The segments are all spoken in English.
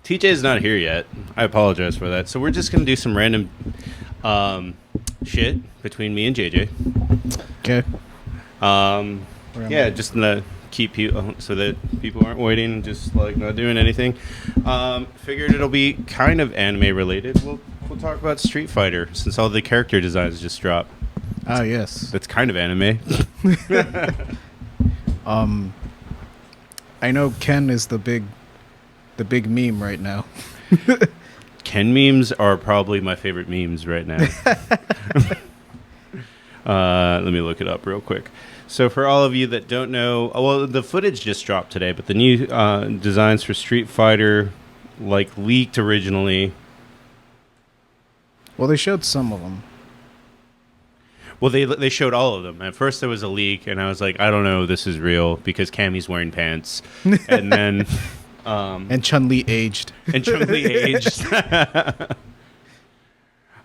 TJ is not here yet. I apologize for that. So we're just gonna do some random shit between me and JJ. Okay. Yeah, just gonna keep you so that people aren't waiting, just like not doing anything. Figured it'll be kind of anime related. We'll talk about Street Fighter since all the character designs just dropped. Ah, yes. That's kind of anime. I know Ken is the big meme right now. Ken memes are probably my favorite memes right now. Let me look it up real quick. So for all of you that don't know, well, the footage just dropped today, but the new designs for Street Fighter, like, leaked originally. Well, they showed some of them. Well, they showed all of them. At first there was a leak, and I was like, I don't know, this is real, because Cammy's wearing pants. And then... and Chun-Li aged. And Chun-Li aged.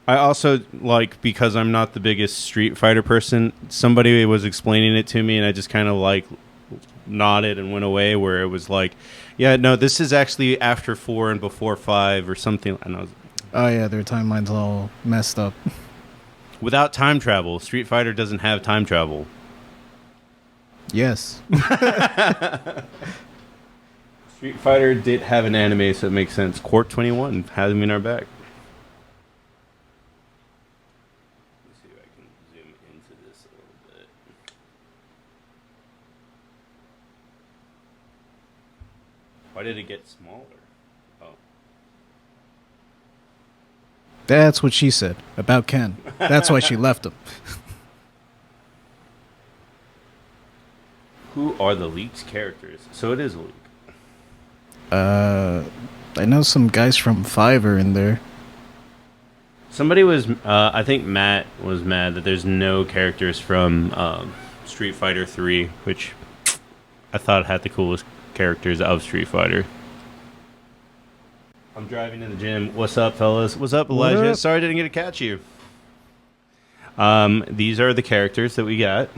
I also, like, because I'm not the biggest Street Fighter person, somebody was explaining it to me, and I just kind of, like, nodded and went away, where it was like, yeah, no, this is actually after 4 and before 5 or something. And I was, oh, yeah, their timeline's all messed up. Without time travel, Street Fighter doesn't have time travel. Yes. Street Fighter did have an anime, so it makes sense. Court 21 has them in our back. Let's see if I can zoom into this a little bit. Why did it get smaller? Oh. That's what she said about Ken. That's why she left him. Who are the leaked characters? So it is a leak. I know some guys from 5 are in there. Somebody was, I think Matt was mad that there's no characters from Street Fighter 3, which I thought had the coolest characters of Street Fighter. I'm driving to the gym. What's up, fellas? What's up, Elijah? What up? Sorry I didn't get to catch you. These are the characters that we got.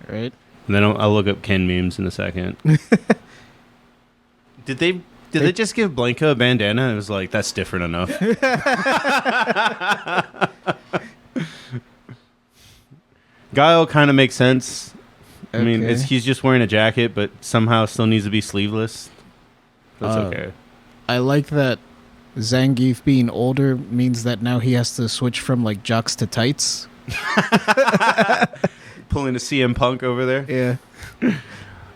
Right. And then I'll look up Ken memes in a second. Did they just give Blanca a bandana? It was like, that's different enough. Guile kind of makes sense. I mean, Okay. he's just wearing a jacket, but somehow still needs to be sleeveless. That's okay. I like that Zangief being older means that now he has to switch from like jocks to tights. Pulling a CM Punk over there. Yeah.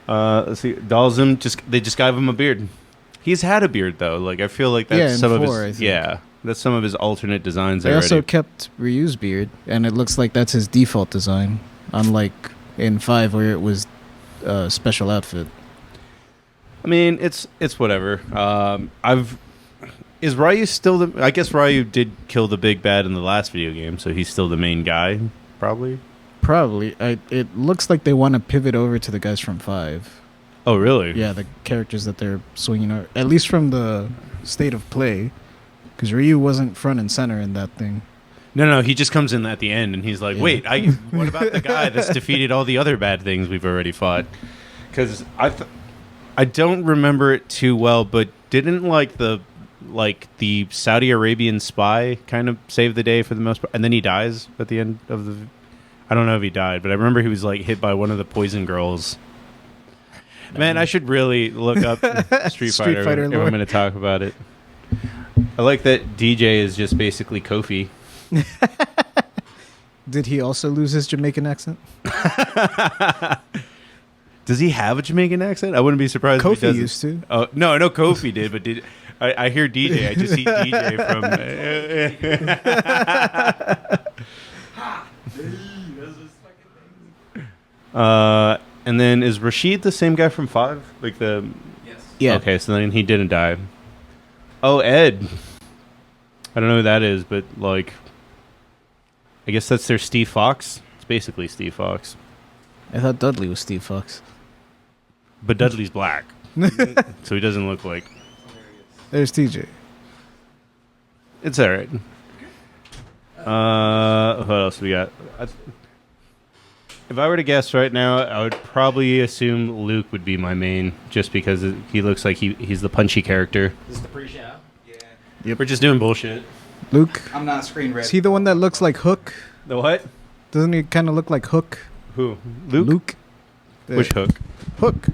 Let's see. Dalzim, they just gave him a beard. He's had a beard though. Like I feel like that's in some 4, of I his. think. Yeah, that's some of his alternate designs They already. also kept Ryu's beard, and it looks like that's his default design, unlike in 5 where it was a special outfit. I mean, it's whatever. Is Ryu still the? I guess Ryu did kill the big bad in the last video game, so he's still the main guy, probably. Probably. It looks like they want to pivot over to the guys from 5. Oh, really? Yeah, the characters that they're swinging over, at least from the state of play, because Ryu wasn't front and center in that thing. No, he just comes in at the end, and he's like, Yeah. "Wait, what about the guy that's defeated all the other bad things we've already fought?" Because I don't remember it too well, but didn't the Saudi Arabian spy kind of save the day for the most part, and then he dies at the end of the. I don't know if he died, but I remember he was like hit by one of the poison girls. Man, I should really look up Street Fighter if I'm lore. going to talk about it. I like that DJ is just basically Kofi. Did he also lose his Jamaican accent? Does he have a Jamaican accent? I wouldn't be surprised if he Kofi doesn't. used to. Oh, no, I know Kofi did, but I hear DJ. I just see DJ from... and then is Rashid the same guy from 5? Like the... Yes. Yeah. Okay, so then he didn't die. Oh, Ed. I don't know who that is, but like... I guess that's their Steve Fox. It's basically Steve Fox. I thought Dudley was Steve Fox. But Dudley's black. So he doesn't look like... There's TJ. It's alright. What else we got? If I were to guess right now, I would probably assume Luke would be my main, just because he looks like he's the punchy character. This is the pre-show. Yep. We're just doing bullshit. Luke. I'm not screen ready. Is he the one that looks like Hook? The what? Doesn't he kind of look like Hook? Who? Luke? Luke. Which Hook? Hook.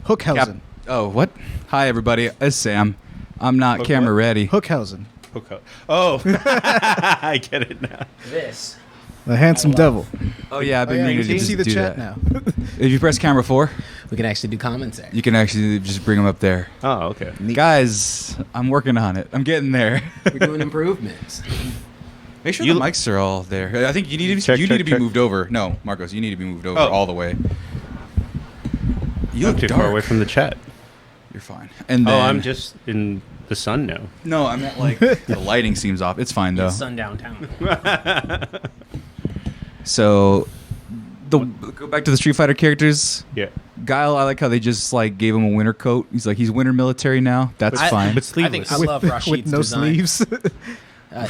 Hookhausen. Oh, what? Hi, everybody. It's Sam. I'm not Hook camera what? ready. Hookhausen. Hook. Oh, I get it now. This. The handsome devil. Oh, yeah, I've been meaning to you can just see the do chat that. now. If you press camera 4, We can actually do commentary. you can actually just bring them up there. Oh, okay. Guys, I'm working on it. I'm getting there. We're doing improvements. Make sure You- the mics are all there. I think you need to, Check, you check, need to be check. moved over. No, Marcos, you need to be moved over Oh. all the way. You I'm look too dark. far away from the chat. You're fine. And then, Oh, I'm just in the sun now. No, I meant like the lighting seems off. It's fine though. Sun downtown. So, go back to the Street Fighter characters. Yeah. Guile, I like how they just like gave him a winter coat. He's winter military now. That's fine. But I think sleeveless. I love Rashid's With no design. sleeves.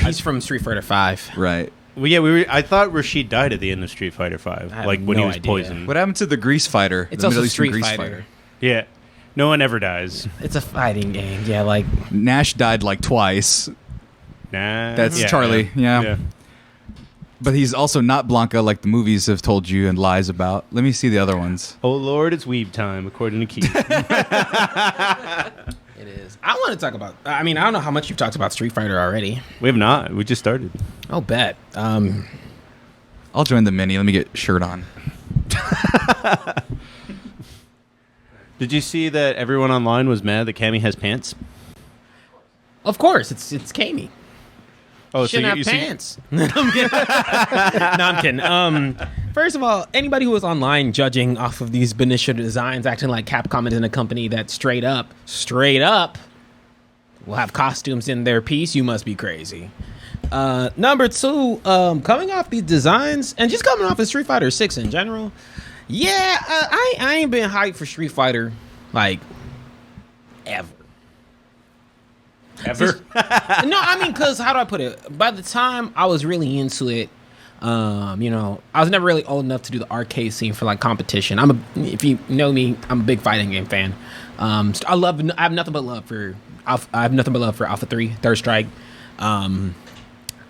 He's from Street Fighter 5. Right. Well, yeah, I thought Rashid died at the end of Street Fighter V, I have like when he no was idea. poisoned. What happened to the Grease Fighter? It's the also Middle Eastern Street Grease Fighter. Yeah. No one ever dies. It's a fighting game. Yeah, like Nash died like twice, Nah. That's Yeah, Charlie, yeah. but he's also not Blanca like the movies have told you and lies about. Let me see the other ones. Oh, Lord, it's weeb time, according to Keith. it is. I want to talk about. I mean, I don't know how much you've talked about Street Fighter already. We have not. We just started. Oh, bet. I'll join the mini. Let me get shirt on. Did you see that everyone online was mad that Cammy has pants? Of course, it's Kami. Oh, Shouldn't have you see- pants. No, I'm kidding. No, I'm kidding. First of all, anybody who was online judging off of these Benicio designs, acting like Capcom is in a company that straight up, will have costumes in their piece, you must be crazy. Number two, coming off these designs and just coming off of Street Fighter 6 in general, yeah, I ain't been hyped for Street Fighter like ever. Ever? No, I mean, because how do I put it? By the time I was really into it, I was never really old enough to do the arcade scene for like competition. If you know me, I'm a big fighting game fan. I have nothing but love for Alpha 3, Third Strike,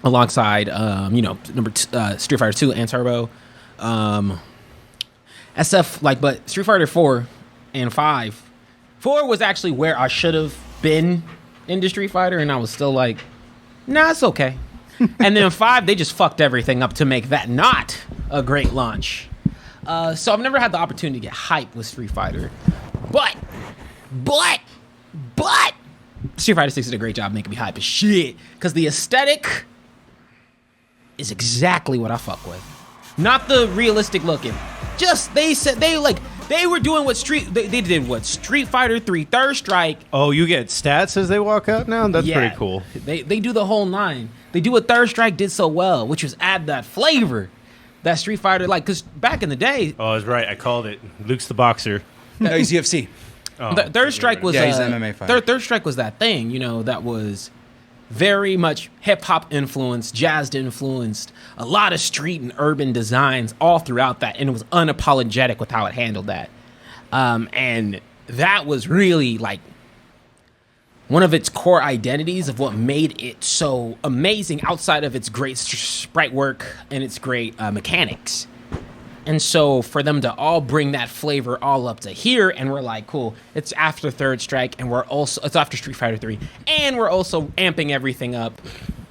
alongside Street Fighter 2 and Turbo, but Street Fighter 4 and 5. 4 was actually where I should have been into Street Fighter, and I was still like, nah, it's okay. And then 5, they just fucked everything up to make that not a great launch. So I've never had the opportunity to get hyped with Street Fighter. But Street Fighter 6 did a great job making me hype as shit. Because the aesthetic is exactly what I fuck with. Not the realistic looking. Just, they were doing what they did what Street Fighter 3 Third Strike. Oh, you get stats as they walk out now? That's Yeah. pretty cool. They do the whole nine. They do what Third Strike did so well, which was add that flavor that Street Fighter, like, because back in the day, Oh, I was right. I called it. Luke's the boxer. No, he's UFC. Oh, Third Strike was Yeah, he's an MMA fighter. Third Strike was that thing, that was very much hip hop influenced, jazz influenced, a lot of street and urban designs all throughout that, and it was unapologetic with how it handled that. And that was really like one of its core identities of what made it so amazing outside of its great sprite work and its great mechanics. And so for them to all bring that flavor all up to here, and we're like, cool, it's after Third Strike, and it's after Street Fighter 3, and we're also amping everything up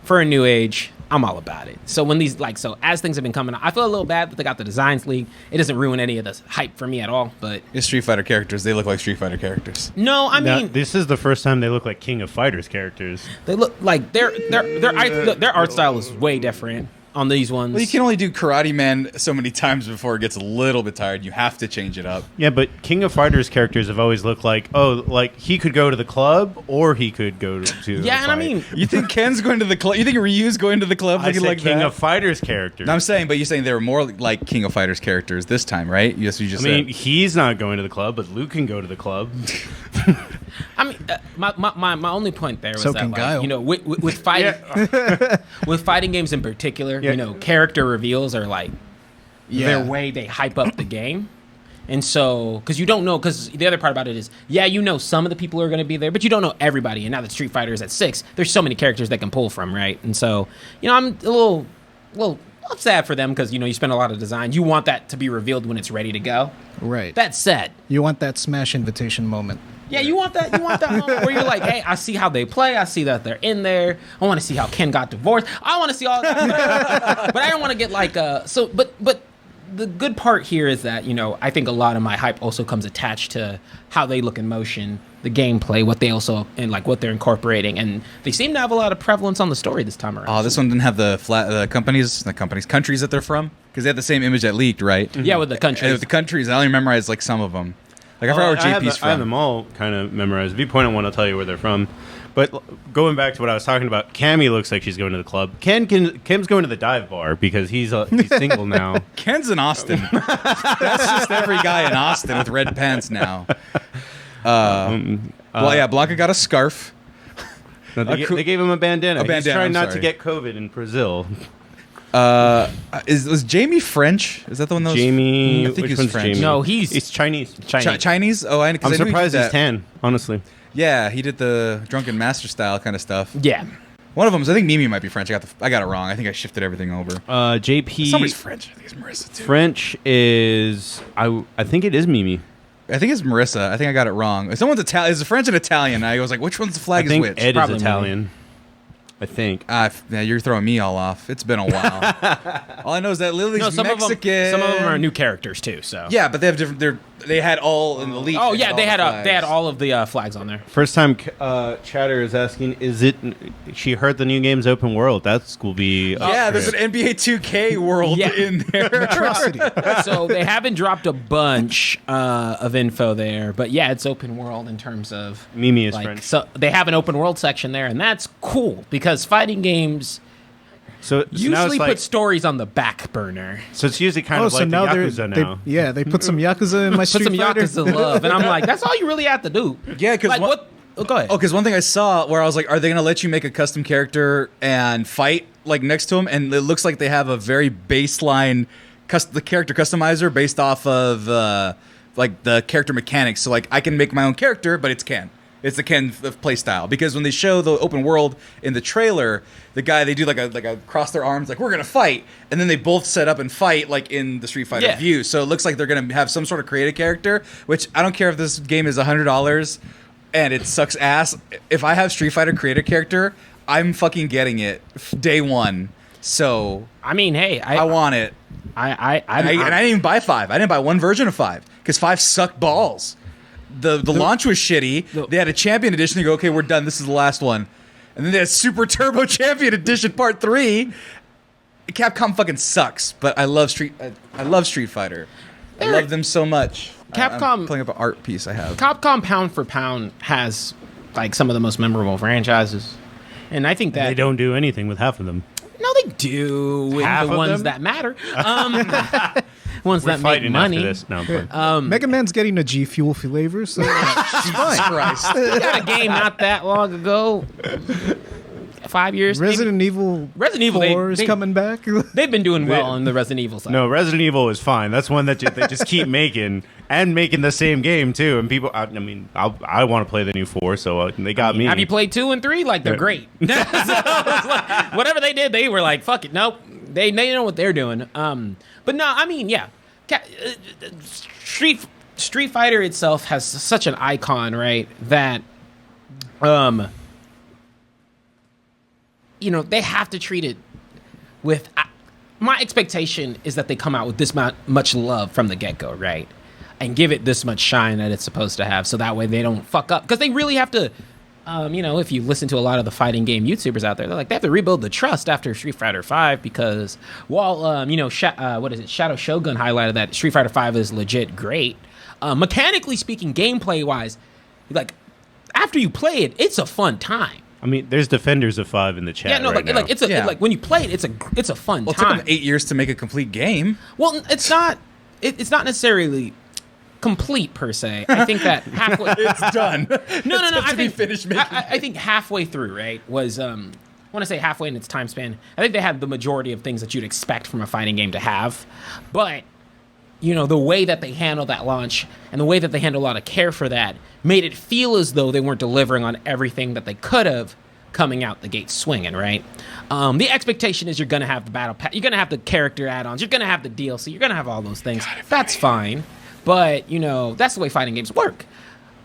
for a new age. I'm all about it. So when as things have been coming out, I feel a little bad that they got the designs league. It doesn't ruin any of the hype for me at all, but It's Street Fighter characters. They look like Street Fighter characters. no, I Now, mean, this is the first time they look like King of Fighters characters. they look like their art style is way different on these ones. Well, you can only do Karate Man so many times before it gets a little bit tired. You have to change it up. Yeah, but King of Fighters characters have always looked like, he could go to the club or he could go to yeah, the and I fight. mean, You think Ken's going to the club? You think Ryu's going to the club I looking said like King that? of Fighters characters. No, I'm saying, but you're saying they were more like King of Fighters characters this time, right? Yes, you just I mean, said. he's not going to the club, but Luke can go to the club. I mean, my only point there was So that, can Guile. with fighting, with fighting games in particular, Yeah. character reveals are like their way they hype up the game. And so, because you don't know, because the other part about it is, yeah, you know some of the people are going to be there, but you don't know everybody. And now that Street Fighter is at 6, there's so many characters they can pull from, right? And so, I'm a little sad for them because, you spend a lot of design. You want that to be revealed when it's ready to go. Right. That said. You want that Smash invitation moment. Yeah, you want that moment where you're like, hey, I see how they play. I see that they're in there. I want to see how Ken got divorced. I want to see all that. But I don't want to get like, but the good part here is that, I think a lot of my hype also comes attached to how they look in motion, the gameplay, what they also, and like what they're incorporating. And they seem to have a lot of prevalence on the story this time around. Oh, this one didn't have the countries that they're from? Because they had the same image that leaked, right? Mm-hmm. Yeah, with the countries. And with the countries, I only memorized like some of them. Like I forgot where JP's from. I have them all kind of memorized. If you point at one, I'll tell you where they're from. But going back to what I was talking about, Cammy looks like she's going to the club. Kim's going to the dive bar because he's single now. Ken's in Austin. That's just every guy in Austin with red pants now. Blanca got a scarf. No, they gave him a bandana. He's trying not to get COVID in Brazil. Was Jamie French? Is that the one that was Jamie? I think which he's one's French. Jamie? No, he's Chinese. Chinese? Oh, I'm surprised he's tan, honestly. Yeah, he did the Drunken Master style kind of stuff. Yeah. One of them is, I think Mimi might be French. I got it wrong. I think I shifted everything over. JP. Somebody's French. I think it's Marissa too. French is I think it is Mimi. I think it's Marissa. I think I got it wrong. Someone's Italian. Is it French and Italian? I was like, which one's the flag? I think is which? Ed Probably is Italian. I think. Yeah, you're throwing me all off. It's been a while. All I know is that Lily's Mexican. Some of them are new characters too. So yeah, but they have different. They had all in the lead. Oh yeah, they had all of the flags on there. First time chatter is asking, is it? She heard the new game's open world. That will be. Yeah, there's an NBA 2K world in there. So they haven't dropped a bunch of info there, but yeah, it's open world in terms of Mimi is French. So they have an open world section there, and that's cool because fighting games usually put stories on the back burner. So it's usually kind of like the Yakuza now. They put some Yakuza in my Street Fighter. Put some Yakuza love, and I'm like, that's all you really have to do. Yeah, because what? Oh, go ahead. Oh, because one thing I saw where I was like, are they going to let you make a custom character and fight like next to him? And it looks like they have a very baseline the character customizer based off of like the character mechanics. So like I can make my own character, but it's Ken. It's the Ken play style. Because when they show the open world in the trailer, they do like a cross their arms, like we're gonna fight, and then they both set up and fight like in the Street Fighter view. So it looks like they're gonna have some sort of creative character. Which I don't care if this game is $100 and it sucks ass. If I have Street Fighter creative character, I'm fucking getting it day one. So I mean, hey, I want it. And I didn't even buy 5. I didn't buy one version of 5 because 5 sucked balls. The launch was shitty. They had a Champion Edition. They go, okay, we're done. This is the last one. And then they had Super Turbo Champion Edition Part 3. Capcom fucking sucks, but I love Street Fighter. I love them so much. Capcom I'm playing up an art piece I have. Capcom pound for pound has like some of the most memorable franchises, and I think that they don't do anything with half of them. No, they do with Half the of ones them? that matter. Ones that make money. This. No, I'm fine. Mega Man's getting a G Fuel flavor, so Jesus Christ. We got a game not that long ago. 5 years. Resident Evil 4 is coming back. They've been doing well on the Resident Evil side. No, Resident Evil is fine. That's one that they just keep making and making the same game too. And people, I want to play the new 4, so they got me. Have you played 2 and 3? Like they're great. So it's like, whatever they did, they were like, fuck it. Nope, they know what they're doing. But no, I mean, yeah, Street Fighter itself has such an icon, right? That they have to treat it with. My expectation is that they come out with this much love from the get-go, right? And give it this much shine that it's supposed to have, so that way they don't fuck up. Because they really have to, if you listen to a lot of the fighting game YouTubers out there, they're like, they have to rebuild the trust after Street Fighter V because while, Shadow Shogun highlighted that Street Fighter V is legit great, mechanically speaking, gameplay-wise, like, after you play it, it's a fun time. I mean, there's defenders of 5 in the chat. Yeah, no, right now. like when you play it, it's a fun Well, it time. took them 8 years to make a complete game. Well, it's not. It's not necessarily complete per se. I think that halfway It's done. No. I think finished making. I think halfway through, right, was want to say halfway in its time span. I think they have the majority of things that you'd expect from a fighting game to have, but the way that they handled that launch and the way that they handled a lot of care for that made it feel as though they weren't delivering on everything that they could have coming out the gate swinging, right? The expectation is you're going to have the battle pass, you're going to have the character add-ons, you're going to have the DLC, you're going to have all those things. That's fine, but, that's the way fighting games work.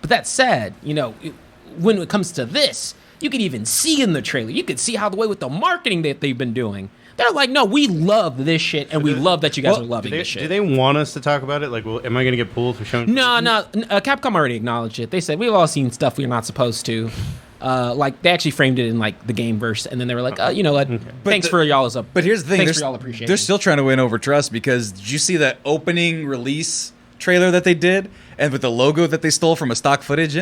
But that said, when it comes to this, you can even see in the trailer, you can see how the way with the marketing that they've been doing, they're like, no, we love this shit, and we love that you guys are loving this shit. Do they want us to talk about it? Like, am I going to get pulled for showing? No. Capcom already acknowledged it. They said, we've all seen stuff we're not supposed to. They actually framed it in, the game verse, and then they were like, you know what, thanks for y'all's But here's the thing. Thanks for y'all appreciating. They're still trying to win over trust because did you see that opening release trailer that they did? And with the logo that they stole from a stock footage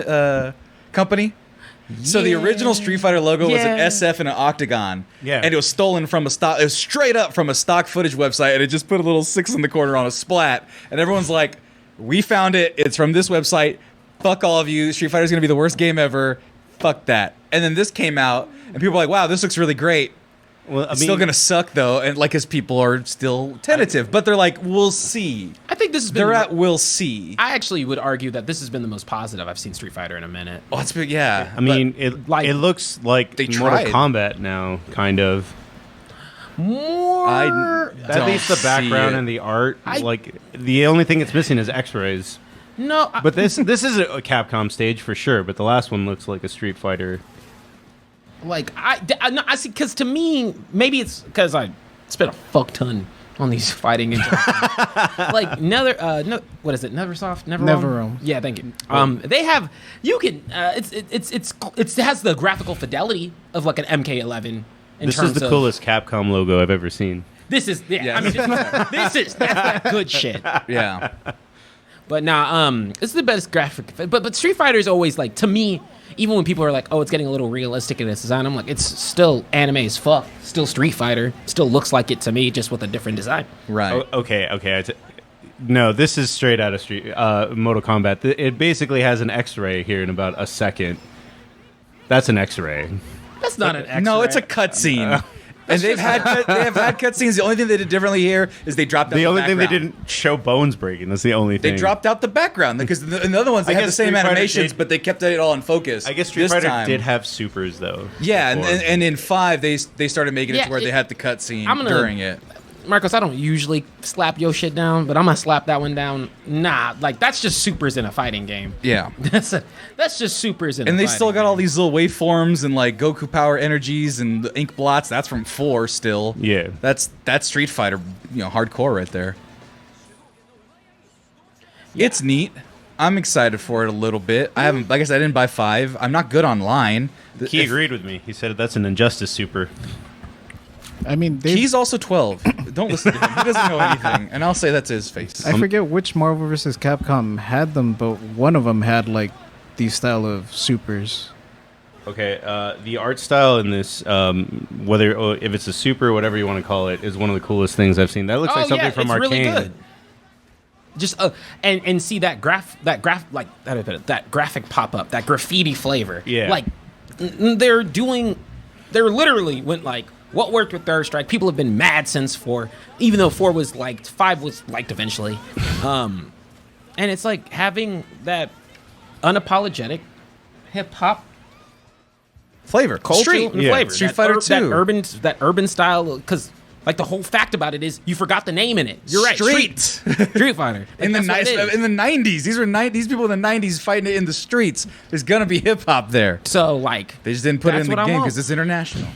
company? So the original Street Fighter logo was an SF and an octagon, and it was stolen from it was straight up from a stock footage website, and it just put a little 6 in the corner on a splat, and everyone's like, we found it, it's from this website, fuck all of you, Street Fighter's gonna be the worst game ever, fuck that. And then this came out, and people were like, wow, this looks really great. Well, it's still gonna suck though, and because people are still tentative, but they're like, we'll see. I think this has been. We'll see. I actually would argue that this has been the most positive I've seen Street Fighter in a minute. Oh, it's been, yeah. I mean, it looks like they Mortal tried. Kombat now, kind of. More. At least the background and the art. The only thing it's missing is X-rays. No, but this is a Capcom stage for sure. But the last one looks like a Street Fighter. I see, because to me, maybe it's because I spent a fuck ton on these fighting games. What is it? Neversoft? Neverrealm. Yeah, thank you. They have, you can, it has the graphical fidelity of like an MK11. This is the coolest Capcom logo I've ever seen. This is, I mean, that's that good shit. Yeah. But this is the best graphic. But Street Fighter is always to me, even when people are like, oh, it's getting a little realistic in its design, I'm like, it's still anime as fuck. Still Street Fighter. Still looks like it to me, just with a different design. Right. Okay. No, this is straight out of Mortal Kombat. It basically has an X-ray here in about a second. That's an X-ray. That's not an X-ray. No, it's a cutscene. And they have had cutscenes. The only thing they did differently here is they dropped out the background. Thing they didn't show bones breaking. That's the only thing. They dropped out the background because in the other ones they had the same animations, but they kept it all in focus. I guess Street Fighter did have supers though. Yeah, and in 5 they started making it to where they had the cutscene during it. Marcos, I don't usually slap your shit down, but I'm gonna slap that one down. Nah, that's just supers in a fighting game. Yeah, that's just supers in. And they still got all these little waveforms and Goku power energies and the ink blots. That's from 4 still. Yeah, that's Street Fighter, hardcore right there. Yeah. It's neat. I'm excited for it a little bit. I haven't, like I said, I didn't buy 5. I'm not good online. He agreed with me. He said that's an Injustice super. I mean, he's also 12. Don't listen to him. He doesn't know anything. And I'll say that to his face. I forget which Marvel vs. Capcom had them, but one of them had these style of supers. Okay, the art style in this, if it's a super or whatever you want to call it, is one of the coolest things I've seen. That looks like something from Arcane. Really good. Just and see that graphic pop up, that graffiti flavor. Yeah, they're literally went what worked with Third Strike. People have been mad since 4, even though 4 was liked, 5 was liked eventually. And it's having that unapologetic hip hop flavor, culture, flavor. Street Fighter 2, that urban style, because the whole fact about it is you forgot the name in it. You're right, Street Fighter. In the 90s, these people in the 90s fighting it in the streets. There's gonna be hip hop there. So they just didn't put it in the game because it's international.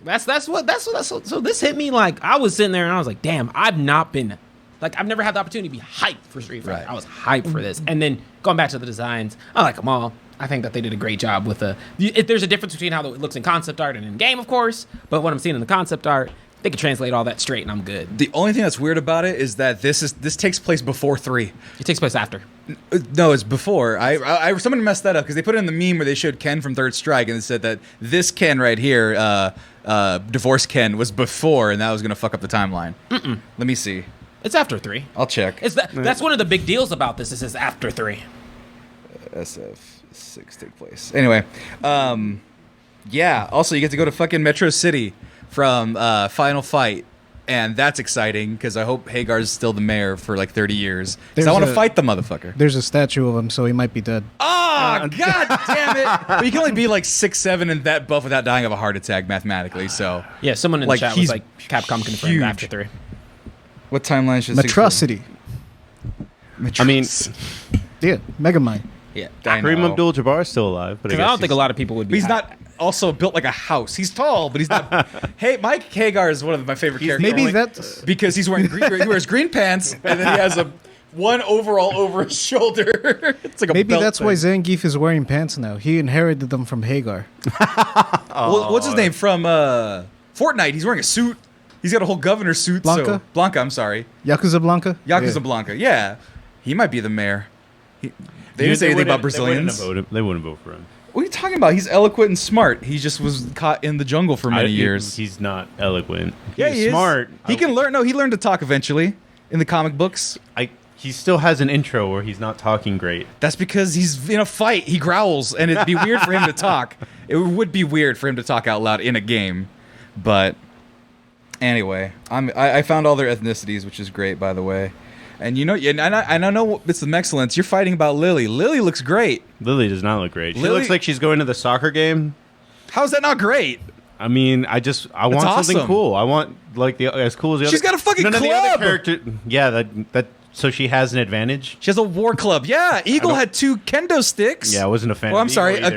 So this hit me I was sitting there and I was like, damn, I've never had the opportunity to be hyped for Street Fighter. Right. I was hyped for this. And then going back to the designs, I like them all. I think that they did a great job with there's a difference between how it looks in concept art and in game, of course, but what I'm seeing in the concept art, they can translate all that straight and I'm good. The only thing that's weird about it is that this takes place before 3. It takes place after. No, it's before. Someone messed that up because they put it in the meme where they showed Ken from Third Strike and they said that this Ken right here, Divorce Ken, was before and that was going to fuck up the timeline. Mm-mm. Let me see. It's after 3. I'll check. That's one of the big deals about this. Is it's after 3. SF6 take place. Anyway, Yeah. Also, you get to go to fucking Metro City from Final Fight. And that's exciting because I hope Hagar's still the mayor for like 30 years. Because I want to fight the motherfucker. There's a statue of him, so he might be dead. Oh, god damn it. But you can only be like 6'7" and that buff without dying of a heart attack mathematically, so. Yeah, someone in Like, the chat was like, Capcom confirmed huge. after 3. What timeline should Metrocity. I mean, Yeah, Megamind. yeah, Kareem Abdul-Jabbar is still alive, but Because I don't think a lot of people would be. But he's not also built like a house. He's tall, but he's not. Hey, Mike Hagar is one of my favorite characters. Maybe that's because he's wearing green, he wears green pants and then he has one overall over his shoulder. It's like a maybe belt that's thing. why Zangief is wearing pants now. He inherited them from Hagar. Well, what's his name from Fortnite? He's wearing a suit. He's got a whole governor suit. Blanca? So, Blanca, I'm sorry. Yakuza Blanca. Yakuza Yeah. Blanca. Yeah, he might be the mayor. They didn't say anything about Brazilians. They wouldn't vote for him. What are you talking about? He's eloquent and smart. He just was caught in the jungle for many years. He's not eloquent. Yeah, He's he is. smart. He can learn. No, he learned to talk eventually in the comic books. He still has an intro where he's not talking great. That's because he's in a fight. He growls, and it'd be weird for him to talk. It would be weird for him to talk out loud in a game. But anyway, I found all their ethnicities, which is great, by the way. And you know, and I know it's the Excellence. You're fighting about Lily. Lily looks great. Lily does not look great. She Lily- looks like she's going to the soccer game. How's that not great? I mean, I want something awesome. cool. I want like as cool as the other. She's got a fucking none of the club. other character. Yeah, that so she has an advantage. She has a war club. Yeah, Eagle had 2 kendo sticks. Yeah, I wasn't a fan. Well, of I'm sorry. Eagle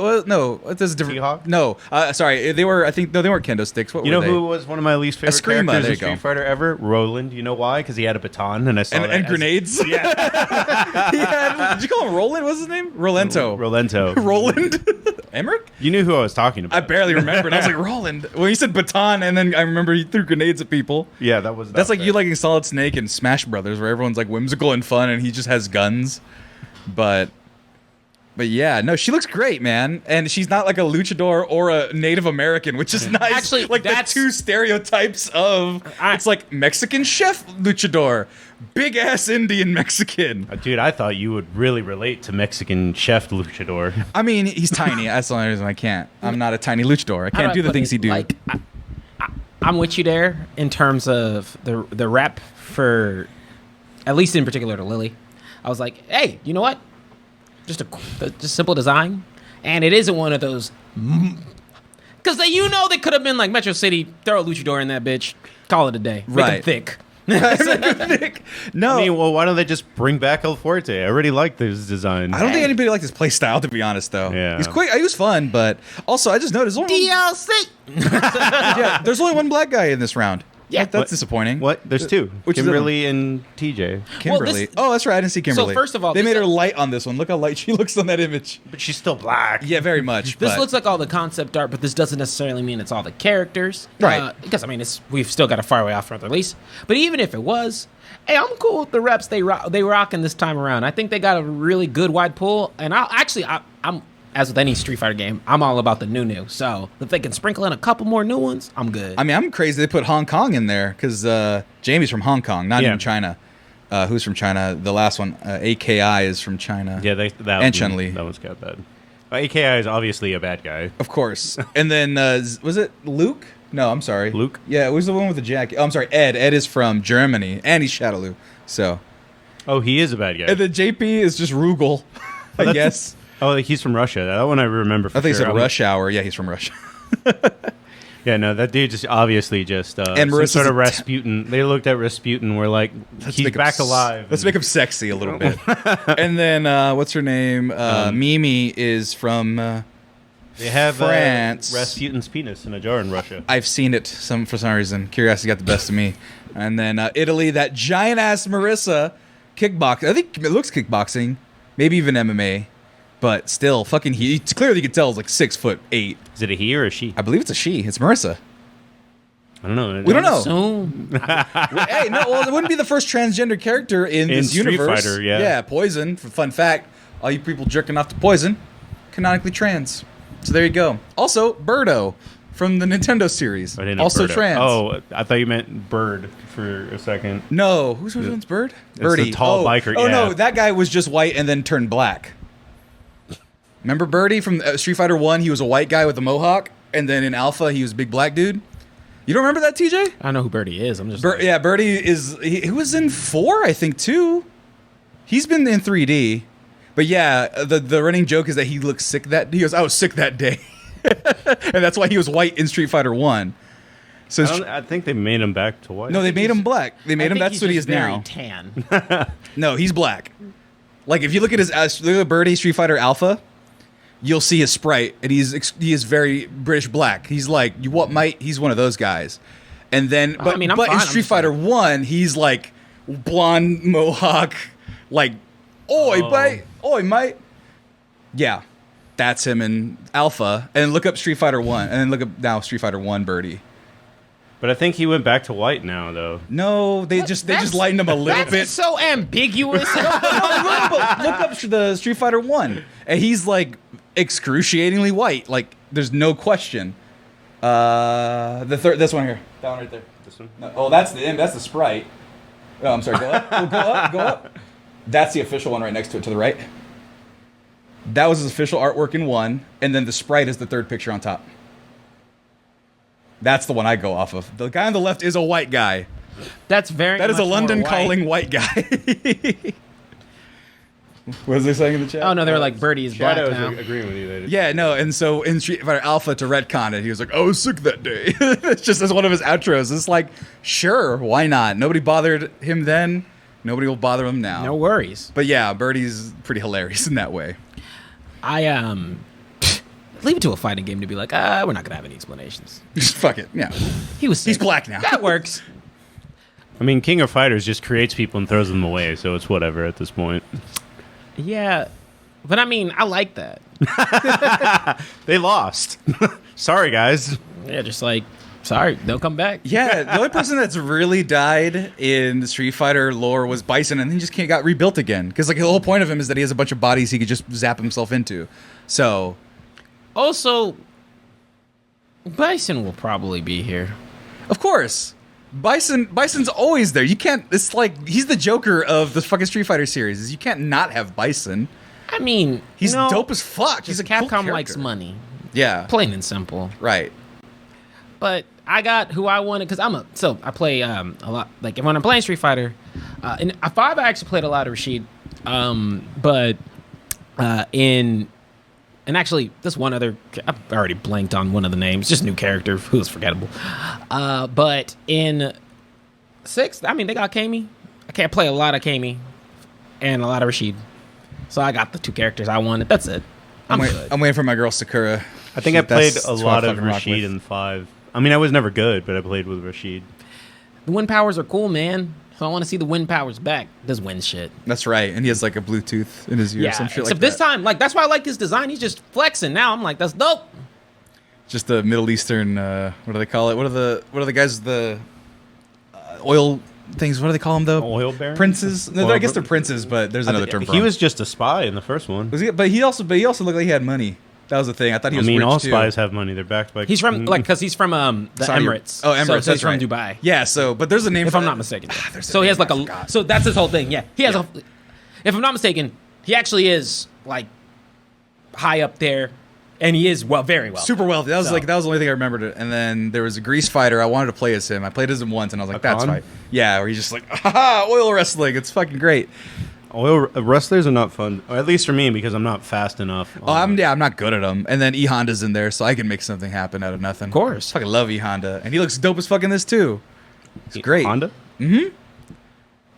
either. No, there's a different. Seahawk? No, sorry. They were. I think no, they weren't kendo sticks. What You were know they? who was one of my least favorite Eskrima, characters there in you go. Street Fighter ever? Roland. You know why? Because he had a baton, and I saw that And as- grenades. Yeah, He had. Did you call him Roland? What's his name? Rolento. Rolento. Roland. Emmerich? You knew who I was talking about. I barely remembered. I was like Roland. Well, you said baton, and then I remember he threw grenades at people. Yeah, that was. That's like fair. you liking Solid Snake and Smash Brothers, where everyone's like whimsical and fun, and he just has guns. But yeah, no, she looks great, man, and she's not like a luchador or a Native American, which is nice. Actually, like the that's- 2 stereotypes of it's like Mexican chef luchador, big ass Indian Mexican. Dude, I thought you would really relate to Mexican chef luchador. I mean, he's tiny. That's the only reason I can't. I'm not a tiny luchador. I How can't I do the put things it? he do. Like, I'm with you there in terms of the rep for, at least in particular to Lily. I was like, hey, you know what? Just simple design, and it isn't one of those. Because they could have been like Metro City, throw a luchador in that bitch, call it a day, make Right. him thick. No, I mean, well, why don't they just bring back El Fuerte? I already like this design. I don't think anybody liked his play style, to be honest, though. Yeah. He's quick. He was fun, but also I just noticed DLC. yeah, there's only one black guy in this round. Yeah. That's disappointing. What? There's two. Which is the Kimberly and TJ. Kimberly. Well, this- Oh, that's right. I didn't see Kimberly. first of all, they this- made her light on this one. Look how light she looks on that image. But she's still black. Yeah, very much. This but- looks like all the concept art, but this doesn't necessarily mean it's all the characters. Right. Because, I mean, we've still got a far way off from the release. But even if it was, hey, I'm cool with the reps they rocking this time around. I think they got a really good wide pull. And I'm as with any Street Fighter game, I'm all about the new. So if they can sprinkle in a couple more new ones, I'm good. I mean, I'm crazy they put Hong Kong in there because Jamie's from Hong Kong, not even China. Who's from China? The last one, AKI, is from China. Yeah, that And Chun-Li. That one's got bad. AKI is obviously a bad guy. Of course. And then, was it Luke? No, I'm sorry. Luke? Yeah, it was the one with the jacket. Oh, I'm sorry, Ed. Ed is from Germany, and he's Shadowloo. So. Oh, he is a bad guy. And then JP is just Rugal, I guess. Oh, he's from Russia. That one I remember for I think he sure. said Rush Hour. Yeah, he's from Russia. Yeah, no, that dude just obviously just And some Marissa's sort of a Rasputin. They looked at Rasputin, were like, he's make him back alive. Let's make him sexy a little bit. And then, what's her name? Mimi is from They have France. Rasputin's penis in a jar in Russia. I've seen it for some reason. Curiosity got the best of me. And then Italy, that giant ass Marissa, kickbox. I think it looks kickboxing, maybe even MMA, but still, fucking. Clearly you can tell it's like 6'8". Is it a he or a she? I believe it's a she. It's Marissa. I don't know. We don't know. Soon. Hey, no, well, it wouldn't be the first transgender character in this Street universe. Fighter, yeah. Yeah, Poison. For fun fact, all you people jerking off to Poison, canonically trans. So there you go. Also, Birdo from the Nintendo series, I didn't know also Birdo. trans. Oh, I thought you meant Bird for a second. No, who's one's Bird? the tall biker, Oh yeah. no, that guy was just white and then turned black. Remember Birdie from Street Fighter 1? He was a white guy with a mohawk, and then in Alpha, he was a big black dude. You don't remember that, TJ? I know who Birdie is. I'm just Yeah, Birdie is... He was in 4, I think, too. He's been in 3D. But yeah, the running joke is that he looked sick that... He goes, I was sick that day. And that's why he was white in Street Fighter 1. So I think they made him back to white. no, they made him black. They made him... That's what he is very now. Tan. No, he's black. Like, if you look at look at Birdie Street Fighter Alpha, you'll see his sprite, and he is very British black. He's like, you what, mate? He's one of those guys. And then, but, I mean, I'm but fine, in Street Fighter 1, he's like blonde mohawk, like, oi, mate. Yeah, that's him in Alpha. And then look up Street Fighter 1, and then look up now Street Fighter 1 Birdie. But I think he went back to white now, though. No, they just lightened him a little bit. That's so ambiguous. Look up the Street Fighter 1, and he's like excruciatingly white. Like, there's no question. This one here, that one right there. This one? No, oh, that's the sprite. Oh, I'm sorry. Go up. Go up. Go up. That's the official one right next to it, to the right. That was his official artwork in 1, and then the sprite is the third picture on top. That's the one I go off of. The guy on the left is a white guy. That is a London more white. calling white guy. What was they saying in the chat? Oh no, they were like Birdie is black Shadow now. is agreeing with you there. Yeah, no, and so in Street Fighter Alpha to retcon it, he was like, I was sick that day. It's just as one of his outros. It's like, sure, why not? Nobody bothered him then. Nobody will bother him now. No worries. But yeah, Birdie's pretty hilarious in that way. I leave it to a fighting game to be like, we're not gonna have any explanations. Just fuck it. Yeah. He's He's black now. That works. I mean, King of Fighters just creates people and throws them away, so it's whatever at this point. Yeah, but I mean, I like that. They lost. Sorry, guys. Yeah, just like, sorry, they'll come back. Yeah, the only person that's really died in the Street Fighter lore was Bison, and he just got rebuilt again. Because like the whole point of him is that he has a bunch of bodies he could just zap himself into. So, Also, Bison will probably be here. of course, Bison's always there. You can't. It's like he's the Joker of the fucking Street Fighter series. Is you can't not have Bison. I mean, He's you know, dope as fuck. He's a cool Capcom character. likes money, Yeah. plain and simple. Right. But I got who I wanted because I play a lot. Like when I'm playing Street Fighter, in 5 I actually played a lot of Rashid, but and actually this one other I've already blanked on one of the names, just new character who's forgettable. But in 6, I mean they got Kami. I can't play a lot of Kami and a lot of Rashid, so I got the 2 characters I wanted. That's it. I'm good. I'm waiting for my girl Sakura. I think I played That's a what lot I of fucking rock Rashid with. in 5. I mean, I was never good, but I played with Rashid. The wind powers are cool, man. So I want to see the wind powers back. Does wind shit. That's right, and he has like a Bluetooth in his ear. Yeah, some shit except like this that. time, like that's why I like his design. He's just flexing now. I'm like, that's dope. Just the Middle Eastern. What do they call it? What are the guys? The oil things. What do they call them though? Oil baron? Princes. No, Oil I guess bar- they're princes, but there's another term for He them. was just a spy in the first one. Was he? But he also looked like he had money. That was the thing. I thought he I was. mean, rich all too. spies have money. They're backed by... He's from because he's from the Saudi- Emirates. Oh, Emirates. So that's he's from right. Dubai. Yeah. So, but there's a name. If for I'm that. not mistaken. There's a So he has name, like I a. forgot. So that's his whole thing. Yeah, he has a. If I'm not mistaken, he actually is like high up there, and he is very well. Super wealthy. That was So- like that was the only thing I remembered. And then there was a Grease fighter. I wanted to play as him. I played as him once, and I was like, "That's Khan? fine." Yeah, where he's just like, "Ha oil wrestling. It's fucking great." Oil wrestlers are not fun, or at least for me, because I'm not fast enough. Oh, I'm not good at them. And then E Honda's in there, so I can make something happen out of nothing. Of course. Fucking love E Honda, and he looks dope as fuck in this too. It's great. Honda? Yeah,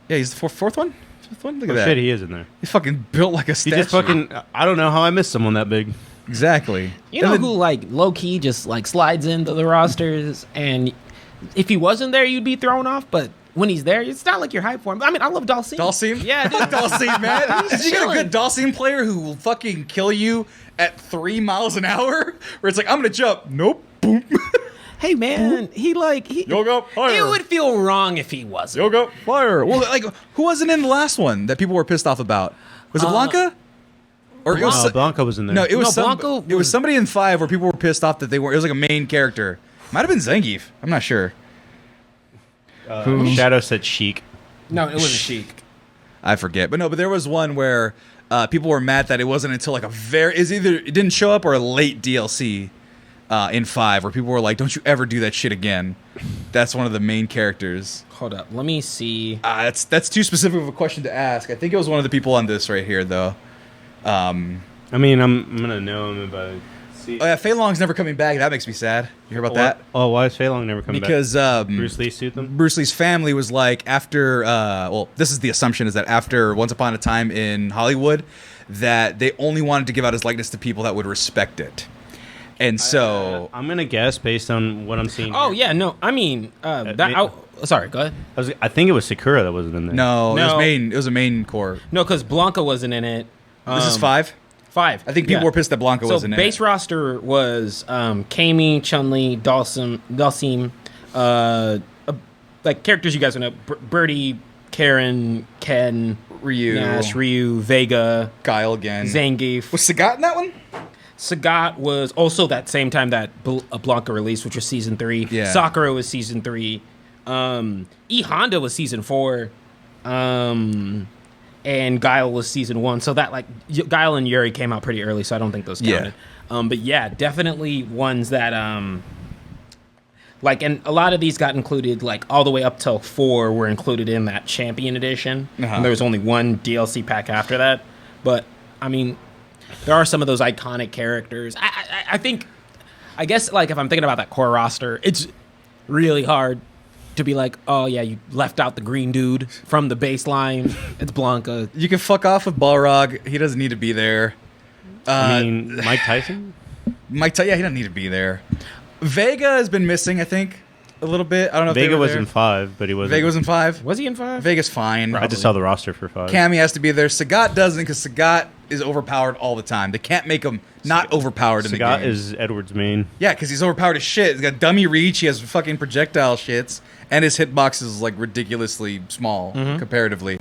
he's the fourth one. Fifth one. Look at Oh, that. shit, he is in there. He's fucking built like a He statue. just fucking... I don't know how I missed someone that big. exactly. You know And then- who like low key just like slides into the rosters, and if he wasn't there, you'd be thrown off. But when he's there, it's not like you're hyped for him. I mean, I love Dalsim. Dalsim? Yeah, dude. Dalsim, man. Did you get a chilling. good Dalsim player who will fucking kill you at 3 miles an hour? Where it's like, I'm gonna jump. Nope. Boom. Hey man, he Yoga, fire. it would feel wrong if he wasn't. Yoga, fire. Well, like, who wasn't in the last one that people were pissed off about? Was it Blanca? Or it was Blanca was in there. no, it was No, Blanco it was was- somebody in 5 where people were pissed off that they were. It was like a main character. Might have been Zangief. I'm not sure. Shadow said Sheik. No, it wasn't Sheik. I forget. But no, but there was one where people were mad that it wasn't until like it didn't show up or a late DLC in 5 where people were like, don't you ever do that shit again. That's one of the main characters. Hold up, let me see. That's too specific of a question to ask. I think it was one of the people on this right here though. I mean, I'm gonna know him if I see. Oh yeah, Fei Long's never coming back. That makes me sad. You hear about that? Oh, why is Fei Long never coming Because back? Bruce Lee sued them? Bruce Lee's family was like after well, this is the assumption is that after Once Upon a Time in Hollywood, that they only wanted to give out his likeness to people that would respect it. And so I'm gonna guess based on what I'm seeing. Oh here. yeah, no, I mean sorry, go ahead. I think it was Sakura that wasn't in there. no, No. it was a main core. No, because Blanca wasn't in it. This is 5? 5. I think people were pissed that Blanca so wasn't in base it. roster was Kami, Chun-Li, Dalsim, like characters you guys know: Birdie, Karen, Ken, Ryu, Nash, Ryu, Vega, Guile again. Zangief. Was Sagat in that one? Sagat was also that same time that Blanca released, which was season 3. Yeah. Sakura was season 3. E Honda was season 4. And Guile was season 1. So that like Guile and Yuri came out pretty early, so I don't think those counted. But yeah, definitely ones that like, and a lot of these got included, like all the way up till 4 were included in that Champion Edition. And there was only one DLC pack after that. But I mean, there are some of those iconic characters. I think, I guess, like if I'm thinking about that core roster, it's really hard to be like, oh yeah, you left out the green dude from the baseline. It's Blanca. You can fuck off with Balrog. He doesn't need to be there. I mean, Mike Tyson? Yeah, he doesn't need to be there. Vega has been missing, I think, a little bit. I don't know if Vega they were was there. in 5, but he wasn't. Vega was in 5. Was he in 5? Vega's fine. I just saw the roster for 5. Cammy has to be there. Sagat doesn't because Sagat is overpowered all the time. They can't make him not overpowered in the game. Sagat is Edward's main. Yeah, because he's overpowered as shit. He's got dummy reach. He has fucking projectile shits. And his hitbox is like ridiculously small comparatively.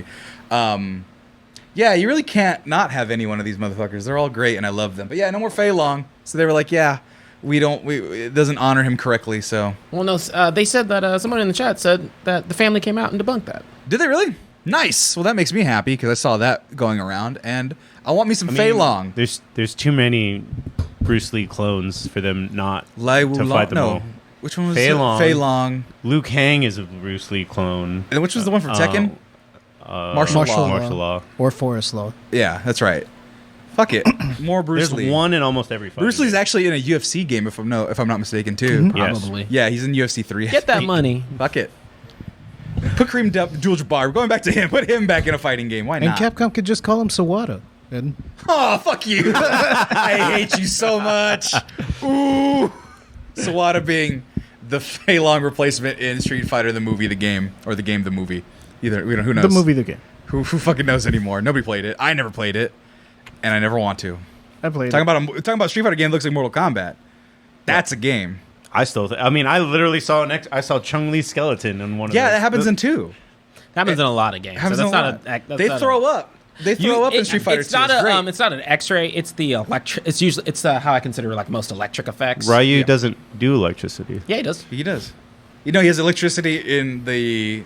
Yeah, you really can't not have any one of these motherfuckers. They're all great and I love them. But yeah, no more Fei Long. So they were like, yeah, it doesn't honor him correctly, so. Well, no, they said that someone in the chat said that the family came out and debunked that. Did they really? Nice. Well, that makes me happy because I saw that going around, and I want me some Fei Long. There's too many Bruce Lee clones for them not Lai to fight them all. Which one was Fei it? Long. Fei Long. Liu Kang is a Bruce Lee clone. And which was the one from Tekken? Martial Law. Or Forest Law. Yeah, that's right. Fuck it. More Bruce There's Lee. one in almost every fight. Bruce Lee's actually in a UFC game, if I'm not mistaken, too. Yes. Probably. Yeah, he's in UFC 3. Get that money. Fuck it. Put Kareem Abdul-Jabbar. We're going back to him. Put him back in a fighting game. Why And not? Capcom could just call him Sawada. And Oh, fuck you. I hate you so much. Ooh. Sawada being the Fei Long replacement in Street Fighter, the movie, the game, or the game, the movie. Either, who knows? the movie, the game. Who fucking knows anymore? Nobody played it. I never played it. And I never want to. I played Talking about a Street Fighter game that looks like Mortal Kombat. That's a game. I still. I mean, I literally saw I saw Chun-Li's skeleton in one of. Yeah, those. that happens in 2. Happens in a lot of games. So Happens that's in a not lot. a. They throw up. They throw up in Street Fighter 2. It's not It's great. it's not an X-ray. It's the electric. It's usually how I consider like most electric effects. Ryu doesn't do electricity. Yeah, he does. He does. You know, he has electricity in the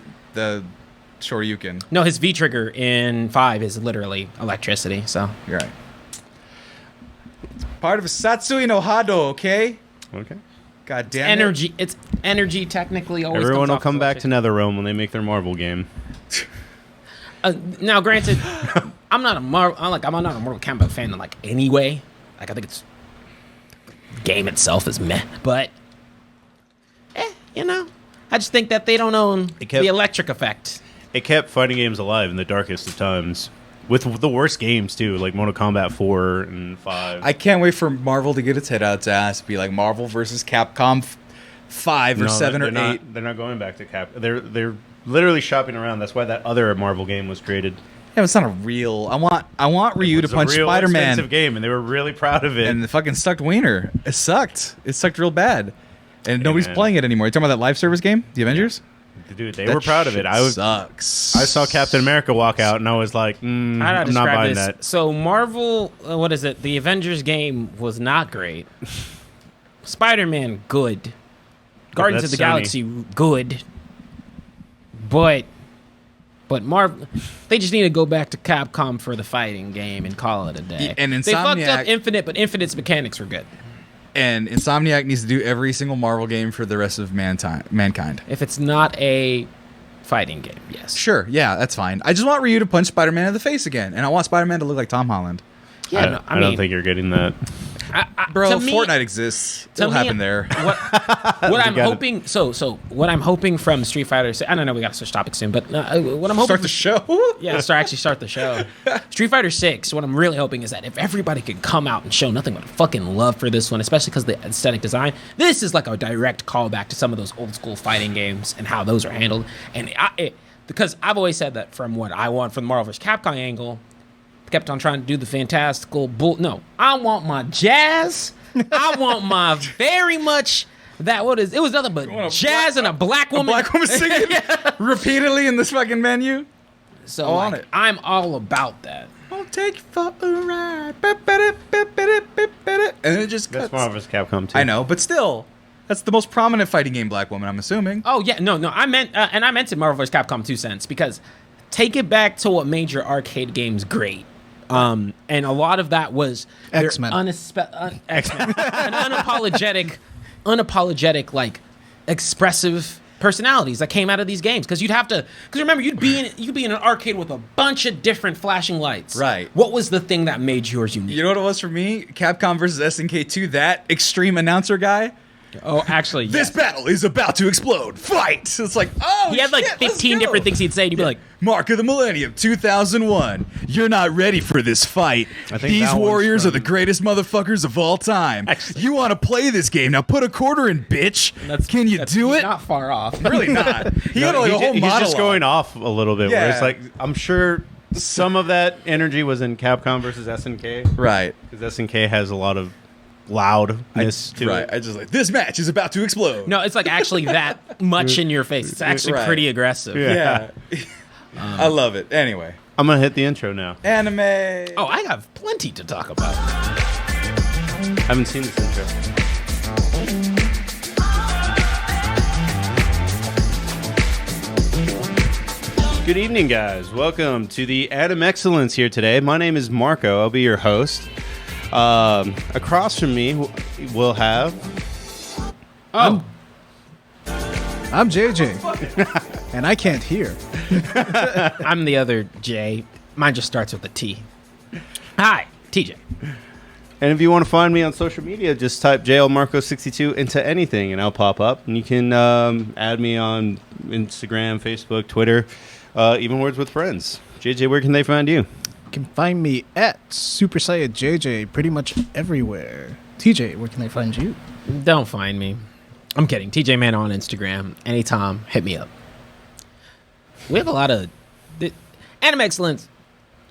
Shoryuken. No, his V trigger in 5 is literally electricity. So You're right. Part of Satsui no Hado, okay? Okay. God damn energy. It's energy technically always. Everyone comes will off come as back to electric. NetherRealm when they make their Marvel game. Now, granted, I'm not a Mortal Kombat fan. Like anyway, like I think it's the game itself is meh, but you know, I just think that they don't own the electric effect. It kept fighting games alive in the darkest of times. With the worst games, too, like Mortal Kombat 4 and 5. I can't wait for Marvel to get its head out its ass. Be like Marvel versus Capcom 5 or 7 or 8. They're not going back to Cap. They're literally shopping around. That's why that other Marvel game was created. Yeah, it's not a real... I want Ryu to It's punch a real Spider-Man. expensive game, and they were really proud of it. And the fucking sucked wiener. It sucked. It sucked real bad. And nobody's man. playing it anymore. You talking about that live service game? The Avengers? Dude, they That were proud of it. shit sucks. I saw Captain America walk out, and I was like, How do I I'm not describe buying this? that. So Marvel, what is it? The Avengers game was not great. Spider-Man, good. Guardians of that's the Sony. Galaxy, good. But But Marvel, they just need to go back to Capcom for the fighting game and call it a day. And they fucked Insomniac- up Infinite, but Infinite's mechanics were good. And Insomniac needs to do every single Marvel game for the rest of mankind. If it's not a fighting game, yes. Sure, yeah, that's fine. I just want Ryu to punch Spider-Man in the face again, and I want Spider-Man to look like Tom Holland. Yeah, I, no, I don't think you're getting that. Bro, to me- Fortnite exists. It'll me- happen there. What I'm hoping, so what I'm hoping from Street Fighter, I don't know, we got to switch topics soon, but what I'm hoping Start the show. Yeah, start the show. Street Fighter 6, what I'm really hoping is that if everybody could come out and show nothing but fucking love for this one, especially because the aesthetic design, this is like a direct callback to some of those old school fighting games and how those are handled. And because I've always said that from what I want from the Marvel vs. Capcom angle, kept on trying to do the fantastical No, I want my jazz. I want my very much that it was nothing but jazz and a black woman. A black woman singing repeatedly in this fucking menu. So on like, it. I'm all about that. I'll take you for a ride. And it just That's cuts. Marvel vs. Capcom 2. I know, but still, that's the most prominent fighting game black woman, I'm assuming. Oh yeah, no, I meant and I meant in Marvel vs. Capcom 2 cents because take it back to what made your arcade games great. And a lot of that was their X-Men. X-Men, an unapologetic, like expressive personalities that came out of these games. Because remember, you'd be in an arcade with a bunch of different flashing lights. Right. What was the thing that made yours unique? You know what it was for me? Capcom versus SNK 2, that extreme announcer guy. Oh, actually, This yes. battle is about to explode. Fight! It's like, oh, He had like shit, let's 15 go. different things he'd say, and you'd be like, Mark of the Millennium, 2001. You're not ready for this fight. I think These that one's warriors are from- the greatest motherfuckers of all time. Actually- You want to play this game. Now put a quarter in, bitch. Can you do it? Not far off. Really not. He had No, like a whole he's monologue. just going off a little bit. Where it's Yeah. like, I'm sure some of that energy was in Capcom versus SNK. Right. Because SNK has a lot of loudness to Right. it. I just like, this match is about to explode. No, it's like actually that much in your face. It's actually Right. pretty aggressive. Yeah. Yeah. I love it. Anyway. I'm going to hit the intro now. Anime. Oh, I have plenty to talk about. I haven't seen this intro. Good evening, guys. Welcome to the Animexcellence here today. My name is Marco. I'll be your host. Across from me, we'll have... Oh, I'm JJ, and I can't hear. I'm the other J. Mine just starts with a T. Hi, TJ. And if you want to find me on social media, just type JLMarco62 into anything and I'll pop up. And you can add me on Instagram, Facebook, Twitter, even Words with Friends. JJ, where can they find you? You can find me at Super Saiyan JJ pretty much everywhere. TJ, where can they find you? Don't find me. I'm kidding. TJ Man on Instagram. Anytime, hit me up. We have a lot of Animexcellence.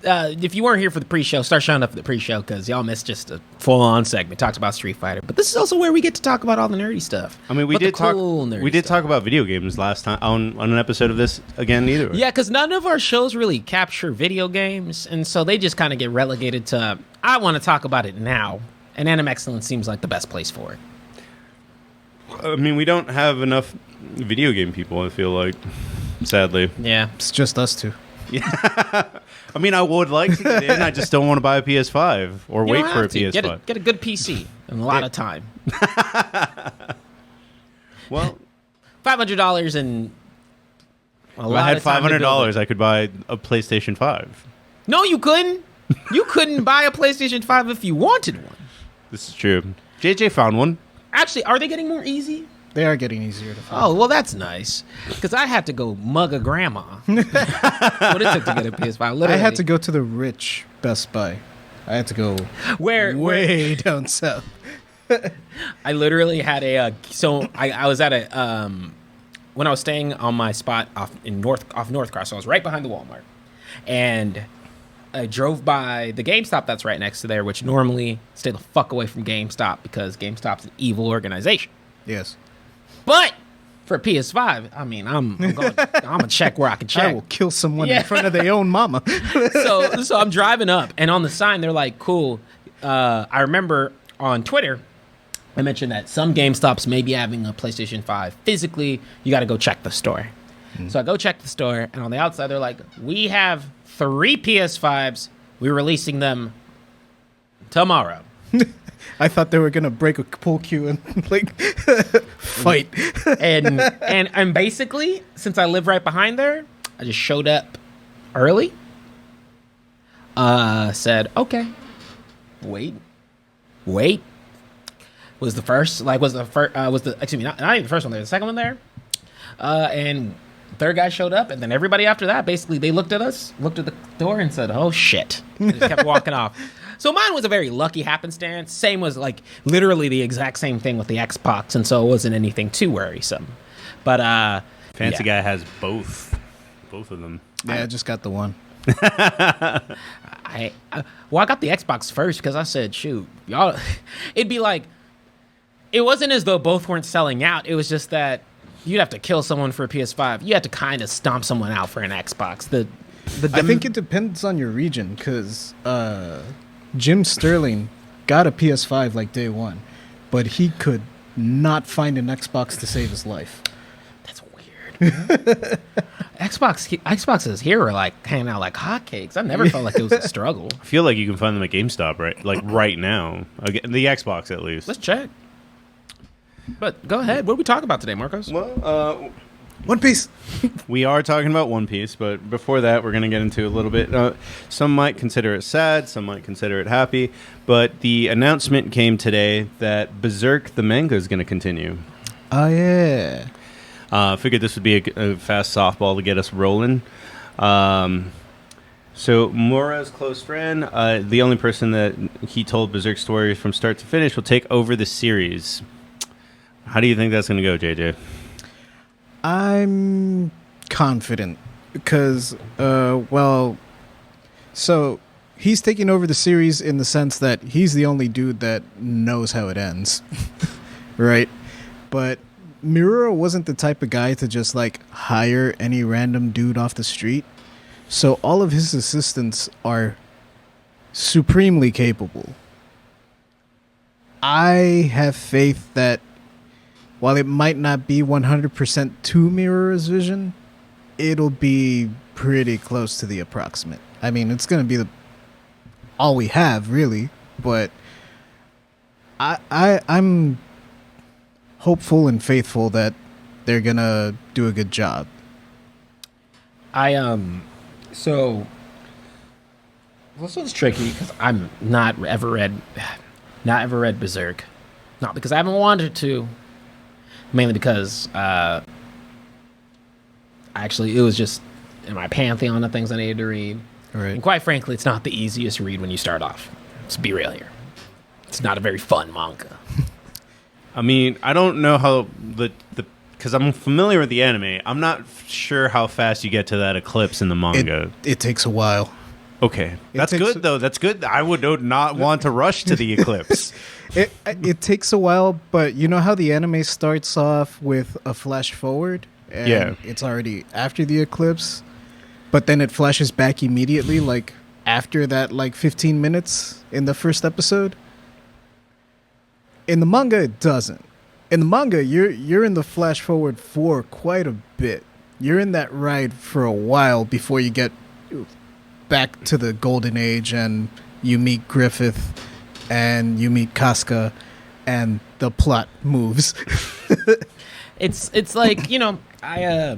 If you weren't here for the pre-show, start showing up for the pre-show because y'all missed just a full-on segment. Talked about Street Fighter, but this is also where we get to talk about all the nerdy stuff. I mean, we But the did talk. cool nerdy We did stuff. talk about video games last time on an episode of this again. Either way. Yeah, because none of our shows really capture video games, and so they just kind of get relegated to, I want to talk about it now, and Animexcellence seems like the best place for it. I mean, we don't have enough video game people. I feel like, sadly. Yeah. It's just us two. I mean, I would like to get in. I just don't want to buy a PS5 or You wait don't for a have to. PS5. Get a good PC and a lot of time. Well, $500 and a if lot I had of time to build $500, it. I could buy a PlayStation 5. No, you couldn't. You couldn't buy a PlayStation 5 if you wanted one. This is true. JJ found one. Actually, are they getting more easy? They are getting easier to find. Oh, well, that's nice. Because I had to go mug a grandma. What it took to get a PS5. Literally. I had to go to the rich Best Buy. I had to go Where way down south. I literally had a I was at a when I was staying on my spot off North Cross, so I was right behind the Walmart, and I drove by the GameStop that's right next to there, which normally stay the fuck away from GameStop because GameStop's an evil organization. Yes. But for a PS5, I mean, I'm gonna check where I can I check. will kill someone Yeah. in front of their own mama. So I'm driving up, and on the sign they're like, "Cool." I remember on Twitter, I mentioned that some GameStops may be having a PlayStation 5 physically. You got to go check the store. So I go check the store, and on the outside, they're like, we have 3 PS5s. We're releasing them tomorrow. I thought they were gonna break a pull queue and like fight. and basically, since I live right behind there, I just showed up early. Said, okay, wait. Was the first, excuse me, not even the first one there, the second one there. And third guy showed up, and then everybody after that, basically, they looked at us, looked at the door, and said, oh shit. And just kept walking off. So mine was a very lucky happenstance. Same was like literally the exact same thing with the Xbox, and so it wasn't anything too worrisome. But Fancy guy has both of them. Yeah, I just got the one. I got the Xbox first because I said, shoot, y'all, it'd be like, it wasn't as though both weren't selling out. It was just that you'd have to kill someone for a PS5. You had to kind of stomp someone out for an Xbox. I think it depends on your region because Jim Sterling got a PS5 like day one, but he could not find an Xbox to save his life. That's weird. Xboxes here are like hanging out like hotcakes. I never felt like it was a struggle. I feel like you can find them at GameStop, right? Like right now. The Xbox, at least. Let's check. But go ahead. What are we talking about today, Marcos? Well, One Piece. we are talking about One Piece, but before that, we're going to get into a little bit. Some might consider it sad, some might consider it happy, but the announcement came today that Berserk, the manga, is going to continue. Oh, yeah. Figured this would be a fast softball to get us rolling. So Mora's close friend, the only person that he told Berserk story from start to finish, will take over the series. How do you think that's going to go, JJ? I'm confident because, so he's taking over the series in the sense that he's the only dude that knows how it ends, right? But Miura wasn't the type of guy to just like hire any random dude off the street. So all of his assistants are supremely capable. I have faith that while it might not be 100% to Miura's vision, it'll be pretty close to the approximate. I mean, it's going to be all we have, really, but I'm hopeful and faithful that they're going to do a good job. So this one's tricky because I'm not ever read Berserk. Not because I haven't wanted to. Mainly because actually it was just in my pantheon of things I needed to read. Right. And quite frankly, it's not the easiest read when you start off. Let's be real here. It's not a very fun manga. I mean, I don't know how because I'm familiar with the anime. I'm not sure how fast you get to that eclipse in the manga. It takes a while. Okay. That's good, though. That's good. I would not want to rush to the eclipse. It takes a while, but you know how the anime starts off with a flash forward? And yeah. It's already after the eclipse, but then it flashes back immediately, like after that, like 15 minutes in the first episode. In the manga, it doesn't. In the manga, you're in the flash forward for quite a bit. You're in that ride for a while before you get back to the golden age and you meet Griffith and you meet Casca and the plot moves. It's like, you know, I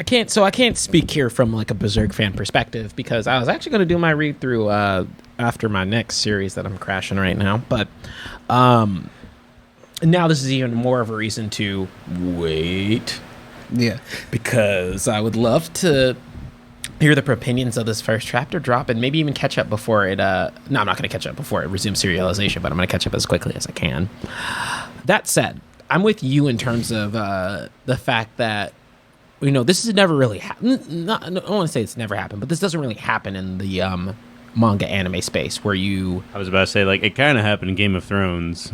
can't speak here from like a Berserk fan perspective because I was actually going to do my read through after my next series that I'm crashing right now, but now this is even more of a reason to wait. Yeah, because I would love to hear the opinions of this first chapter drop and maybe even catch up before it no, I'm not going to catch up before it resumes serialization, but I'm going to catch up as quickly as I can. That said, I'm with you in terms of the fact that, you know, this has never really happened. I don't want to say it's never happened, but this doesn't really happen in the manga anime space where you... I was about to say, like, it kind of happened in Game of Thrones.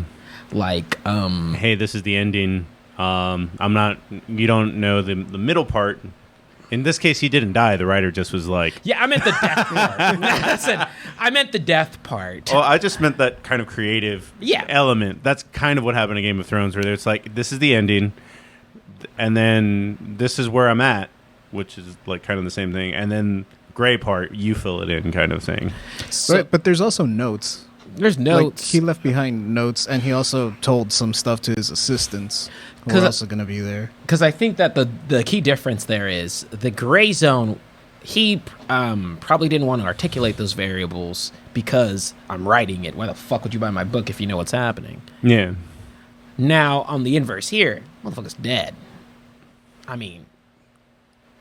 Like, hey, this is the ending. You don't know the middle part. In this case, he didn't die. The writer just was like... Yeah, I meant the death part. I meant the death part. Well, I just meant that kind of creative element. That's kind of what happened in Game of Thrones, where it's like, this is the ending. and then this is where I'm at, which is like kind of the same thing, and then gray part you fill it in kind of thing. So, but there's also notes. There's Like, notes. he left behind notes, and he also told some stuff to his assistants who are also going to be there. Because I think that the key difference there is the gray zone. He probably didn't want to articulate those variables because I'm writing it. Why the fuck would you buy my book if you know what's happening? Yeah. Now, on the inverse here, motherfucker's dead. I mean,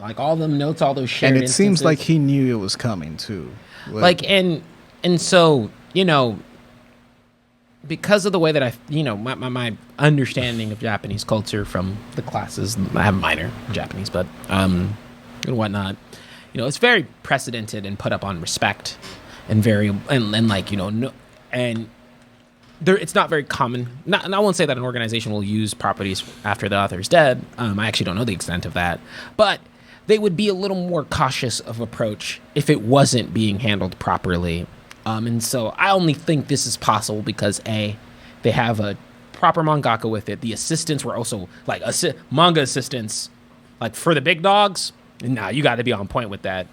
like all them notes, all those shared And it seems instances. like he knew it was coming, too. Like, and so, you know, because of the way that my understanding of Japanese culture from the classes, I have a minor in Japanese, but, and whatnot, you know, it's very precedented and put up on respect and like, you know, no, and there, it's not very common. And I won't say that an organization will use properties after the author is dead. I actually don't know the extent of that, but they would be a little more cautious of approach if it wasn't being handled properly. And so I only think this is possible because A, they have a proper mangaka with it. The assistants were also like manga assistants, like for the big dogs. Nah, you got to be on point with that.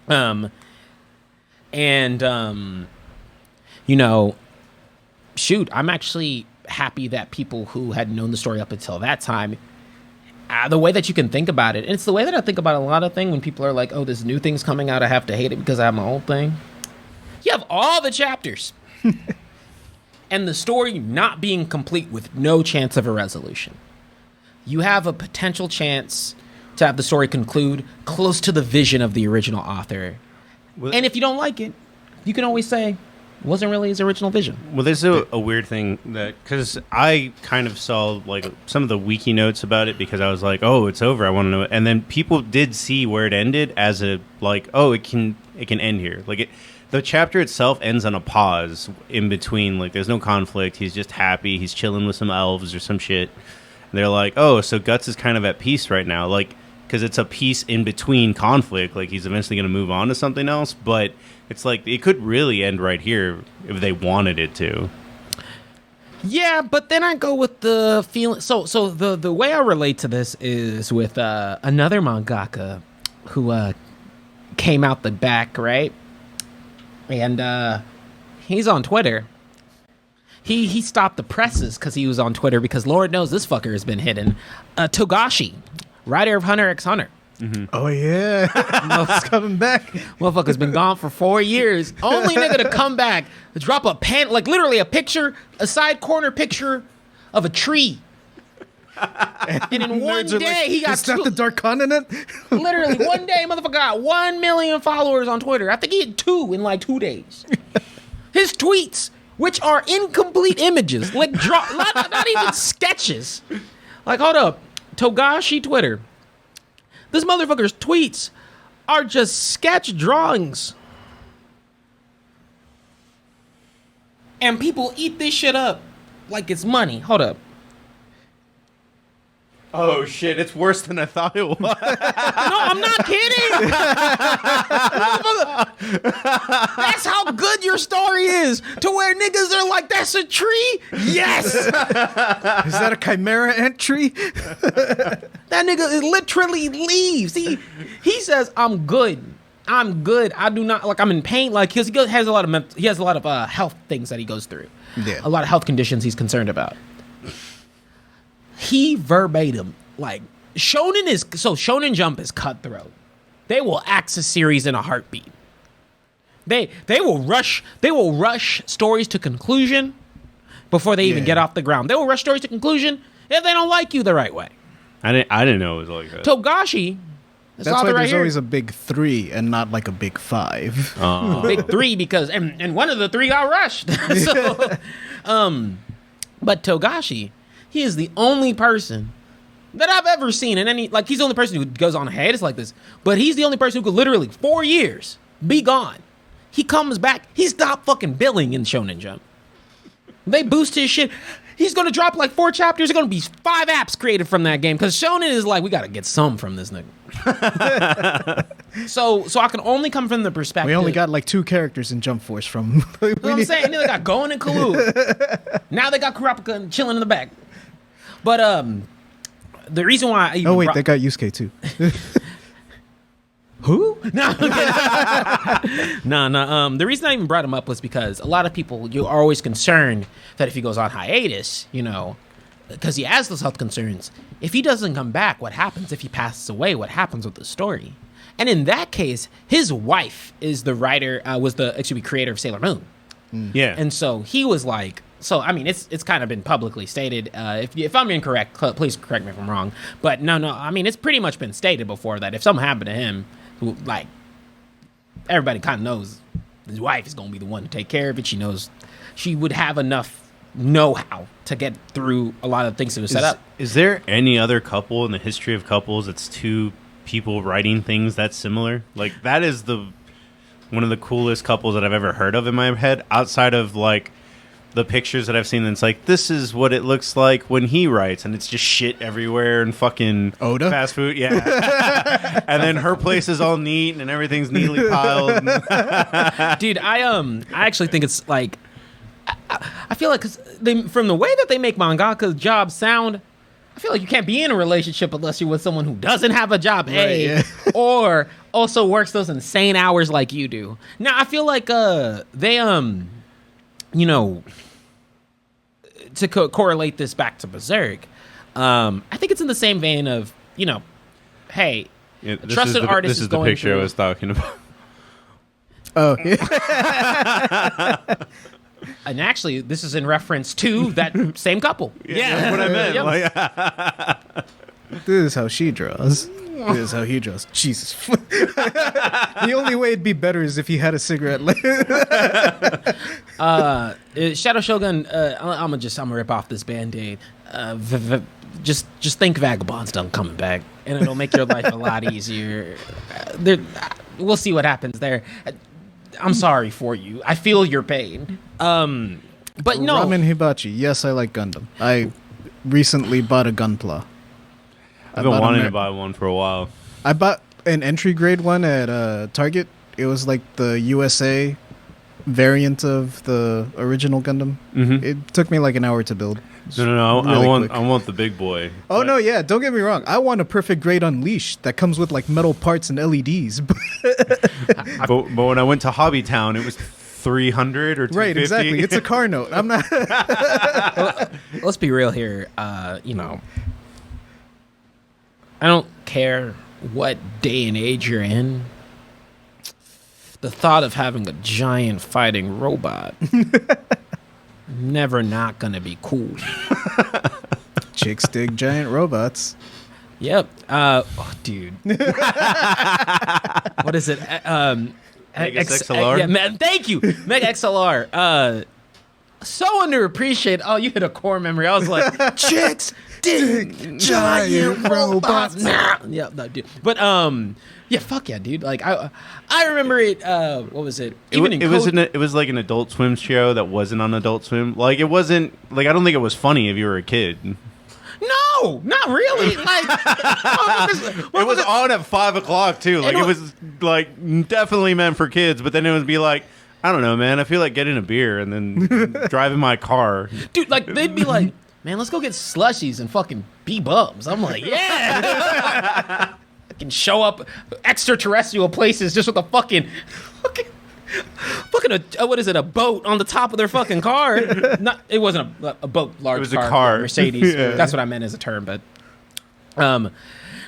You know, shoot, I'm actually happy that people who had known the story up until that time, the way that you can think about it, and it's the way that I think about a lot of things when people are like, oh, this new thing's coming out, I have to hate it because I have my old thing. You have all the chapters and the story not being complete with no chance of a resolution. You have a potential chance to have the story conclude close to the vision of the original author. Well, And if you don't like it, you can always say it wasn't really his original vision. Well, there's a weird thing that, because I kind of saw like some of the wiki notes about it because I was like, oh, it's over, I want to know it. And then people did see where it ended as a like, oh, it can end here. Like the chapter itself ends on a pause in between. Like there's no conflict. He's just happy. He's chilling with some elves or some shit. And they're like, oh, so Guts is kind of at peace right now. Like, because it's a piece in between conflict. Like he's eventually going to move on to something else. But it's like it could really end right here if they wanted it to. Yeah, but then I go with the feeling. So the way I relate to this is with another mangaka who came out the back, right? And he's on Twitter. He stopped the presses because he was on Twitter because Lord knows this fucker has been hidden. Togashi, writer of Hunter x Hunter. Mm-hmm. Oh, yeah. It's coming back. Motherfucker's been gone for 4 years. Only nigga to come back, to drop a pen, like literally a picture, a side corner picture of a tree. And in one day, like, he got is that the Dark Continent? literally one day, motherfucker got 1 million followers on Twitter. I think he had 2 in like 2 days. His tweets, which are incomplete images, like not even sketches. Like, hold up, Togashi Twitter. This motherfucker's tweets are just sketch drawings. And people eat this shit up like it's money. Hold up. Oh shit! It's worse than I thought it was. No, I'm not kidding. That's how good your story is. To where niggas are like, that's a tree? Yes. Is that a Chimera entry? That nigga literally leaves. He says, I'm good. I do not, like, I'm in pain. Like, he has a lot of health things that he goes through. Yeah. A lot of health conditions he's concerned about. He verbatim, like, Shonen Jump is cutthroat. They will axe a series in a heartbeat. They will rush stories to conclusion before they even get off the ground. They will rush stories to conclusion if they don't like you the right way. I didn't know it was like that. Togashi, That's why right there's here. always a big 3 and not like a big 5. Big 3 because and one of the 3 got rushed. So, but Togashi, he is the only person that I've ever seen in any, like, he's the only person who goes on hiatus like this, but he's the only person who could literally 4 years be gone. He comes back. He stopped fucking billing in Shonen Jump. They boost his shit. He's going to drop like 4 chapters. There's going to be 5 apps created from that game because Shonen is like, we got to get some from this nigga. So I can only come from the perspective. We only got like 2 characters in Jump Force from. You know what I'm saying? And then they got Goen and Kalu. Now they got Kurapika chilling in the back. But the reason why I even Oh wait, they got Yusuke too. Who? No, no. The reason I even brought him up was because a lot of people, you are always concerned that if he goes on hiatus, because he has those health concerns. If he doesn't come back, what happens? If he passes away, what happens with the story? And in that case, his wife is the writer, was the creator of Sailor Moon. Yeah. And so he was like, it's kind of been publicly stated. If I'm incorrect, please correct me if I'm wrong. But no, it's pretty much been stated before that if something happened to him, like, everybody kind of knows his wife is going to be the one to take care of it. She knows she would have enough know-how to get through a lot of things that are set up. Is there any other couple in the history of couples that's two people writing things that's similar? Like, that is one of the coolest couples that I've ever heard of in my head, outside of, like, the pictures that I've seen. It's like, this is what it looks like when he writes, and it's just shit everywhere and fucking Oda? fast food. Yeah. And then her place is all neat and everything's neatly piled. Dude, I actually think it's like, I feel like, cause from the way that they make mangaka's jobs sound, I feel like you can't be in a relationship unless you're with someone who doesn't have a job, or also works those insane hours like you do. Now, I feel like they to correlate this back to Berserk, I think it's in the same vein of, hey, Yeah, a trusted artist This is the going picture through. I was talking about. Oh, yeah. And actually, this is in reference to that same couple. That's what I meant. Yep. Like, This is how she draws. This is how he draws. Jesus. The only way it'd be better is if he had a cigarette. Shadow Shogun, I'm gonna rip off this Band-Aid. Just think Vagabond's done coming back, and it'll make your life a lot easier. We'll see what happens there. I'm sorry for you. I feel your pain. But no. Ramen Hibachi. Yes, I like Gundam. I recently bought a Gunpla. I've been wanting to buy one for a while. I bought an entry grade one at Target. It was like the USA variant of the original Gundam. Mhm. It took me like an hour to build. No. Really I want the big boy. Oh, But- no, yeah. Don't get me wrong. I want a perfect grade Unleashed that comes with like metal parts and LEDs. But when I went to Hobby Town, it was 300 or 250. Right, exactly. It's a car note. I'm not. Let's be real here. I don't care what day and age you're in. The thought of having a giant fighting robot never not gonna be cool. Chicks dig giant robots. Yep. Dude. What is it? Mega XLR? Yeah, man, thank you. Mega XLR. So underappreciated. Oh, you hit a core memory. I was like, chicks dig giant robots. Yeah, no, dude. But yeah, fuck yeah, dude. Like I remember it. What was it? It was like an Adult Swim show that wasn't on Adult Swim. Like, it wasn't like, I don't think it was funny if you were a kid. No, not really. Like, It was on at 5 o'clock too. Like, it was like definitely meant for kids. But then it would be like, I don't know, man. I feel like getting a beer and then driving my car. dude. Like they'd be like, man, let's go get slushies and fucking be bums. I'm like, yeah. I can show up extraterrestrial places just with a fucking what is it? A boat on the top of their fucking car? Not, it wasn't a boat, large. It was a car. Mercedes. Yeah. That's what I meant as a term. But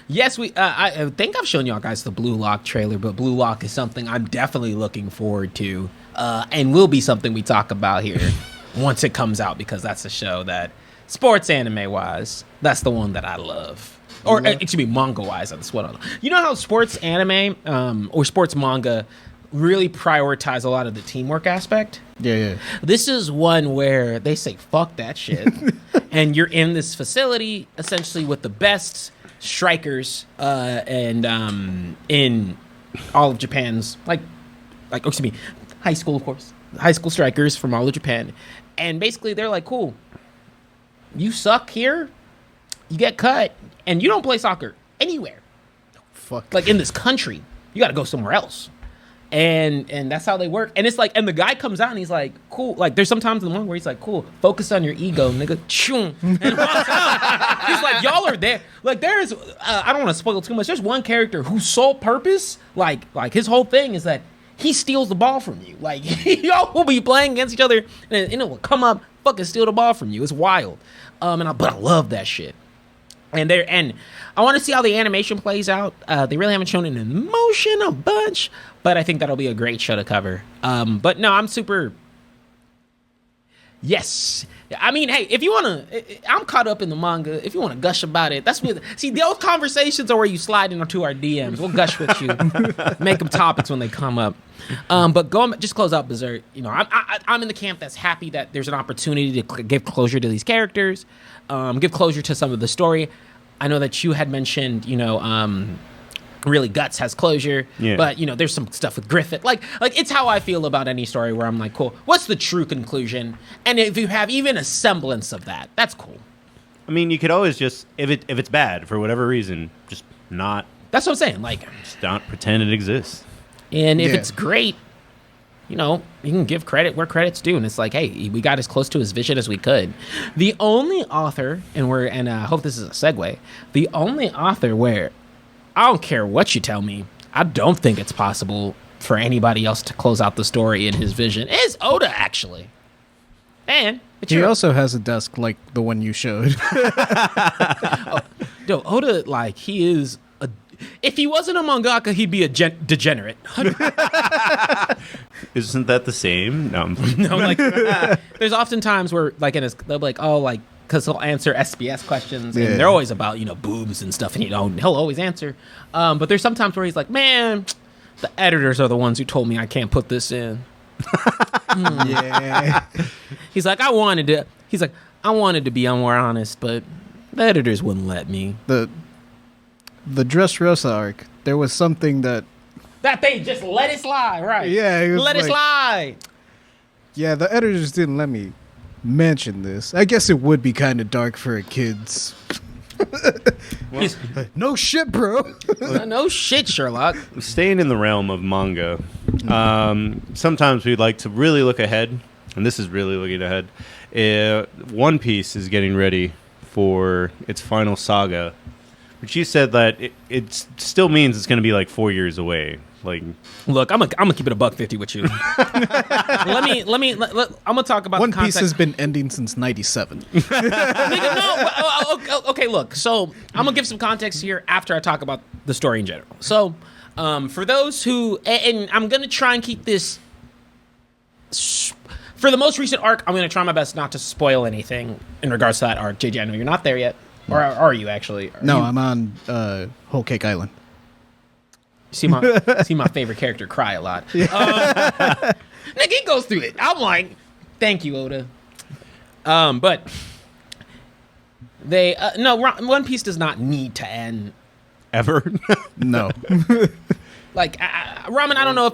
yes, I think I've shown y'all guys the Blue Lock trailer, but Blue Lock is something I'm definitely looking forward to, and will be something we talk about here once it comes out, because that's a show that, sports anime wise, that's the one that I love. Or it should be manga wise. That's what I love. You know how sports anime or sports manga really prioritize a lot of the teamwork aspect? Yeah. This is one where they say, fuck that shit. And you're in this facility essentially with the best strikers and in all of Japan's, high school, of course. High school strikers from all of Japan. And basically they're like, cool, you suck here, you get cut, and you don't play soccer anywhere. Fuck. Like in this country, you got to go somewhere else. And that's how they work. And it's like, and the guy comes out and he's like, cool. Like, there's sometimes in the one where he's like, cool, focus on your ego, nigga. Choom. And walks out. He's like, y'all are there. Like, there's, I don't want to spoil too much. There's one character whose sole purpose, like his whole thing is that he steals the ball from you. Like, y'all will be playing against each other and it will come up, fucking steal the ball from you. It's wild. But I love that shit. And I want to see how the animation plays out. They really haven't shown it in motion a bunch, but I think that'll be a great show to cover. But no, I'm super. Yes, I mean, hey, if you wanna, I'm caught up in the manga. If you wanna gush about it, that's what. See, those conversations are where you slide into our DMs. We'll gush with you, make them topics when they come up. But just close out Berserk. You know, I'm in the camp that's happy that there's an opportunity to give closure to these characters, give closure to some of the story. I know that you had mentioned, you know, really Guts has closure, but you know, there's some stuff with Griffith. Like it's how I feel about any story where I'm like, cool, what's the true conclusion? And if you have even a semblance of that, that's cool. I mean, you could always just if it's bad for whatever reason, just not. That's what I'm saying. Like, just not pretend it exists. And if it's great, you know, you can give credit where credit's due. And it's like, hey, we got as close to his vision as we could. The only author, and I hope this is a segue, the only author where I don't care what you tell me, I don't think it's possible for anybody else to close out the story in his vision is Oda, actually. And he also has a desk like the one you showed. No, Oda, like, he is if he wasn't a mangaka, he'd be a degenerate. Isn't that the same? No. No, like, there's often times where, like, they'll be like, oh, like, because he'll answer SBS questions, and they're always about, you know, boobs and stuff, and, you know, he'll always answer. But there's sometimes where he's like, man, the editors are the ones who told me I can't put this in. Yeah. He's like, I wanted to be more honest, but the editors wouldn't let me. The Dressrosa arc, there was something that they just let it slide, right? Yeah, it let it slide. Yeah, the editors didn't let me mention this. I guess it would be kind of dark for a kid's. No shit, bro. No shit, Sherlock. Staying in the realm of manga, sometimes we'd like to really look ahead, and this is really looking ahead. One Piece is getting ready for its final saga. But you said that it still means it's going to be like 4 years away. Like, look, I'm gonna keep it $150 with you. I'm gonna talk about One the context. Piece has been ending since '97. Nigga, no. Okay, look. So I'm gonna give some context here after I talk about the story in general. So, for those who, and I'm gonna try and keep this. For the most recent arc, I'm gonna try my best not to spoil anything in regards to that arc. JJ, I know you're not there yet. Or are you actually? I'm on Whole Cake Island. See my favorite character cry a lot. Nigga, he goes through it. I'm like, thank you, Oda. But they no, One Piece does not need to end ever. No. Like, Ramen, I don't know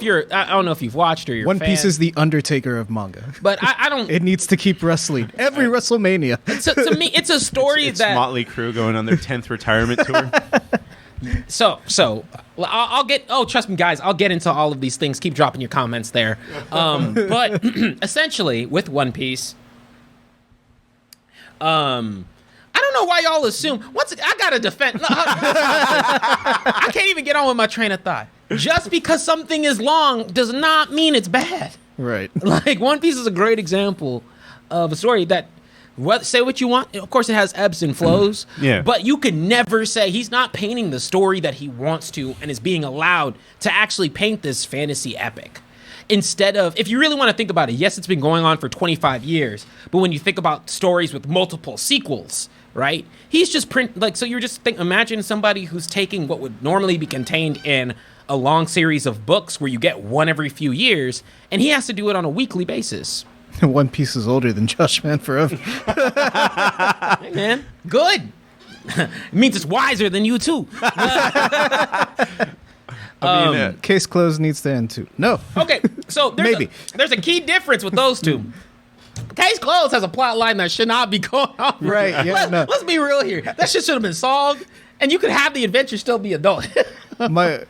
if you've watched or you're One a fan, Piece is the Undertaker of manga. but I don't. It needs to keep wrestling every WrestleMania. To me, it's a story it's that Motley Crue going on their 10th retirement tour. So I'll get. Oh, trust me, guys. I'll get into all of these things. Keep dropping your comments there. But essentially, with One Piece, I don't know why y'all assume. I gotta defend. I can't even get on with my train of thought. Just because something is long does not mean it's bad. Right. Like, One Piece is a great example of a story that, say what you want, of course it has ebbs and flows, Yeah. but you can never say he's not painting the story that he wants to and is being allowed to actually paint this fantasy epic. Instead of, if you really want to think about it, yes, it's been going on for 25 years, but when you think about stories with multiple sequels, right? He's just so you're just imagine somebody who's taking what would normally be contained in a long series of books where you get one every few years, and he has to do it on a weekly basis. One Piece is older than Josh Man Forever. Hey, man, good. It means it's wiser than you too. Case closed needs to end too. No. Okay, so there's a key difference with those two. Case Closed has a plot line that should not be going on. Right, yeah, Let's be real here. That shit should have been solved, and you could have the adventure still be adult. My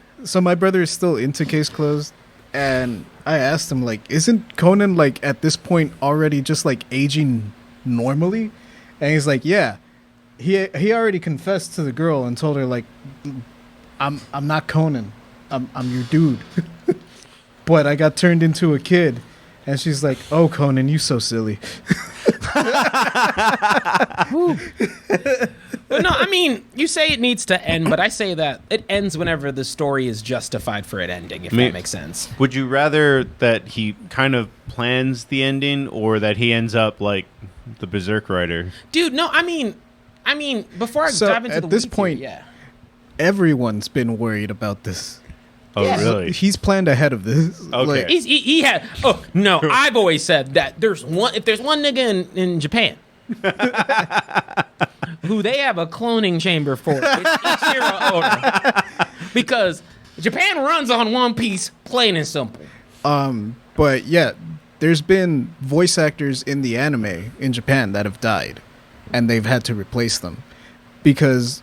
brother is still into Case Closed, and I asked him, like, isn't Conan, like, at this point already just, like, aging normally? And he's like, yeah. He already confessed to the girl and told her, like, I'm not Conan. I'm your dude. But I got turned into a kid. And she's like, oh, Conan, you so silly. But no, I mean, you say it needs to end, but I say that it ends whenever the story is justified for it ending, if that makes sense. Would you rather that he kind of plans the ending or that he ends up like the Berserk writer? Dude, no, I mean, before I dive into at the this weeds point, here, yeah. everyone's been worried about this. Oh, Yeah. really? He's planned ahead of this. Okay. Like, He had. Oh no! I've always said that if there's one nigga in Japan who they have a cloning chamber for, it's Ichiro Oda, because Japan runs on One Piece, plain and simple. but yeah, there's been voice actors in the anime in Japan that have died, and they've had to replace them because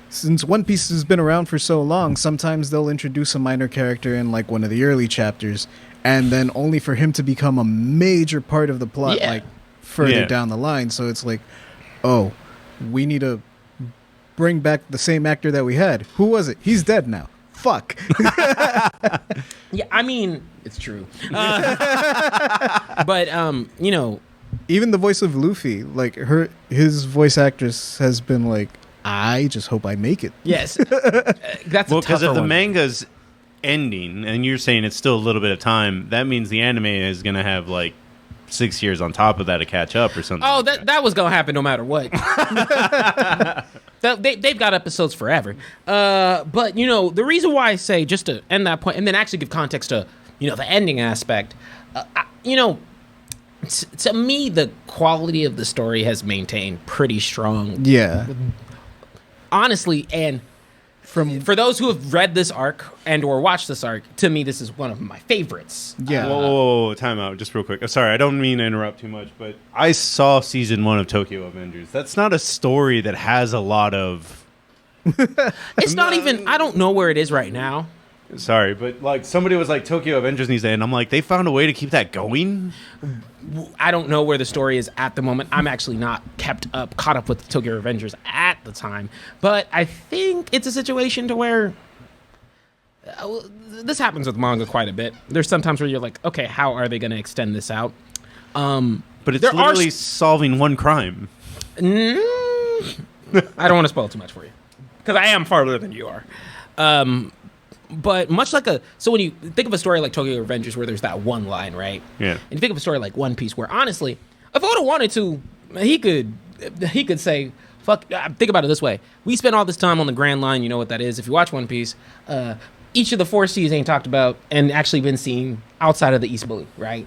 since One Piece has been around for so long, sometimes they'll introduce a minor character in like one of the early chapters, and then only for him to become a major part of the plot, Yeah. like further Yeah. down the line. So it's like, oh, we need to bring back the same actor that we had. Who was it? He's dead now. Fuck. Yeah, I mean, it's true. But you know, Even the voice of Luffy, like his voice actress has been like, I just hope I make it. yes, that's Well, a because tougher if the one. manga's ending and you're saying it's still a little bit of time, that means the anime is going to have like 6 years on top of that to catch up or something. Oh, like that was gonna happen no matter what. They've got episodes forever. But you know, the reason why I say, just to end that point and then actually give context to, you know, the ending aspect, you know, to me the quality of the story has maintained pretty strong, Yeah. honestly. And for those who have read this arc and or watched this arc, to me this is one of my favorites. Yeah. Whoa, time out, just real quick. Sorry, I don't mean to interrupt too much, but I saw season 1 of Tokyo Avengers. That's not a story that has a lot of. It's not even. I don't know where it is right now. Sorry, but like somebody was like Tokyo Avengers needs to end. I'm like, they found a way to keep that going. I don't know where the story is at the moment. I'm actually not caught up with the Tokyo Avengers at the time. But I think it's a situation to where this happens with manga quite a bit. There's sometimes where you're like, okay, how are they going to extend this out? But it's There are literally solving one crime. I don't want to spoil too much for you because I am farther than you are. But much like so when you think of a story like Tokyo Avengers where there's that one line, right? Yeah. And you think of a story like One Piece where honestly, if Oda wanted to, he could say, fuck, think about it this way. We spent all this time on the Grand Line, you know what that is. If you watch One Piece, each of the 4 seas ain't talked about and actually been seen outside of the East Blue, right?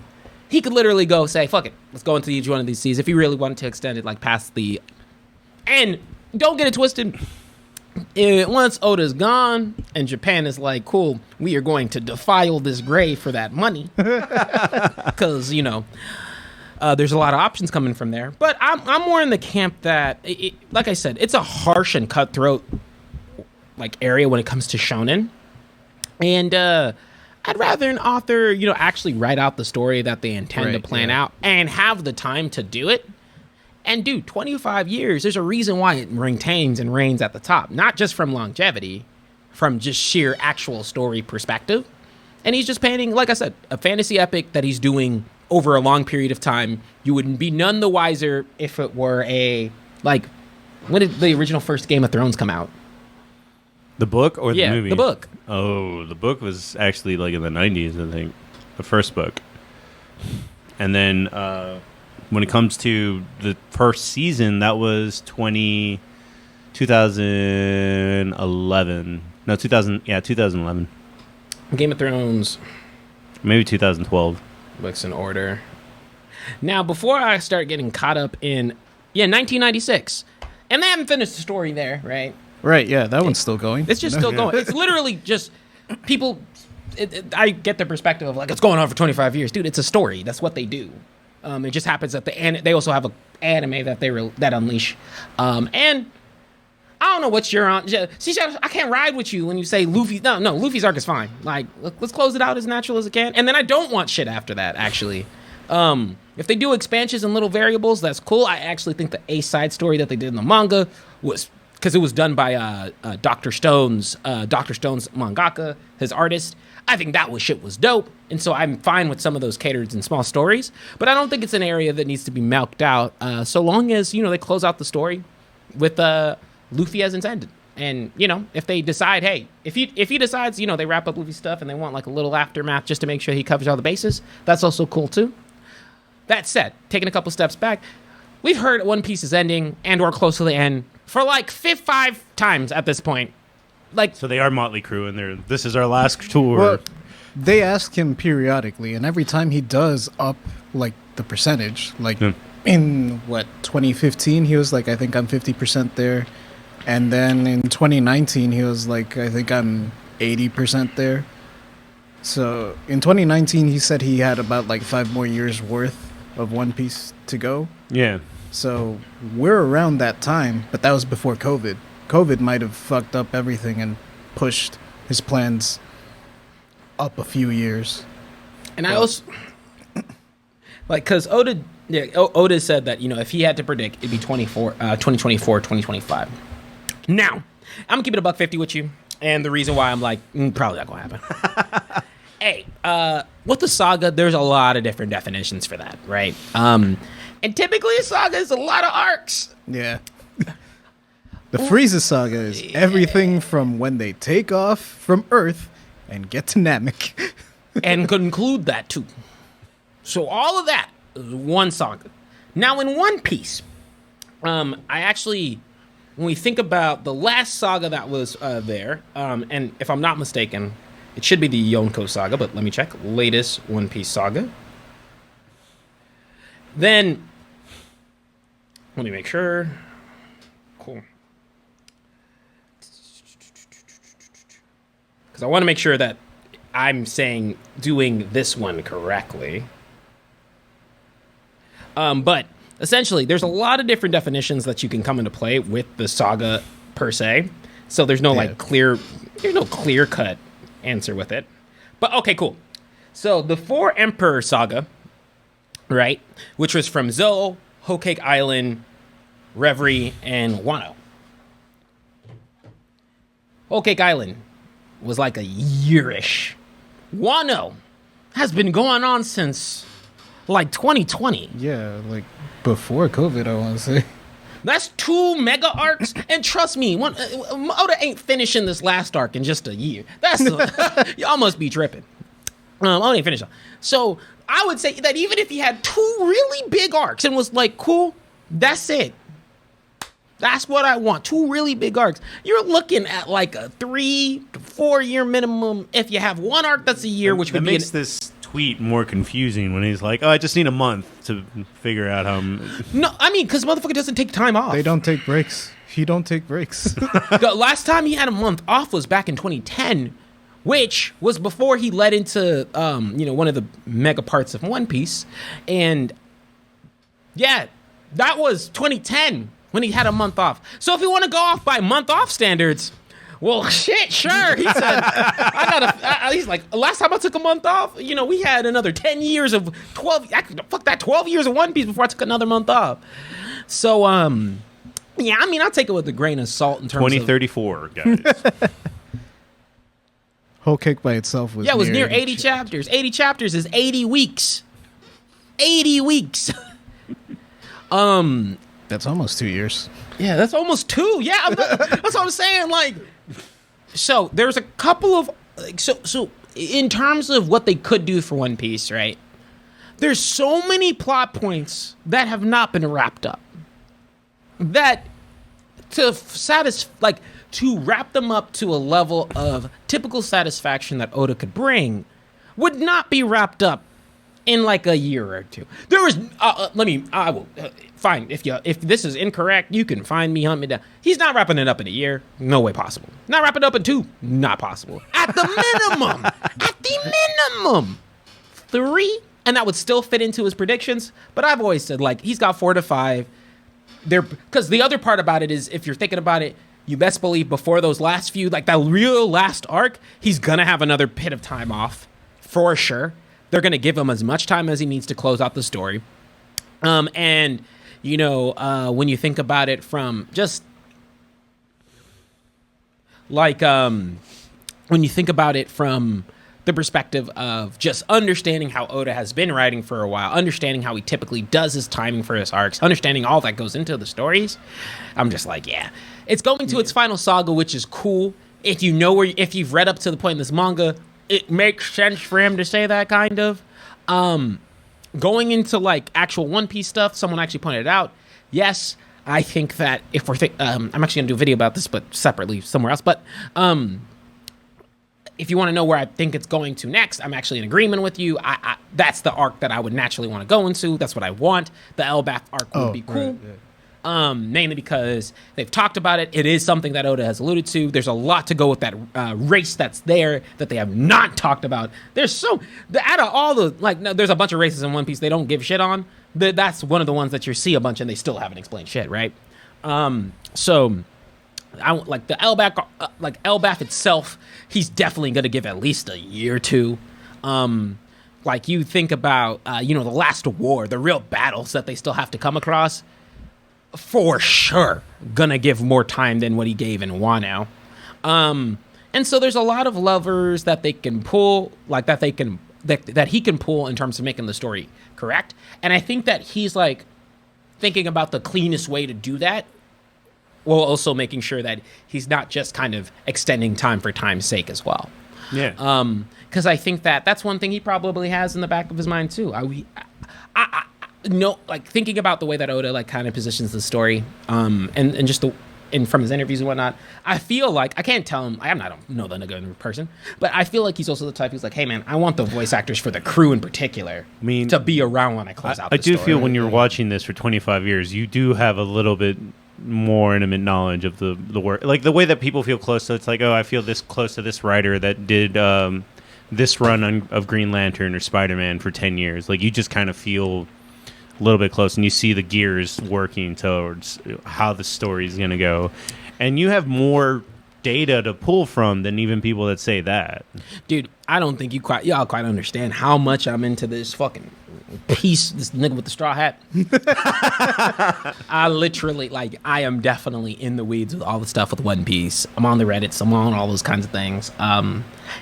He could literally go say, fuck it, let's go into each one of these seas if he really wanted to extend it like past the... And don't get it twisted. Once Oda's gone and Japan is like, cool, we are going to defile this grave for that money. Because, you know, there's a lot of options coming from there. But I'm more in the camp that, like I said, it's a harsh and cutthroat like area when it comes to shonen. And I'd rather an author, you know, actually write out the story that they intend to plan out and have the time to do it. And dude, 25 years, there's a reason why it maintains and reigns at the top. Not just from longevity, from just sheer actual story perspective. And he's just painting, like I said, a fantasy epic that he's doing over a long period of time. You would be none the wiser if it were when did the original first Game of Thrones come out? The book or the movie? The book. Oh, the book was actually like in the 90s, I think. The first book. And then when it comes to the first season, that was 2011. No, 2011. Game of Thrones. Maybe 2012. Books in order. Now, before I start getting caught up in, 1996. And they haven't finished the story there, right? Right, yeah, that one's still going. It's just still going. It's literally just people. I get the perspective of like it's going on for 25 years, dude. It's a story. That's what they do. It just happens that they also have an anime that that Unleash, and I don't know what you're on. See, I can't ride with you when you say Luffy. No, Luffy's arc is fine. Like, let's close it out as natural as it can. And then I don't want shit after that, actually. If they do expansions and little variables, that's cool. I actually think the A side story that they did in the manga was, because it was done by Dr. Stone's mangaka, his artist. I think that shit was dope. And so I'm fine with some of those catered and small stories. But I don't think it's an area that needs to be milked out, so long as, they close out the story with Luffy as intended. And, if they decide, hey, if he decides, they wrap up Luffy's stuff and they want like a little aftermath just to make sure he covers all the bases, that's also cool too. That said, taking a couple steps back, we've heard One Piece is ending and or close to the end for like 5 times at this point. Like, so they are Motley Crue, and this is our last tour. Well, they ask him periodically, and every time he does up like the percentage, like in 2015, he was like, I think I'm 50% there. And then in 2019, he was like, I think I'm 80% there. So in 2019, he said he had about like 5 more years worth of One Piece to go. Yeah. So we're around that time, but that was before COVID. COVID might have fucked up everything and pushed his plans up a few years. And I also, like, because Oda said that, if he had to predict, it'd be 2024, 2025. Now, I'm going to keep it $150 with you. And the reason why I'm like, probably not going to happen. Hey, with the saga, there's a lot of different definitions for that, right? And typically a saga is a lot of arcs. Yeah. The Frieza saga is everything from when they take off from Earth and get to Namek. And conclude that too. So all of that is one saga. Now in One Piece, I actually, when we think about the last saga that was there, and if I'm not mistaken, it should be the Yonko saga, but let me check. Latest One Piece saga. Then, let me make sure. Cool. Because I want to make sure that I'm doing this one correctly. But essentially, there's a lot of different definitions that you can come into play with the saga per se. So there's no clear cut answer with it. But okay, cool. So the Four Emperor saga, right, which was from Zou, Whole Cake Island, Reverie, and Wano. Whole Cake Island was like a yearish. Wano has been going on since like 2020. Yeah, like before COVID, I want to say. That's 2 mega arcs, and trust me, Oda ain't finishing this last arc in just a year. Y'all must be tripping. Oda ain't finished. So I would say that even if he had 2 really big arcs and was like, cool, that's it. That's what I want. 2 really big arcs. You're looking at like a 3 to 4 year minimum. If you have 1 arc that's a year, which would makes this tweet more confusing when he's like, "Oh, I just need a month to figure out how." No, I mean, because motherfucker doesn't take time off. They don't take breaks. He don't take breaks. The last time he had a month off was back in 2010, which was before he led into one of the mega parts of One Piece, and yeah, that was 2010 when he had a month off. So if you want to go off by month off standards, well, shit, sure. He said, he's like, last time I took a month off, we had another 10 years of 12 years of One Piece before I took another month off. So, yeah, I mean, I'll take it with a grain of salt in terms 2034, guys. Whole Cake by itself was it was near 80 chapters. 80 chapters is 80 weeks. 80 weeks. That's almost 2 years. Yeah, that's almost 2. Yeah, that's what I'm saying. Like, so there's a couple of so in terms of what they could do for One Piece, right? There's so many plot points that have not been wrapped up. That to wrap them up to a level of typical satisfaction that Oda could bring would not be wrapped up in like a year or 2. There was I will fine if this is incorrect, you can find me, hunt me down. He's not wrapping it up in a year, no way possible. Not wrapping it up in 2, not possible. At the minimum 3, and that would still fit into his predictions. But I've always said, like, he's got 4 to 5 there, because the other part about it is, if you're thinking about it, you best believe before those last few, like that real last arc, he's gonna have another bit of time off for sure. They're gonna give him as much time as he needs to close out the story. And you know, when you think about it from just like when you think about it from the perspective of just understanding how Oda has been writing for a while, understanding how he typically does his timing for his arcs, understanding all that goes into the stories, I'm just like, yeah, it's going to its final saga, which is cool. If you know if you've read up to the point in this manga, it makes sense for him to say that kind of. Going into like actual One Piece stuff, someone actually pointed it out. Yes, I think that if we're I'm actually gonna do a video about this, but separately somewhere else. But if you want to know where I think it's going to next, I'm actually in agreement with you. That's the arc that I would naturally want to go into. That's what I want. The Elbaf arc would be cool. Right, yeah. Mainly because they've talked about it. It is something that Oda has alluded to. There's a lot to go with that race that's there that they have not talked about. There's out of all the, like, no, there's a bunch of races in One Piece they don't give shit on. That's one of the ones that you see a bunch and they still haven't explained shit, right? So I like the Elbaf itself, he's definitely going to give at least a year or two. Like you think about, the last war, the real battles that they still have to come across, for sure gonna give more time than what he gave in Wano. And so there's a lot of levers that they can pull, like that he can pull in terms of making the story correct. And I think that he's like thinking about the cleanest way to do that, while also making sure that he's not just kind of extending time for time's sake as well. Yeah. Because I think that that's one thing he probably has in the back of his mind too. Like thinking about the way that Oda like kind of positions the story, and just from his interviews and whatnot, I feel like I can't tell him. I don't know the nigga in person, but I feel like he's also the type who's like, hey man, I want the voice actors for the crew in particular, to be around when I close out. I do story. feel when you're watching this for 25 years, you do have a little bit more intimate knowledge of the work, like the way that people feel close. So it's like, oh, I feel this close to this writer that did this run of Green Lantern or Spider-Man for 10 years. Like you just kind of feel a little bit close, and you see the gears working towards how the story is going to go, and you have more data to pull from than even people that say that. Dude, I don't think y'all quite understand how much I'm into this fucking piece, this nigga with the straw hat. I literally, like, I am definitely in the weeds with all the stuff with One Piece. I'm on the Reddits, I'm on all those kinds of things.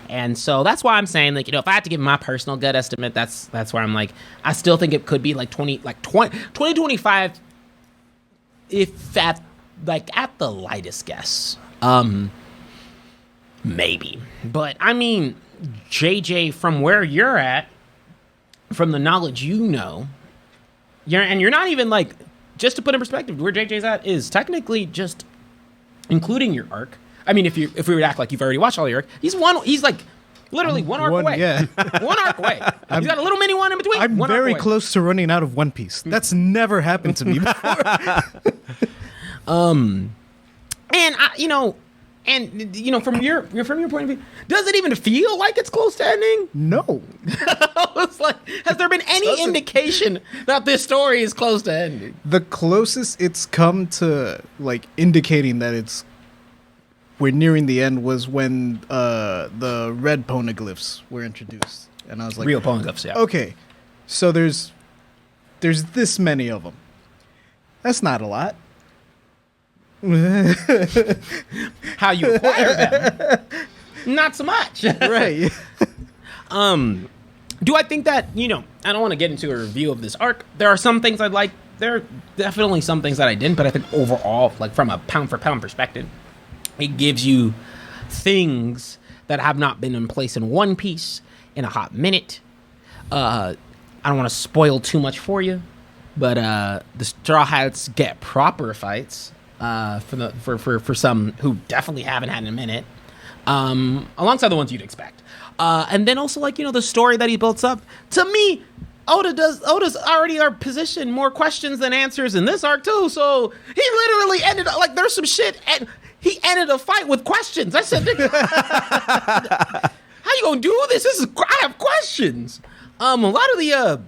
And so that's why I'm saying, like, if I had to give my personal gut estimate, that's where I'm like, I still think it could be like 2025, if at the lightest guess. Maybe. But I mean, JJ, from where you're at, from the knowledge you know, you're not even like, just to put in perspective, where JJ's at is technically just including your arc. I mean, if we would act like you've already watched all your arc, he's like literally one arc away. Yeah. One arc away. He's got a little mini one in between. I'm very close to running out of One Piece. That's never happened to me before. From your point of view, does it even feel like it's close to ending? No. It's like, has there been any indication that this story is close to ending? The closest it's come to like indicating that we're nearing the end was when the red poneglyphs were introduced, and I was like, real poneglyphs, yeah. Okay, so there's this many of them. That's not a lot. How you acquire them? Not so much, right? Do I think that, I don't want to get into a review of this arc. There are some things I'd like. There are definitely some things that I didn't, but I think overall, like from a pound for pound perspective, it gives you things that have not been in place in One Piece in a hot minute. I don't want to spoil too much for you, but the Straw Hats get proper fights. For some who definitely haven't had in a minute, alongside the ones you'd expect, and then also like the story that he builds up. To me, Oda's already positioned more questions than answers in this arc too. So he literally ended up like there's some shit, and he ended a fight with questions. I said, how you gonna do this? I have questions. A lot of the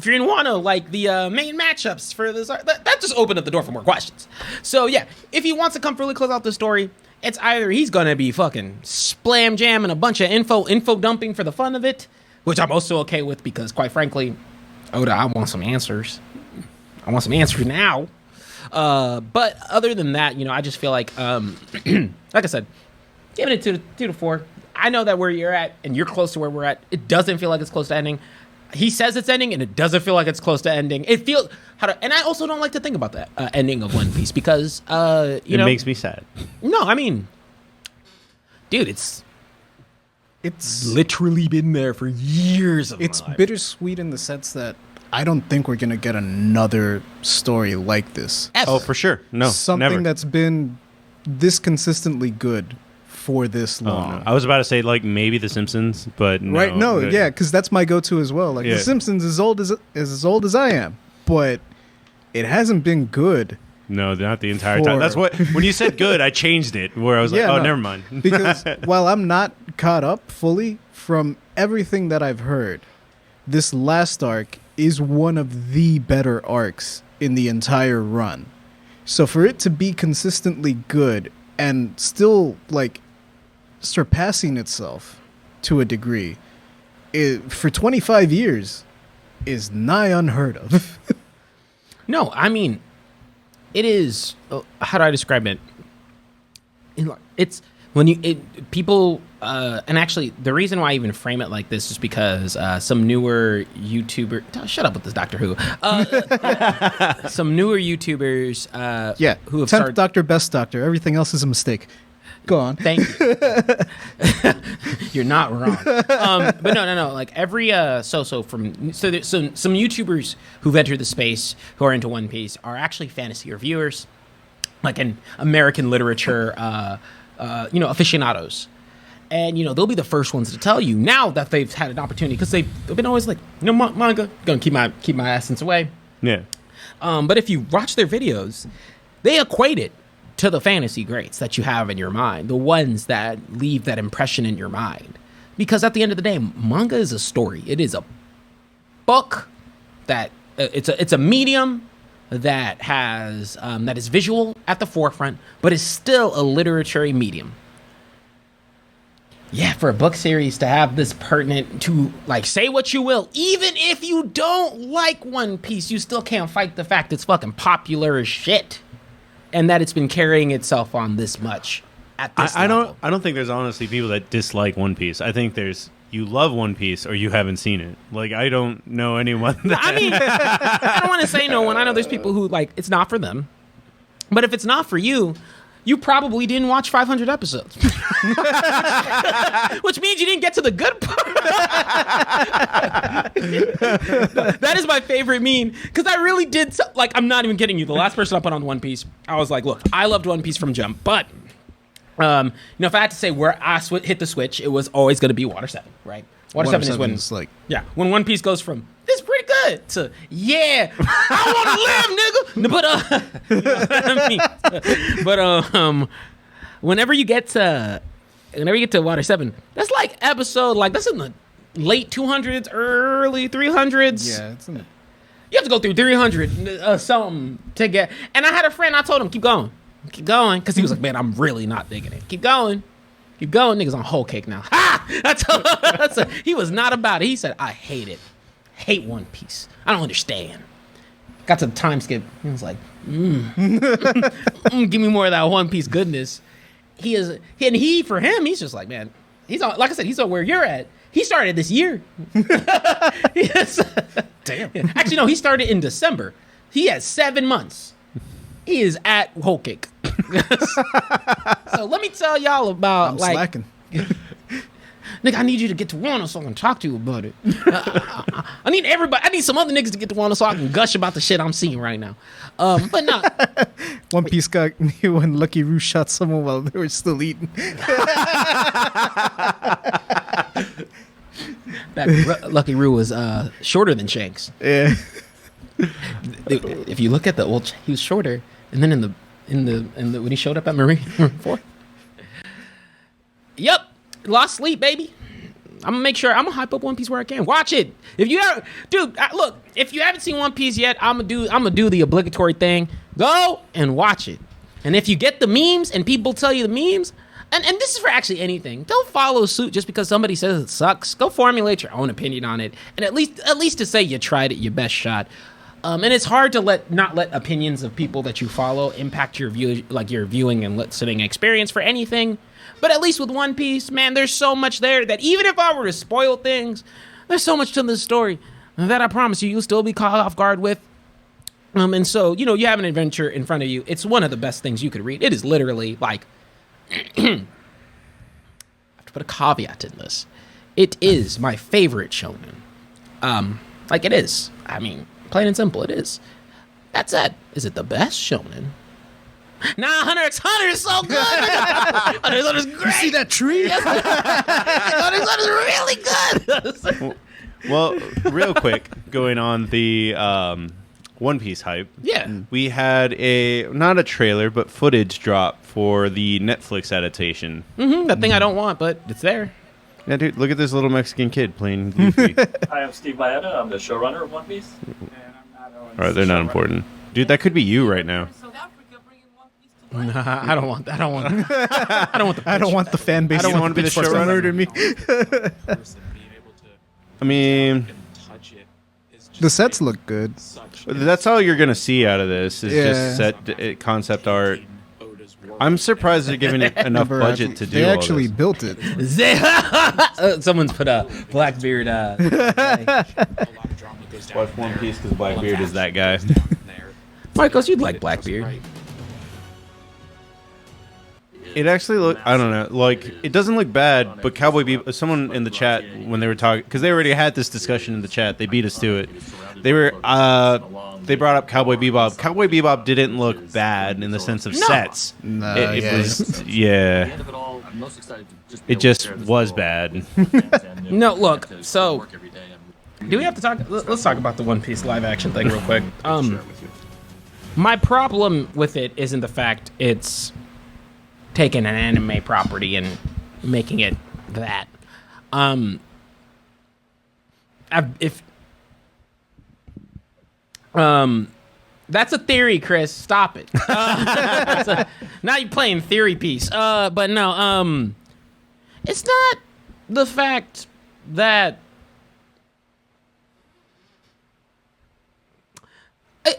if you're in Wano, like the main matchups for this, that just opened up the door for more questions. So yeah, if he wants to comfortably close out the story, it's either he's gonna be fucking splam jamming a bunch of info dumping for the fun of it, which I'm also okay with because, quite frankly, Oda, I want some answers. I want some answers now. But other than that, I just feel like, like I said, giving it 2 to 4. I know that where you're at, and you're close to where we're at. It doesn't feel like it's close to ending. He says it's ending, and it doesn't feel like it's close to ending. It feels and I also don't like to think about that ending of One Piece because it makes me sad. No, I mean, dude, it's literally been there for years. It's bittersweet in the sense that I don't think we're gonna get another story like this. Oh, for sure. No, something never. that's been this consistently good for this long. I was about to say like maybe The Simpsons, but no. Right? No, yeah, because that's my go-to as well. Like The Simpsons is as old as I am, but it hasn't been good. No, not the entire time. That's what when you said good, I changed it where I was like, never mind. Because while I'm not caught up fully from everything that I've heard, this last arc is one of the better arcs in the entire run. So for it to be consistently good and still like surpassing itself to a degree, for 25 years is nigh unheard of. No, I mean, it is. How do I describe it? It's when people, and actually, the reason why I even frame it like this is because some newer YouTuber. Shut up with this Doctor Who. Some newer YouTubers. Who have 10th started. Doctor, best Doctor. Everything else is a mistake. Go on. Thank you. You're not wrong. But no. Like every there's some YouTubers who've entered the space who are into One Piece are actually fantasy reviewers, like in American literature, aficionados, and they'll be the first ones to tell you now that they've had an opportunity because they've been always like, manga, gonna keep my essence away. Yeah. But if you watch their videos, they equate it to the fantasy greats that you have in your mind, the ones that leave that impression in your mind. Because at the end of the day, manga is a story. It is a book that it's a medium that has that is visual at the forefront, but is still a literary medium. Yeah, for a book series to have this pertinent to like say what you will, even if you don't like One Piece, you still can't fight the fact it's fucking popular as shit. And that it's been carrying itself on this much at this level. I don't think there's honestly people that dislike One Piece. I think there's you love One Piece or you haven't seen it. Like I don't know anyone that I mean, I don't want to say no one. I know there's people who like it's not for them. But if it's not for you, you probably didn't watch 500 episodes. Which means you didn't get to the good part. That is my favorite meme. Because I really did, I'm not even kidding you. The last person I put on One Piece, I was like, look, I loved One Piece from jump. But, if I had to say where I hit the switch, it was always going to be Water 7, right? Water 7 is when, when One Piece goes from, this is pretty good, to, yeah, I want to live, nigga. But whenever you get to Water 7, that's like episode, that's in the late 200s, early 300s. Yeah, it's in the... You have to go through 300 something to get. And I had a friend, I told him, keep going, because he was like, man, I'm really not digging it. Keep going, niggas on whole cake now. Ha! He was not about it. He said, I hate One Piece. I don't understand. Got to the time skip. He was like, give me more of that One Piece goodness. For him, he's just like, man, he's on, like I said, he's on where you're at. He started this year. Yes. Damn. Actually, no, he started in December. He has 7 months. He is at whole cake. So let me tell y'all about I'm slacking. Nigga, I need you to get to Wano so I can talk to you about it. I need everybody. I need some other niggas to get to Wano so I can gush about the shit I'm seeing right now. But no. One Piece got me when Lucky Roo shot someone while they were still eating. Lucky Roo was shorter than Shanks. Yeah. If you look at the old, he was shorter, and then in the when he showed up at Marine 4. Yep. Lost sleep, baby. I'm gonna make sure I'm gonna hype up One Piece where I can. Watch it. If you have, dude, look, if you haven't seen One Piece yet, I'm gonna do the obligatory thing. Go and watch it. And if you get the memes and people tell you the memes, and this is for actually anything, don't follow suit just because somebody says it sucks. Go formulate your own opinion on it, and at least to say you tried it, your best shot. And it's hard to not let opinions of people that you follow impact your your viewing and listening experience for anything. But at least with One Piece, man, there's so much there that even if I were to spoil things, there's so much to this story that I promise you'll still be caught off guard with. And so, you have an adventure in front of you. It's one of the best things you could read. It is literally like, I have to put a caveat in this. It is my favorite shonen. It is. I mean, plain and simple, it is. That said, is it the best shonen? Nah, Hunter x Hunter is so good. Hunter x Hunter is great. You see that tree? Hunter x Hunter is really good. Well, real quick, going on the One Piece hype. Yeah. We had not a trailer, but footage drop for the Netflix adaptation. That thing I don't want, but it's there. Yeah, dude, look at this little Mexican kid playing Goofy. Hi, I'm Steve Maeda. I'm the showrunner of One Piece. All right, they're not important. Dude, that could be you right now. Nah, I don't want that. I don't want the I don't want the fan base. I don't want to be the showrunner to me. I mean, The sets look good. that's all you're gonna see out of this is just concept art. I'm surprised they're giving it enough budget to do They all actually this. built it. Someone's put a Blackbeard. Watch One Piece because Blackbeard is that guy. Marcos, you'd like Blackbeard. It actually I don't know, like, it doesn't look bad, but Cowboy Bebop, someone in the chat, when they were talking, because they already had this discussion in the chat, they beat us to it. They brought up Cowboy Bebop. Cowboy Bebop didn't look bad in the sense of sets. No, It was, it just was bad. No, look, so do we have to talk? Let's talk about the One Piece live action thing real quick. My problem with it isn't the fact it's taking an anime property and making it that. That's a theory, Chris. Stop it. Now you're playing theory piece. But no, it's not the fact that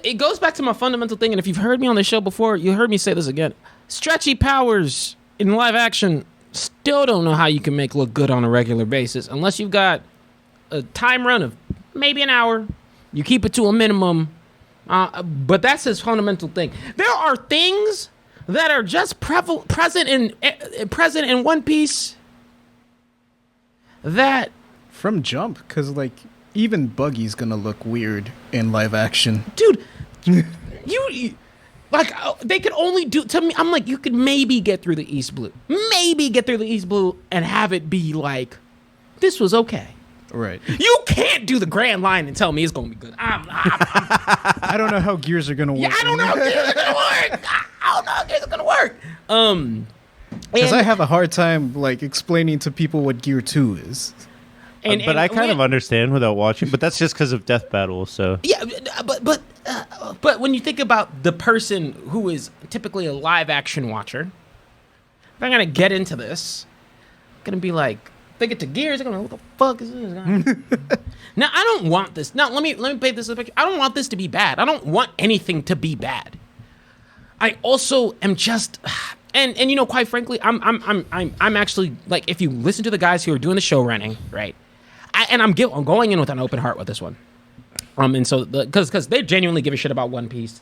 it goes back to my fundamental thing, and if you've heard me on the show before, you heard me say this again. Stretchy powers in live action still don't know how you can make look good on a regular basis unless you've got a time run of maybe an hour. You keep it to a minimum, but that's his fundamental thing. There are things that are just present in One Piece that From jump, because even Buggy's gonna look weird in live action. dude, you they could only do to me. I'm like, you could maybe get through the East Blue, and have it be like, this was okay. Right. You can't do the Grand Line and tell me it's gonna be good. I don't know how gears are gonna work. Yeah, I don't know how gears are gonna work. I don't know how gears are gonna work. Because I have a hard time explaining to people what Gear 2 is. But I kind of understand without watching, but that's just because of Death Battle, so. Yeah, but when you think about the person who is typically a live action watcher, if I'm gonna get into this, I'm gonna be like, they get to Gears, they're gonna, what the fuck is this? Now I don't want this. Now let me paint this picture. I don't want this to be bad. I don't want anything to be bad. I also am just, and quite frankly, I'm actually if you listen to the guys who are doing the show running, right? I'm going in with an open heart with this one. And so because they genuinely give a shit about One Piece.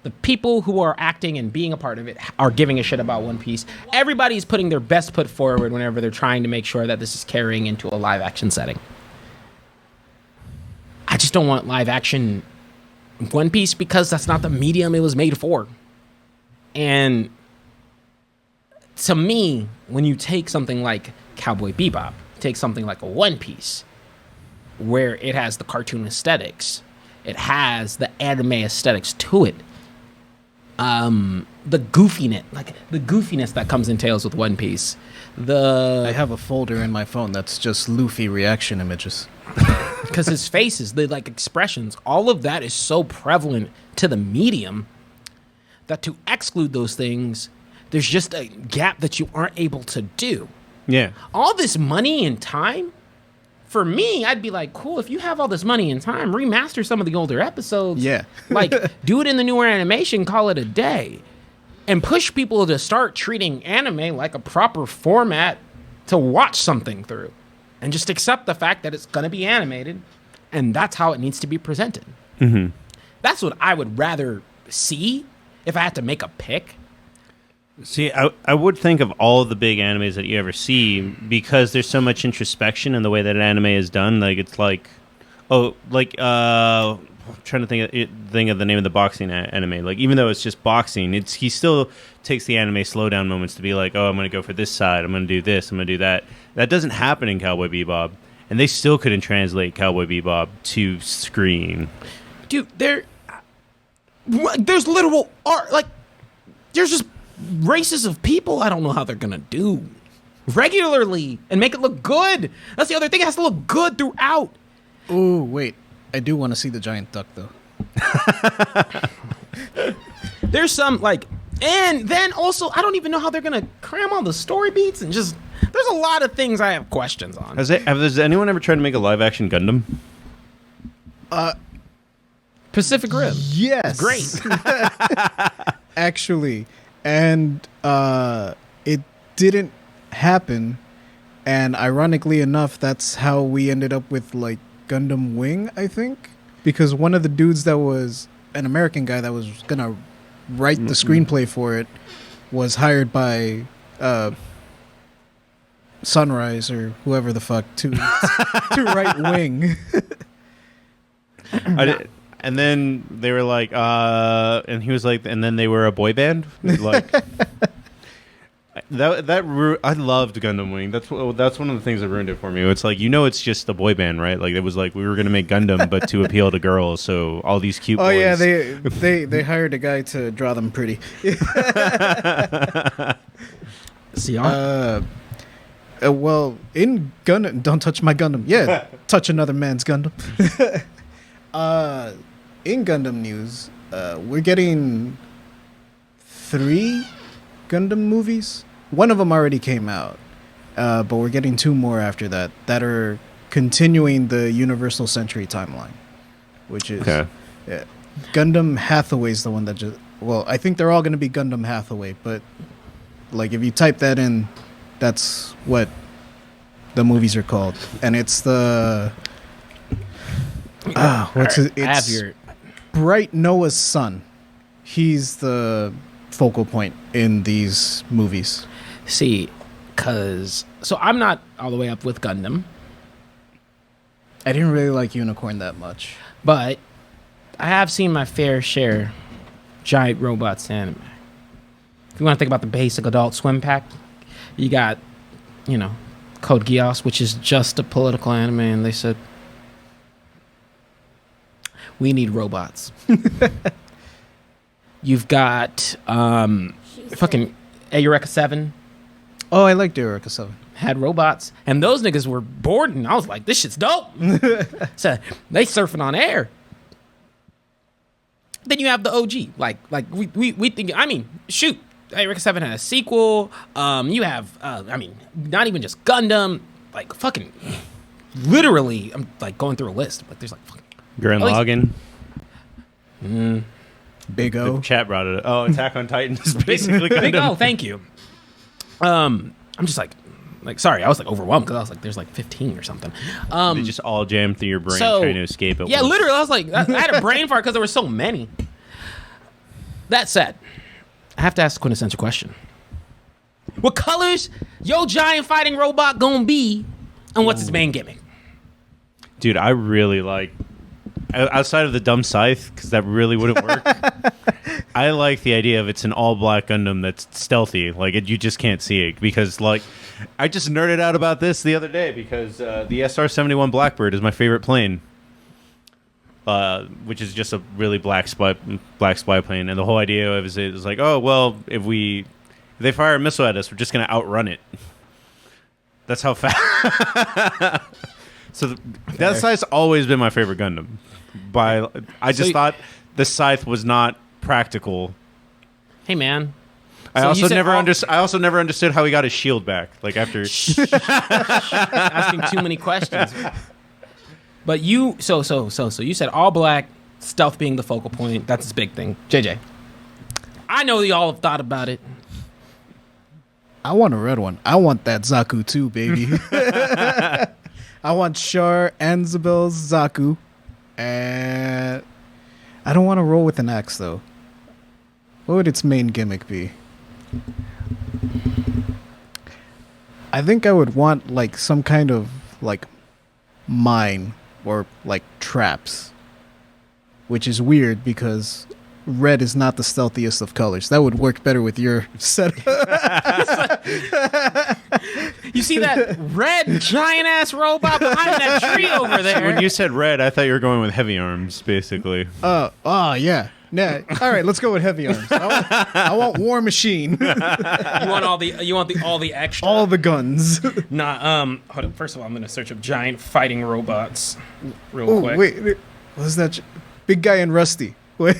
The people who are acting and being a part of it are giving a shit about One Piece. Everybody's putting their best foot forward whenever they're trying to make sure that this is carrying into a live action setting. I just don't want live action One Piece because that's not the medium it was made for. And to me, when you take something like Cowboy Bebop, take something like a One Piece, where it has the cartoon aesthetics, it has the anime aesthetics to it, the goofiness that comes in Tales with One Piece. I have a folder in my phone that's just Luffy reaction images. Because his faces, the like expressions, all of that is so prevalent to the medium that to exclude those things, there's just a gap that you aren't able to do. Yeah. All this money and time, for me, I'd be like, cool, if you have all this money and time, remaster some of the older episodes. Yeah. Like, do it in the newer animation, call it a day. And push people to start treating anime like a proper format to watch something through. And just accept the fact that it's going to be animated, and that's how it needs to be presented. Mm-hmm. That's what I would rather see if I had to make a pick. See, I would think of all of the big animes that you ever see, because there's so much introspection in the way that an anime is done. Like, it's like, I'm trying to think of the name of the boxing anime. Like, even though it's just boxing, he still takes the anime slowdown moments to be like, oh, I'm going to go for this side, I'm going to do this, I'm going to do that. That doesn't happen in Cowboy Bebop, and they still couldn't translate Cowboy Bebop to screen. Dude, there's literal art. Like, there's just races of people I don't know how they're going to do regularly and make it look good. That's the other thing. It has to look good throughout. Ooh, wait. I do want to see the giant duck, though. There's some, like, and then also, I don't even know how they're going to cram all the story beats and just, there's a lot of things I have questions on. Has anyone ever tried to make a live-action Gundam? Pacific Rim. Yes. Great. Actually. And it didn't happen. And ironically enough, that's how we ended up with, like, Gundam Wing, I think. Because one of the dudes that was an American guy that was going to write the screenplay for it was hired by Sunrise or whoever the fuck to write Wing. And then they were like, and he was like, and then they were a boy band. Like, I loved Gundam Wing. That's one of the things that ruined it for me. It's like, it's just a boy band, right? Like, it was like we were gonna make Gundam, but to appeal to girls. So all these cute boys. Oh yeah, they hired a guy to draw them pretty. See, well, in Gundam, don't touch my Gundam. Yeah, touch another man's Gundam. In Gundam news, we're getting 3 Gundam movies. One of them already came out, but we're getting 2 more after that are continuing the Universal Century timeline, which is Gundam Hathaway's the one that just. Well, I think they're all going to be Gundam Hathaway, but like if you type that in, that's what the movies are called, and it's the. It's Bright Noah's son. He's the focal point in these movies. See, so I'm not all the way up with Gundam, I didn't really like Unicorn that much. but I have seen my fair share giant robots anime. If you want to think about the basic Adult Swim pack, you got, Code Geass, which is just a political anime, and they said, we need robots. You've got fucking Eureka 7 Oh, I liked Eureka 7. had robots, and those niggas were bored, and I was like, this shit's dope. So they surfing on air. Then you have the OG. Like we think, shoot, Eureka 7 had a sequel. You have, not even just Gundam, like fucking, literally, I'm like going through a list, but there's like fucking Gurren least- Lagann. Big O. The chat brought it up. Oh, Attack on Titan is basically Gundam. Big O, thank you. I'm just like, sorry, I was like overwhelmed because I was like, there's like 15 or something. They just all jammed through your brain trying to escape it. Yeah, literally, I was like, I had a brain fart because there were so many. That said, I have to ask the quintessential question: what colors your giant fighting robot gonna be, and what's its main gimmick? Dude, I really like, outside of the dumb scythe, because that really wouldn't work. I like the idea of it's an all-black Gundam that's stealthy. Like, you just can't see it. Because, like, I just nerded out about this the other day because the SR-71 Blackbird is my favorite plane. which is just a really black spy plane, and the whole idea of it is like, oh well, if they fire a missile at us, we're just gonna outrun it. That's how fast. So that scythe's always been my favorite Gundam. I just thought the scythe was not practical. Hey man. I also never understood how he got his shield back. Like after asking too many questions. But you so you said all black, stealth being the focal point. That's his big thing. JJ. I know y'all have thought about it. I want a red one. I want that Zaku too, baby. I want Char and Zabel's Zaku. And I don't want to roll with an axe though. What would its main gimmick be? I think I would want like some kind of like mine or like traps, which is weird because red is not the stealthiest of colors. That would work better with your setup. You see that red giant ass robot behind that tree over there? When you said red, I thought you were going with heavy arms, basically. Yeah. Nah. All right, let's go with heavy arms. I want War Machine. You want all the extra? All the guns. Nah, hold up. First of all, I'm gonna search up giant fighting robots real quick. Wait. What is that? Big guy in Rusty. Wait.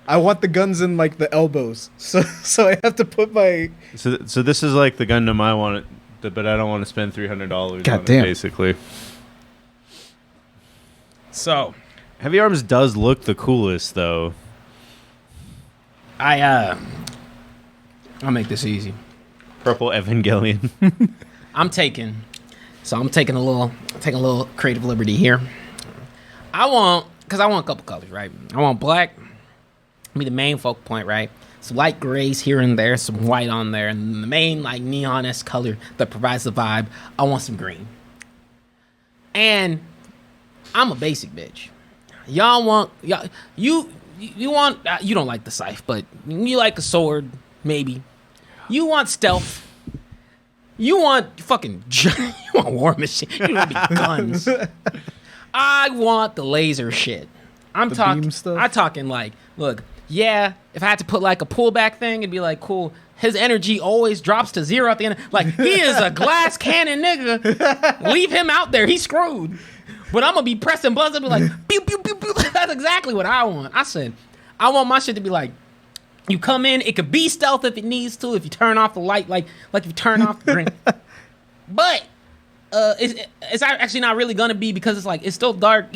I want the guns in like the elbows. So I have to put my So this is like the Gundam I want it, but I don't want to spend $300 on it, basically. So Heavy Arms does look the coolest, though. I'll make this easy. Purple Evangelion. I'm taking a little creative liberty here. I want a couple colors, right? I want black, be the main focal point, right? Some light grays here and there, some white on there, and the main like neon-esque color that provides the vibe. I want some green. And I'm a basic bitch. You don't like the scythe, but you like a sword, maybe. You want stealth. You want fucking you want War Machine. You want guns. I want the laser shit. I'm talking like, look, yeah, if I had to put like a pullback thing, it'd be like, cool. His energy always drops to 0 at the end. Like, he is a glass cannon nigga. Leave him out there. He's screwed. But I'm going to be pressing buttons and be like, pew, pew, pew, pew. That's exactly what I want. I said, I want my shit to be like, you come in, it could be stealth if it needs to, if you turn off the light, like if you turn off the green. But it's actually not really going to be because it's like, it's still dark,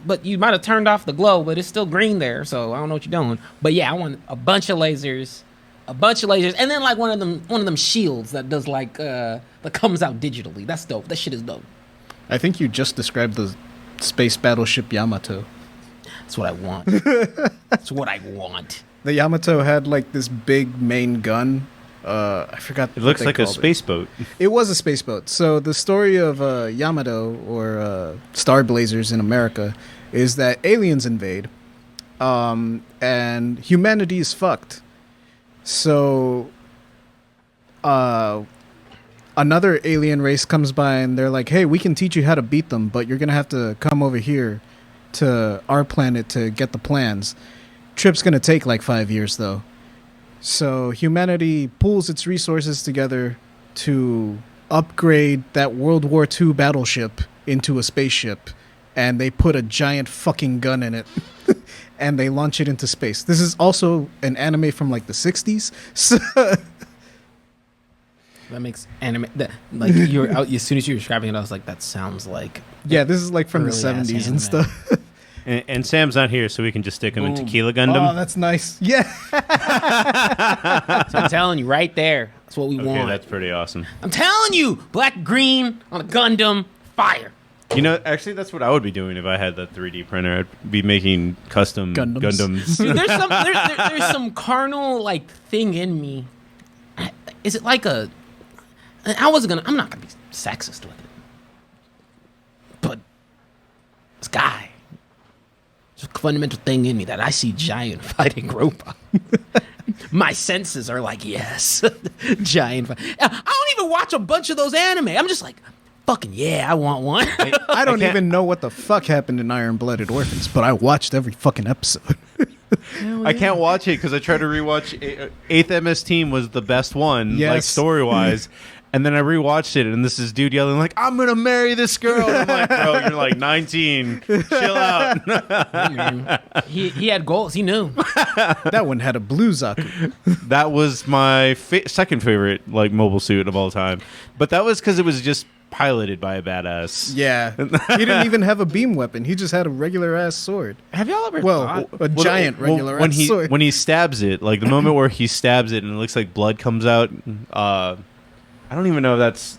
but you might have turned off the glow, but it's still green there, so I don't know what you're doing. But yeah, I want a bunch of lasers, and then like one of them shields that does like, that comes out digitally. That's dope. That shit is dope. I think you just described the space battleship Yamato. That's what I want. That's what I want. The Yamato had like this big main gun. I forgot. It looks like a space boat. It was a space boat. So the story of Yamato or Star Blazers in America is that aliens invade, and humanity is fucked. So, another alien race comes by and they're like, hey, we can teach you how to beat them, but you're going to have to come over here to our planet to get the plans. Trip's going to take like 5 years, though. So humanity pulls its resources together to upgrade that World War II battleship into a spaceship, and they put a giant fucking gun in it, and they launch it into space. This is also an anime from like the 60s. So that makes anime like you're out as soon as you were describing it, I was like, that sounds like yeah, this is like from the 70s and stuff. And Sam's not here, so we can just stick him in Tequila Gundam. Oh, that's nice. Yeah. So I'm telling you, right there, that's what we want. That's pretty awesome. I'm telling you, black green on a Gundam, fire. You know, actually, that's what I would be doing if I had that 3D printer. I'd be making custom Gundams. Dude, there's some carnal like thing in me. Is it like a? I'm not gonna be sexist with it, but this guy. There's a fundamental thing in me that I see giant fighting robot. My senses are like, yes, giant. I don't even watch a bunch of those anime. I'm just like, fucking yeah, I want one. I don't even know what the fuck happened in Iron Blooded Orphans, but I watched every fucking episode. I can't watch it because I tried to rewatch 8th MS Team was the best one, like Yes. story wise. And then I rewatched it, and this is dude yelling like, "I'm gonna marry this girl." And I'm like, "Bro, you're like 19. Chill out." he had goals. He knew. That one had a blue Zaku. That was my second favorite like mobile suit of all time, but that was because it was just piloted by a badass. Yeah. He didn't even have a beam weapon. He just had a regular ass sword. Have y'all ever? Well, a giant regular when ass sword. when he stabs it, like the moment where he stabs it and it looks like blood comes out. I don't even know if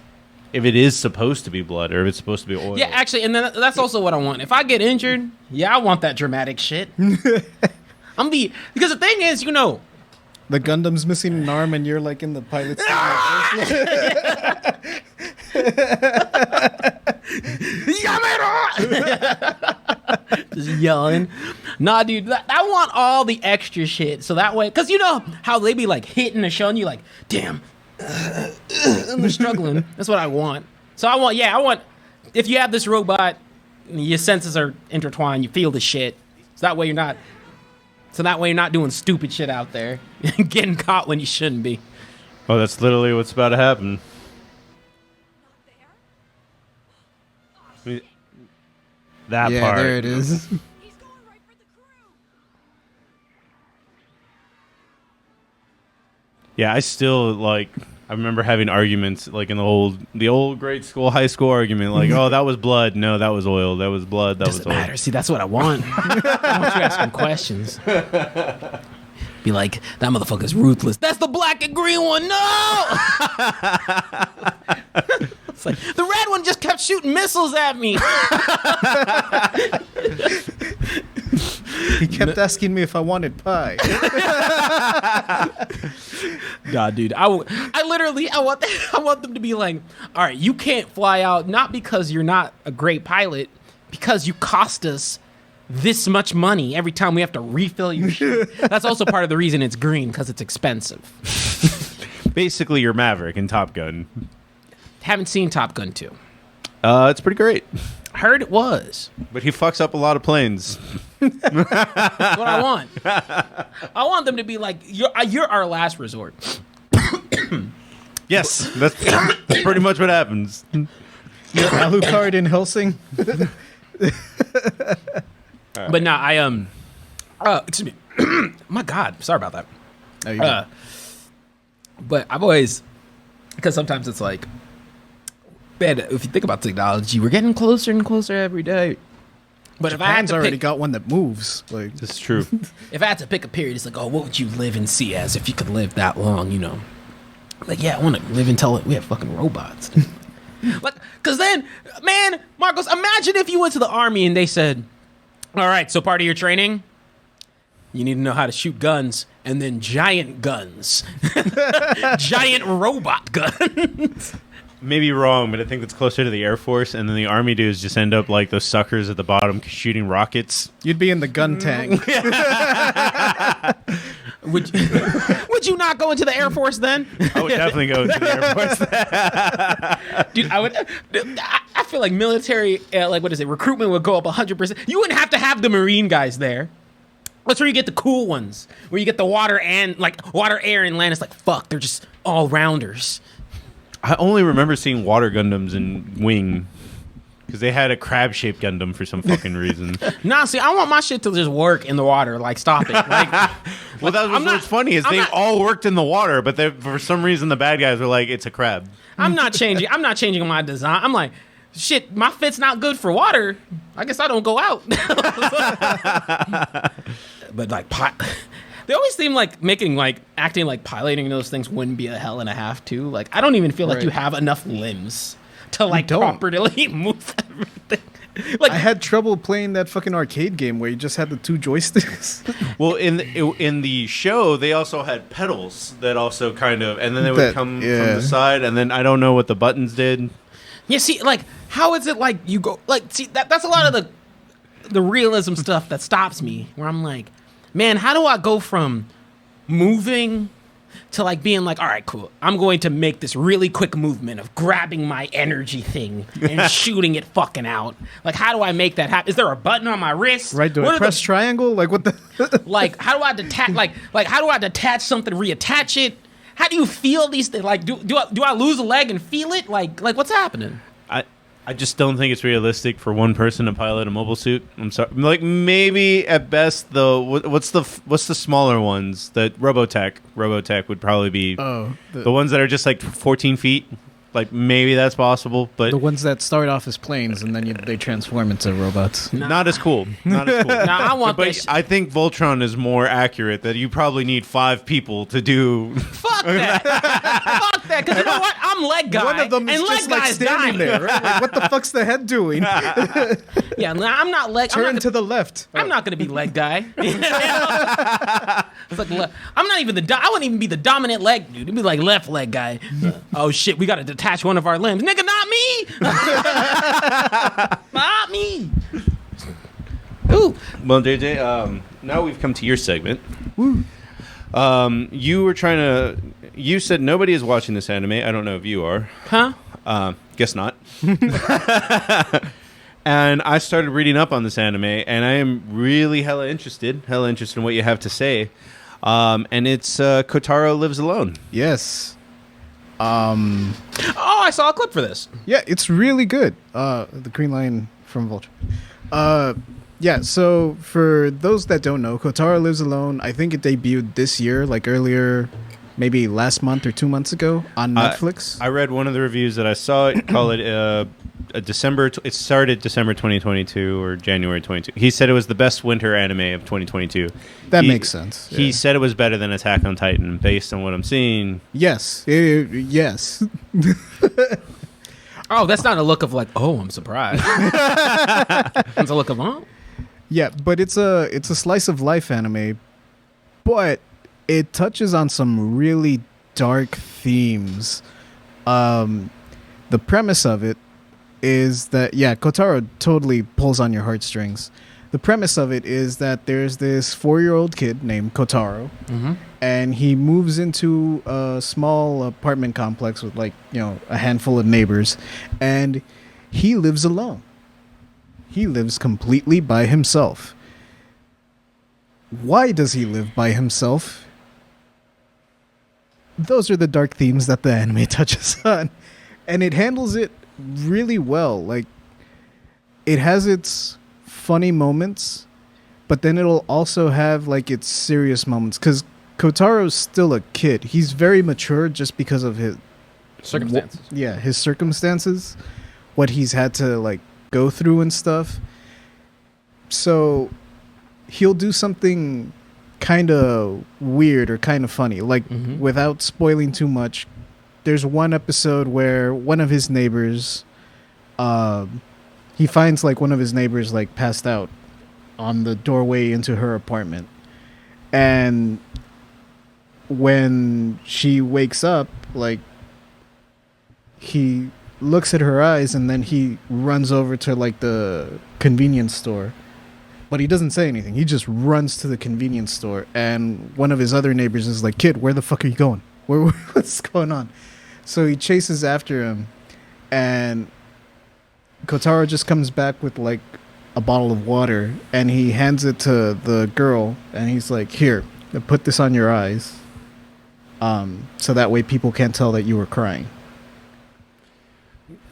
it is supposed to be blood or if it's supposed to be oil. Yeah, actually, and then that's also what I want. If I get injured, yeah, I want that dramatic shit. Because the thing is, The Gundam's missing an arm and you're like in the pilot's seat. just yelling. Nah, dude, I want all the extra shit. So that way, because you know how they be like hitting and showing you like, damn, and they're struggling. That's what I want. So I want, if you have this robot, your senses are intertwined, you feel the shit. So that way you're not doing stupid shit out there, getting caught when you shouldn't be. Oh, that's literally what's about to happen. That Yeah, part. there it is. He's going right for the crew. Yeah, I still like. I remember having arguments like in the old grade school, high school argument, like, "Oh, that was blood. No, that was oil. That was blood. That Doesn't was oil." matter. See, that's what I want. I want you asking questions. Be like, that motherfucker's ruthless. That's the black and green one. No! It's like, the red one just kept shooting missiles at me. He kept asking me if I wanted pie. Nah, dude. I want them to be like, all right, you can't fly out, not because you're not a great pilot, because you cost us this much money every time we have to refill your shit. That's also part of the reason it's green, because it's expensive. Basically, you're Maverick in Top Gun. Haven't seen Top Gun 2. It's pretty great, Heard it was. but he fucks up a lot of planes. That's what I want. I want them to be like, you're our last resort. Yes, that's pretty much what happens. Your Alucard in Helsing. But nah, excuse me. My God, sorry about that. There you go. But I've always, because sometimes it's like, man, if you think about technology, we're getting closer and closer every day. But if I had Japan's to already pick, got one that moves. Like, This is true. if I had to pick a period, it's like, oh, what would you live and see as if you could live that long? Like, yeah, I want to live until we have fucking robots. Like, because then, man, Marcos, imagine if you went to the army and they said, all right, so part of your training, you need to know how to shoot guns, and then giant guns. Giant robot guns. Maybe wrong, but I think that's closer to the Air Force, and then the Army dudes just end up like those suckers at the bottom shooting rockets. you'd be in the gun tank. Would you not go into the Air Force then? I would definitely go to the Air Force. Dude, I feel like military, recruitment would go up 100%. You wouldn't have to have the Marine guys there. That's where you get the cool ones, where you get the water, air, and land. It's like, fuck, they're just all-rounders. I only remember seeing water Gundams in Wing, because they had a crab-shaped Gundam for some fucking reason. Nah, see, I want my shit to just work in the water. Like, stop it. Like, Well, that was what's funny is they all worked in the water, but for some reason the bad guys were like, it's a crab. I'm not changing my design. I'm like, shit, my fit's not good for water. I guess I don't go out. But like, they always seem like acting like piloting those things wouldn't be a hell and a half too. Like, I don't even feel like Right. you have enough limbs to like don't. properly move everything. Like, I had trouble playing that fucking arcade game where you just had the two joysticks. Well, in the show, they also had pedals that also kind of, and then they would come from the side, and then I don't know what the buttons did. yeah, see, like, how is it like you go, like, see, that's a lot of the realism stuff that stops me, where I'm like, man, how do I go from moving to like being like, all right, cool. I'm going to make this really quick movement of grabbing my energy thing and shooting it fucking out. Like, how do I make that happen? Is there a button on my wrist? Right, do What I are press triangle? Like, what the... like, how do I detach? Like, how do I detach something, reattach it? How do you feel these things? Like, do I lose a leg and feel it? Like what's happening? I just don't think it's realistic for one person to pilot a mobile suit. I'm sorry. Like, maybe at best though. What's the smaller ones? That Robotech would probably be the ones that are just like 14 feet. Like, maybe that's possible, but The ones that start off as planes and then they transform into robots. not as cool. Not as cool. Nah, I want But this. I think Voltron is more accurate. That you probably need 5 people to do. Fuck that. Fuck that. Because you know what? I'm leg guy. One of them is and just leg like guy's standing dying. there, right? Like, what the fuck's the head doing? Yeah, nah, I'm not leg. Turn I'm not to the left. I'm not gonna be leg guy. It's like I'm not even I wouldn't even be the dominant leg dude. It'd be like left leg guy. Oh shit, we gotta detach one of our limbs, nigga. Not me. Not me. Ooh. Well, JJ, now we've come to your segment. Woo. You were trying to. You said nobody is watching this anime. I don't know if you are. Huh? Guess not. And I started reading up on this anime, and I am really hella interested in what you have to say. And it's Kotaro Lives Alone. Yes. Oh, I saw a clip for this. Yeah, it's really good. The Green Line from Vulture. Yeah, so for those that don't know, Kotaro Lives Alone, I think it debuted this year, like earlier, maybe last month or 2 months ago on Netflix. I read one of the reviews that I saw. It call it a December. It started December 2022 or January 22. He said it was the best winter anime of 2022. That makes sense. He yeah. said it was better than Attack on Titan, based on what I'm seeing. Yes. Yes. Oh, that's not a look of like, oh, I'm surprised. It's a look of, oh. Yeah, but it's a slice of life anime, but it touches on some really dark themes. The premise of it is that, yeah, Kotaro totally pulls on your heartstrings. The premise of it is that there's this 4-year-old kid named Kotaro, and he moves into a small apartment complex with, like, you know, a handful of neighbors, and he lives alone. He lives completely by himself. Why does he live by himself? Those are the dark themes that the anime touches on. And it handles it really well. Like, it has its funny moments, but then it'll also have, like, its serious moments. Because Kotaro's still a kid. He's very mature just because of his... Circumstances. his circumstances. What he's had to, like, go through and stuff. So he'll do something kind of weird or kind of funny, like without spoiling too much. There's one episode where one of his neighbors he finds like one of his neighbors like passed out on the doorway into her apartment, and when she wakes up, like, he looks at her eyes, and then he runs over to like the convenience store, but he doesn't say anything. He just runs to the convenience store, and one of his other neighbors is like, "Kid, where the fuck are you going? What's going on?" So he chases after him, and Kotaro just comes back with like a bottle of water, and he hands it to the girl, and he's like, "Here, put this on your eyes, so that way people can't tell that you were crying."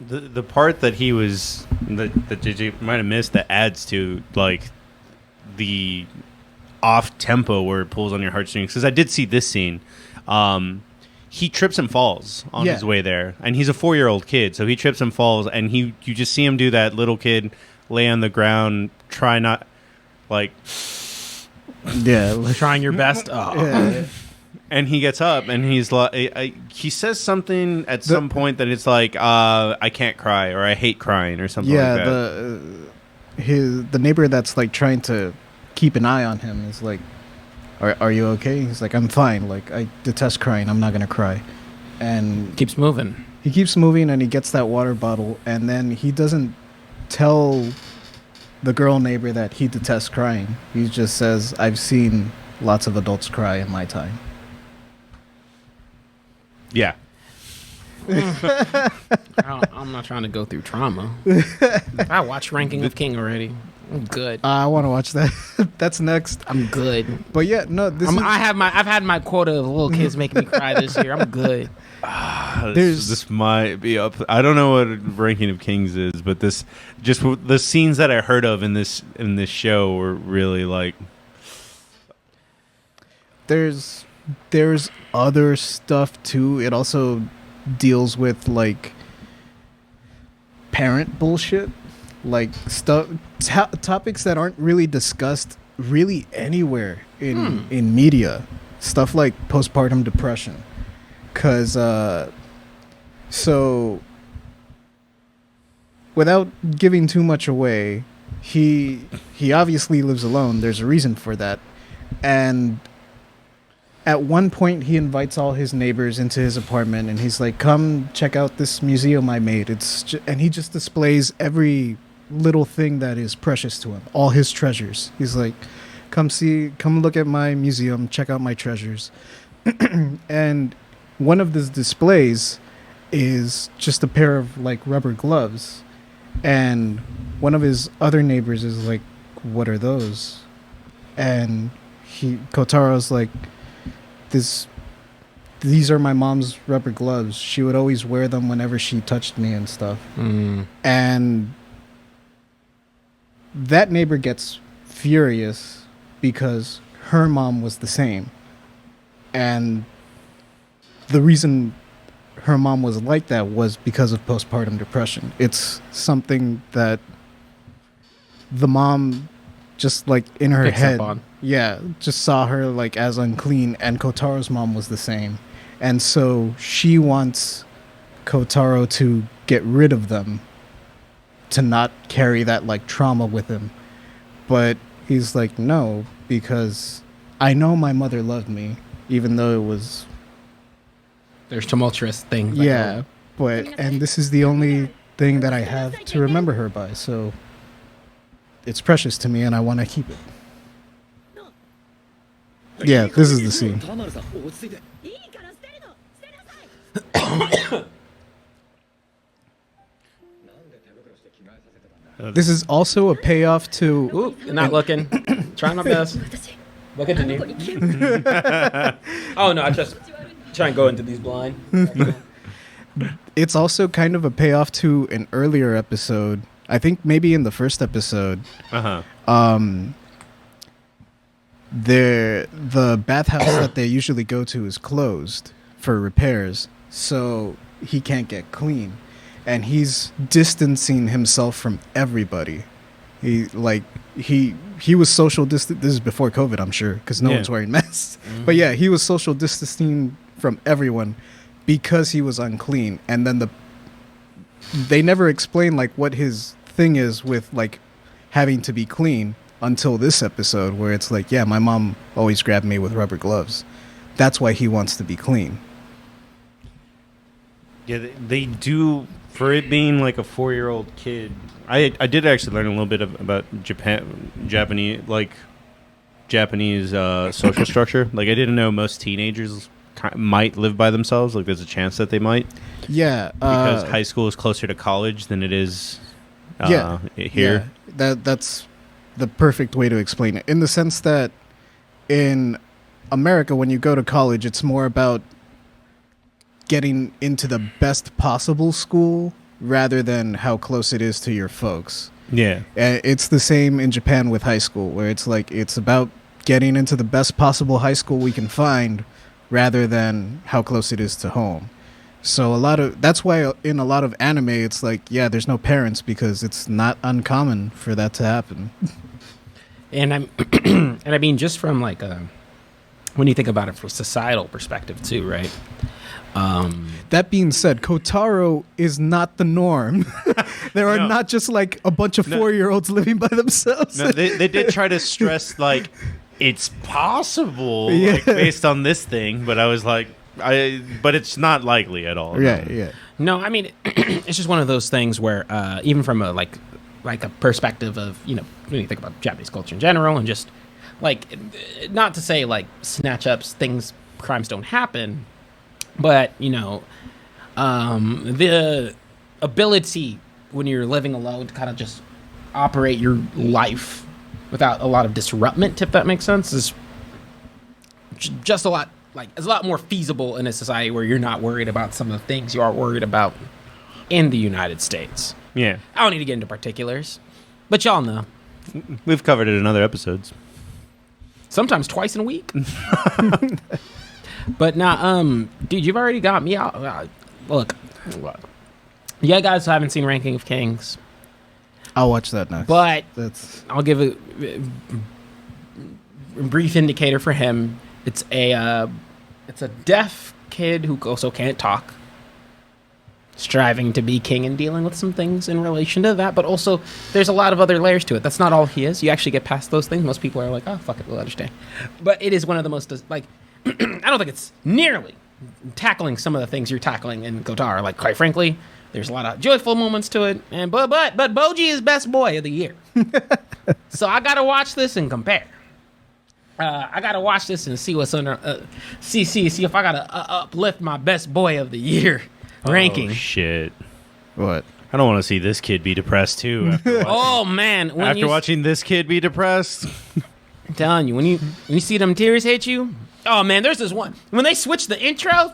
The part that he was that JJ might have missed that adds to like the off tempo where it pulls on your heartstrings, because I did see this scene. He trips and falls on his way there, and he's a 4-year-old kid, so he trips and falls, and you just see him do that little kid lay on the ground, try not like Trying your best. Oh. Yeah. and he gets up and he's like, he says something at some point that it's like, I can't cry, or I hate crying, or something like that. The neighbor that's like trying to keep an eye on him is like, Are you okay? He's like, "I'm fine. Like, I detest crying. I'm not gonna cry." And Keeps moving. he keeps moving, and he gets that water bottle, and then he doesn't tell the girl neighbor that he detests crying. He just says, "I've seen lots of adults cry in my time." Yeah. I'm not trying to go through trauma. I watched Ranking of King already. I'm good. I want to watch that. That's next. I'm good. But yeah, no, I've had my quota of little kids making me cry this year. I'm good. This might be up. I don't know what Ranking of Kings is, but this just the scenes that I heard of in this show were really like. there's other stuff too. It also deals with like parent bullshit, like topics that aren't really discussed really anywhere in media. Stuff like postpartum depression, because so without giving too much away, he obviously lives alone. There's a reason for that, and at one point he invites all his neighbors into his apartment, and he's like, "Come check out this museum I made." And he just displays every little thing that is precious to him, all his treasures. He's like, come look at my museum, check out my treasures. And one of the displays is just a pair of like rubber gloves, and one of his other neighbors is like, "What are those?" And Kotaro's like, these are my mom's rubber gloves. She would always wear them whenever she touched me and stuff. And that neighbor gets furious because her mom was the same. And the reason her mom was like that was because of postpartum depression. It's something that the mom just like in her Picks head up on. yeah, just saw her like as unclean, and Kotaro's mom was the same. And so she wants Kotaro to get rid of them, to not carry that like trauma with him. But he's like, "No, because I know my mother loved me, even though it was There's tumultuous things. yeah, and this is the only thing that I have to remember her by, so it's precious to me and I want to keep it." Yeah, this is the scene. いいから捨てるの捨てなさい This is also a payoff to Ooh, not looking. Trying my best. Look at the new. Oh no, I just try and go into these blind. it's also kind of a payoff to an earlier episode. I think maybe in the first episode, the bathhouse that they usually go to is closed for repairs, so he can't get clean, and he's distancing himself from everybody. He was social distant. This is before COVID, I'm sure, because no Yeah. one's wearing masks. But yeah, he was social distancing from everyone because he was unclean. And then they never explain like what his thing is with like having to be clean until this episode, where it's like, yeah, my mom always grabbed me with rubber gloves. That's why he wants to be clean. Yeah, they do, for it being like a 4-year-old kid. I did actually learn a little bit about Japanese social structure. Like, I didn't know most teenagers might live by themselves. Like, there's a chance that they might. Yeah, Because high school is closer to college than it is here. Yeah, that's the perfect way to explain it. In the sense that in America, when you go to college, it's more about getting into the best possible school rather than how close it is to your folks. Yeah. It's the same in Japan with high school, where it's like it's about getting into the best possible high school we can find rather than how close it is to home. So that's why in a lot of anime it's like, yeah, there's no parents, because it's not uncommon for that to happen. And I mean, just from like when you think about it from a societal perspective too, right? That being said, Kotaro is not the norm. There are No. not just like a bunch of 4-year-olds living by themselves. No, they did try to stress, like, it's possible, Yeah. like, based on this thing, but I was like, but it's not likely at all. Yeah, No. yeah. No, I mean, it's just one of those things where even from a like a perspective of, you know, when you think about Japanese culture in general, and just like, not to say like snatch ups, crimes don't happen, But the ability when you're living alone to kind of just operate your life without a lot of disruptment, if that makes sense, is just a lot it's a lot more feasible in a society where you're not worried about some of the things you are worried about in the United States. Yeah. I don't need to get into particulars, but y'all know. We've covered it in other episodes. Sometimes twice in a week. But now, dude, you've already got me out. Look, yeah, guys who haven't seen Ranking of Kings, I'll watch that next. but I'll give a brief indicator for him. It's a deaf kid who also can't talk, striving to be king and dealing with some things in relation to that. But also, there's a lot of other layers to it. That's not all he is. You actually get past those things. Most people are like, oh, fuck it, we'll understand. But it is one of the most, I don't think it's nearly tackling some of the things you're tackling in Kotaro. Like, quite frankly, there's a lot of joyful moments to it. And but Boji is best boy of the year. So I gotta watch this and compare. I gotta watch this and see what's under. See if I gotta uplift my best boy of the year ranking. Oh, shit. What? I don't want to see this kid be depressed too. After watching, Oh man! watching this kid be depressed. I'm telling you, when you see them tears hit you. Oh man, there's this one when they switch the intro.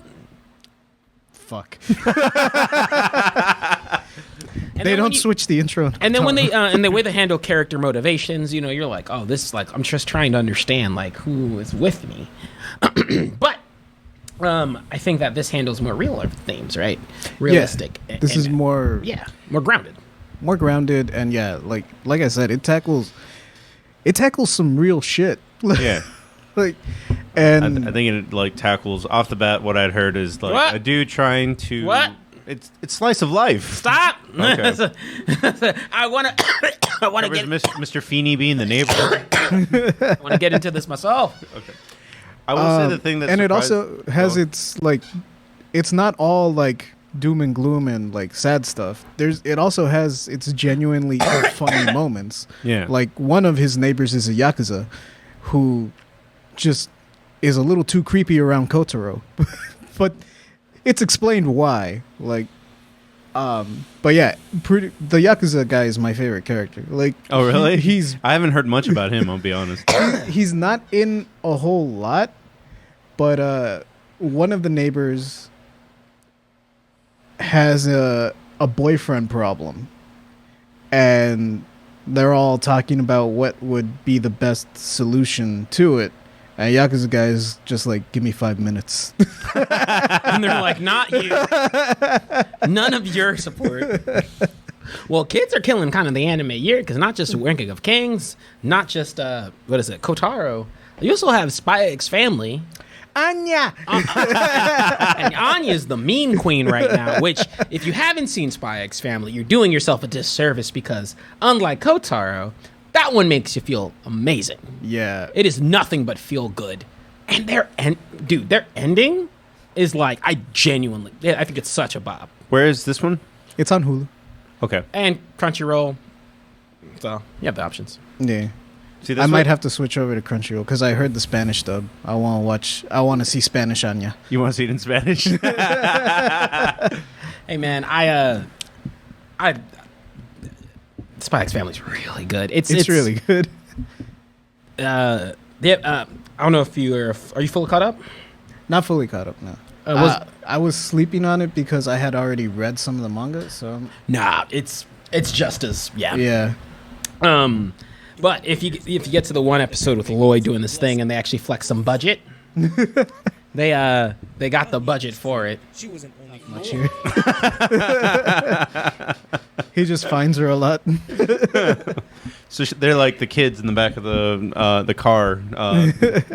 Fuck. And They then when don't you- switch the intro. And then when they and the way they handle character motivations, you're like, oh, this is I'm just trying to understand who is with me. But I think that this handles more real themes, right? Realistic. Yeah, this is more more grounded. more grounded, and like I said, it tackles some real shit. Yeah. And I think it tackles off the bat. What I'd heard is What? a dude trying to What? It's slice of life. Stop! Okay. I want to Covers get Mr. Feeney being the neighbor. I want to get into this myself. I will say the thing that and it surprised- also has Oh. it's not all doom and gloom and sad stuff. It also has its genuinely funny moments. Yeah. Like one of his neighbors is a yakuza who just is a little too creepy around Kotaro. But it's explained why. But yeah, the yakuza guy is my favorite character. Oh really? He's I haven't heard much about him. I'll be honest. he's not in a whole lot, but one of the neighbors has a boyfriend problem, and they're all talking about what would be the best solution to it. And Yakuza guy is just like, give me 5 minutes. And they're like, not you. None of your support. Well, kids are killing kind of the anime year because not just Ranking of Kings, not just Kotaro. You also have Spy X Family. Anya! And Anya's the mean queen right now, which, if you haven't seen Spy X Family, you're doing yourself a disservice because, unlike Kotaro, that one makes you feel amazing. Yeah. It is nothing but feel good. And their ending is I think it's such a bop. Where is this one? It's on Hulu. Okay. And Crunchyroll. So, you have the options. Yeah. See, this I might one- have to switch over to Crunchyroll because I heard the Spanish dub. I want to see Spanish Anya. You want to see it in Spanish? Hey man, Spy X Family's really good. It's really good. I don't know if are you fully caught up? Not fully caught up, no. I was sleeping on it because I had already read some of the manga, so Nah, it's just as yeah. But if you get to the one episode with Lloyd doing this thing and they actually flex some budget, they got the budget for it. Much here. He just finds her a lot. So they're like the kids in the back of the car,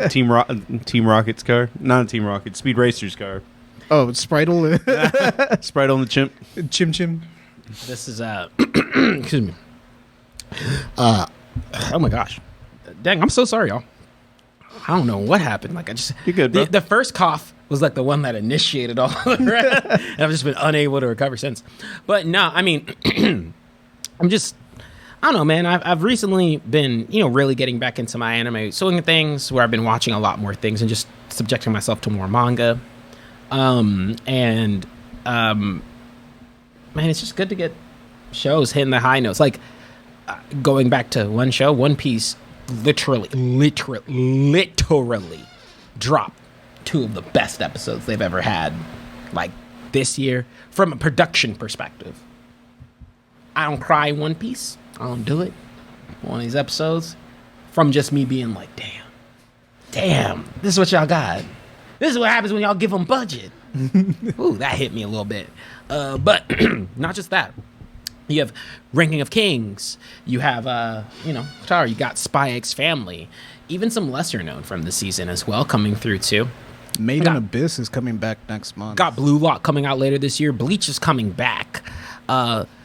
Team Rocket's car, not Team Rocket, Speed Racer's car. Oh, Spritle. Sprite on the chimp. Chim Chim. This is excuse me. Oh my gosh, dang! I'm so sorry, y'all. I don't know what happened. You're good, bro. The first cough was the one that initiated all the rest. And I've just been unable to recover since. But no, I mean, I don't know, man. I've recently been, really getting back into my anime swing things where I've been watching a lot more things and just subjecting myself to more manga. And man, it's just good to get shows hitting the high notes. Like going back to one show, One Piece, literally dropped 2 of the best episodes they've ever had, like this year, from a production perspective. I don't cry in One Piece. I don't do it. One of these episodes, from just me being like, damn, this is what y'all got. This is what happens when y'all give them budget. Ooh, that hit me a little bit. But not just that. You have Ranking of Kings. You have, Kotaro. You got Spy X Family. Even some lesser known from the season as well coming through too. Made in Abyss is coming back next month. Got Blue Lock coming out later this year. Bleach is coming back.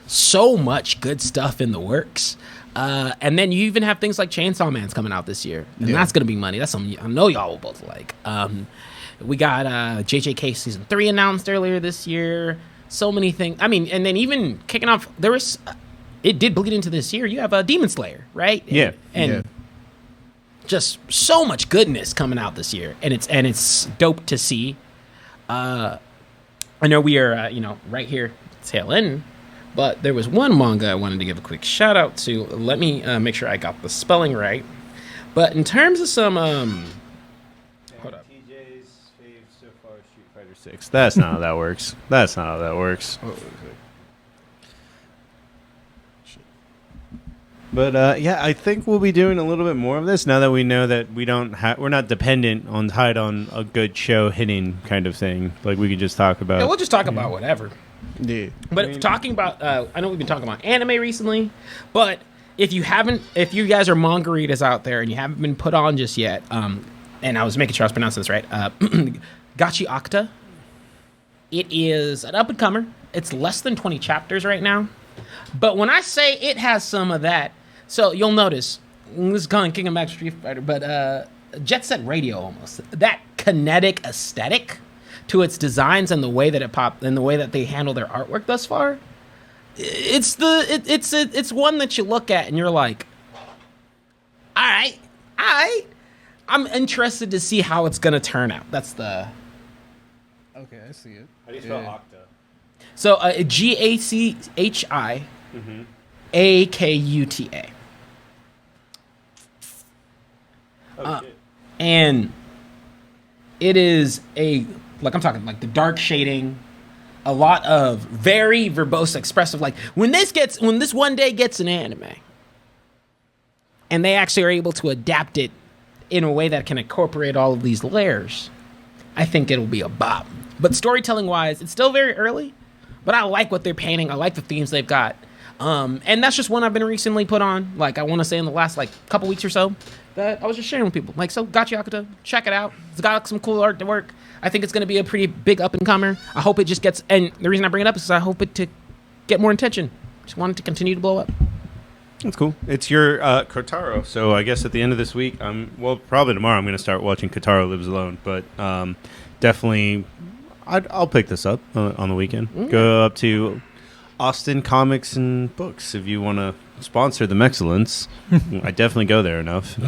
So much good stuff in the works. And then you even have things like Chainsaw Man's coming out this year. And that's going to be money. That's something I know y'all will both like. We got JJK Season 3 announced earlier this year. So many things. I mean, and then even kicking off, it did bleed into this year. You have Demon Slayer, right? Yeah. And just so much goodness coming out this year. And it's dope to see. I know we are, right here, tail end. But there was one manga I wanted to give a quick shout out to. Let me make sure I got the spelling right. But in terms of some, hold up. TJ's fave so far, Street Fighter 6. That's not how that works. That's not how that works. But I think we'll be doing a little bit more of this now that we know that we're not dependent on tied on a good show hitting kind of thing. Like we could just talk about. Yeah, we'll just talk about whatever. Yeah. But talking about, I know we've been talking about anime recently, but if you guys are manga readers out there and you haven't been put on just yet, and I was making sure I was pronouncing this right, Gachi Octa. It is an up-and-comer. It's less than 20 chapters right now. But when I say it has some of that, so you'll notice, this is kind of kicking back Street Fighter, but Jet Set Radio almost. That kinetic aesthetic to its designs and the way that it popped and the way that they handle their artwork thus far, it's one that you look at and you're like, all right, I'm interested to see how it's gonna turn out. That's the Okay, I see it. How do you spell Octa? so GACHI AKUTA. And it is I'm talking like the dark shading, a lot of very verbose, expressive. Like when this one day gets an anime, and they actually are able to adapt it in a way that can incorporate all of these layers, I think it'll be a bop. But storytelling wise, it's still very early, but I like what they're painting. I like the themes they've got. And that's just one I've been recently put on. Like I want to say in the last couple weeks or so that I was just sharing with people. Like, so Gachi Akuta, check it out. It's got some cool art to work. I think it's going to be a pretty big up and comer. I hope it just gets, and the reason I bring it up is I hope it to get more attention. Just want it to continue to blow up. That's cool. It's your Kotaro. So I guess at the end of this week, probably tomorrow I'm going to start watching Kotaro Lives Alone. But definitely, I'll pick this up on the weekend. Mm-hmm. Go up to Austin Comics and Books if you want to sponsor the Mexcellence. I definitely go there enough.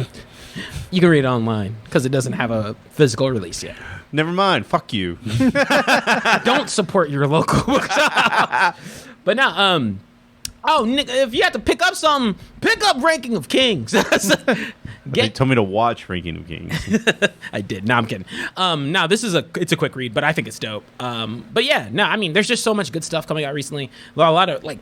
You can read it online because it doesn't have a physical release yet. Never mind. Fuck you. Don't support your local bookshop. But now, Nick, if you have to pick up something, pick up Ranking of Kings. They told me to watch Ranking of Kings. I did. No, I'm kidding. Now this is it's a quick read, but I think it's dope. But yeah, no, I mean, there's just so much good stuff coming out recently. A lot of it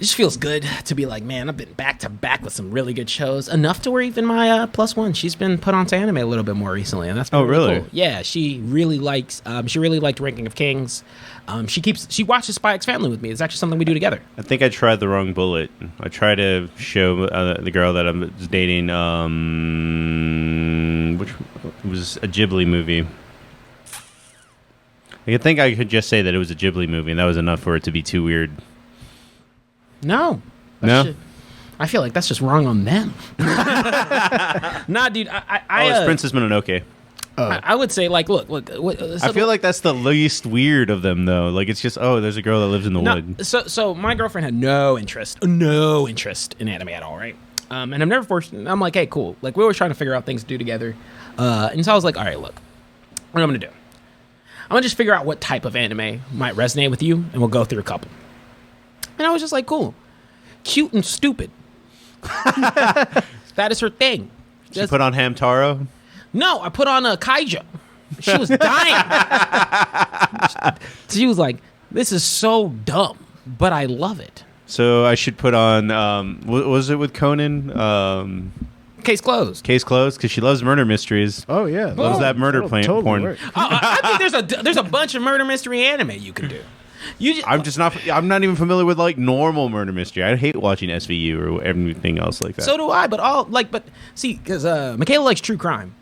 just feels good to be like, man, I've been back to back with some really good shows. Enough to where even my plus one, she's been put onto anime a little bit more recently, and that's been really cool. Yeah, she really likes. She really liked Ranking of Kings. She watches Spy X Family with me. It's actually something we do together. I think I tried the wrong bullet. I tried to show the girl that I was dating, which was a Ghibli movie. I think I could just say that it was a Ghibli movie, and that was enough for it to be too weird. No. I feel like that's just wrong on them. Nah, dude. It's Princess Mononoke. I would say, look. I feel like that's the least weird of them, though. Like, it's just, there's a girl that lives in the wood. So my girlfriend had no interest in anime at all, right? And I'm never forced. I'm like, hey, cool. Like, we were trying to figure out things to do together. And so I was like, all right, look, what I'm going to do. I'm gonna just figure out what type of anime might resonate with you, and we'll go through a couple. And I was just like, cool, cute and stupid. That is her thing. Did you put on Hamtaro? No, I put on a Kaija. She was dying. She was like, this is so dumb, but I love it. So I should put on, was it with Conan? Case closed. Case closed, because she loves murder mysteries. Oh yeah, Loves that murder porn. work. I think there's a bunch of murder mystery anime you can do. I'm not even familiar with like normal murder mystery. I hate watching SVU or everything else like that. So do I, but see, because Michaela likes true crime.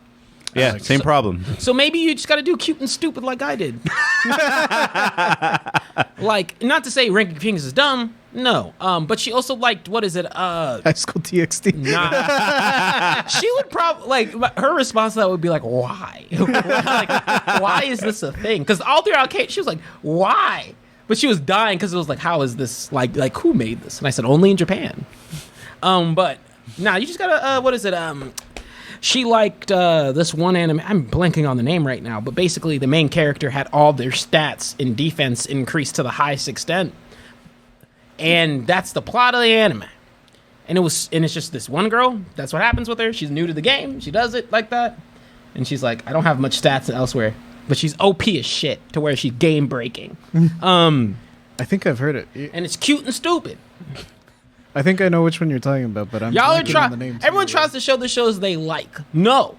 Yeah, same problem. So maybe you just got to do cute and stupid like I did. Like, not to say Ranking Kings is dumb, no. But she also liked, what is it? High School TXT. Nah. She would probably, like, her response to that would be like, why? Like, why is this a thing? Because all throughout Kate, she was like, why? But she was dying because it was like, how is this, like who made this? And I said, only in Japan. But, nah, you just gotta, what is it? She liked this one anime. I'm blanking on the name right now, but basically the main character had all their stats in defense increased to the highest extent, and that's the plot of the anime. And it's just this one girl. That's what happens with her. She's new to the game. She does it like that, and she's like, I don't have much stats elsewhere, but she's OP as shit to where she's game breaking. I think I've heard it. And it's cute and stupid. I think I know which one you're talking about, but I'm Y'all are blanking on the name. Everyone tries to show the shows they like. No,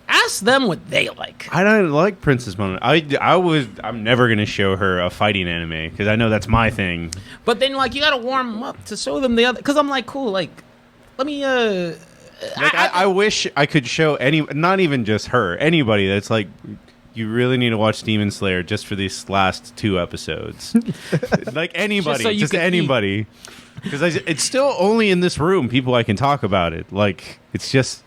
ask them what they like. I don't like Princess Mononoke. I'm never gonna show her a fighting anime because I know that's my thing. But then, like, you gotta warm them up to show them the other. Because I'm like, cool. Like, let me. I wish I could show not even just her, anybody that's like, you really need to watch Demon Slayer just for these last 2 episodes. Like anybody, just anybody. Because it's still only in this room people I can talk about it. Like, it's just...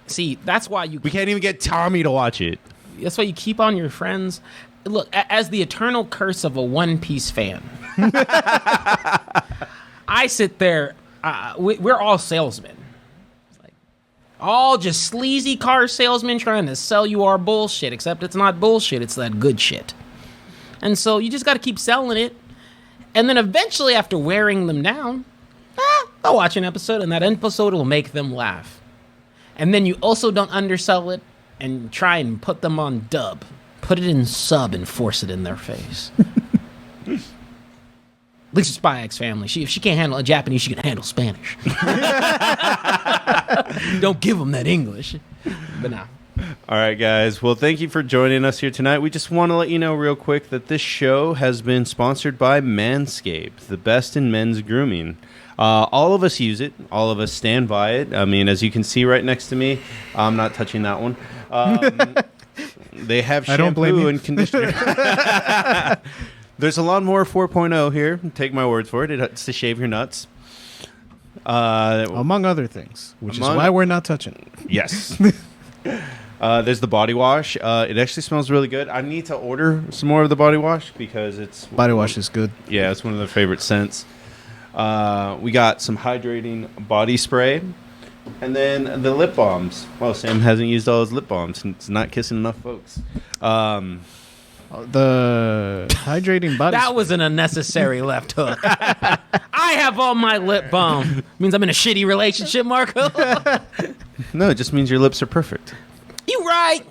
See, that's why you... We can't even get Tommy to watch it. That's why you keep on your friends. Look, as the eternal curse of a One Piece fan, I sit there... we're all salesmen. Like, all just sleazy car salesmen trying to sell you our bullshit, except it's not bullshit, it's that good shit. And so you just got to keep selling it. And then eventually, after wearing them down, they'll watch an episode, and that episode will make them laugh. And then you also don't undersell it and try and put them on dub. Put it in sub and force it in their face. At least it's Spy X Family. If she can't handle Japanese, she can handle Spanish. Don't give them that English. But nah. All right, guys. Well, thank you for joining us here tonight. We just want to let you know real quick that this show has been sponsored by Manscaped, the best in men's grooming. All of us use it. All of us stand by it. I mean, as you can see right next to me, I'm not touching that one. They have shampoo and conditioner. There's a Lawnmower 4.0 here. Take my words for it. It's to shave your nuts. Among other things, which is why we're not touching it. Yes. There's the body wash. It actually smells really good. I need to order some more of the body wash because it's... Body wash is good. Yeah, it's one of the favorite scents. We got some hydrating body spray. And then the lip balms. Well, Sam hasn't used all his lip balms. It's not kissing enough folks. The hydrating body That spray. was an unnecessary left hook. I have all my lip balm. Means I'm in a shitty relationship, Marco. No, it just means your lips are perfect. You right.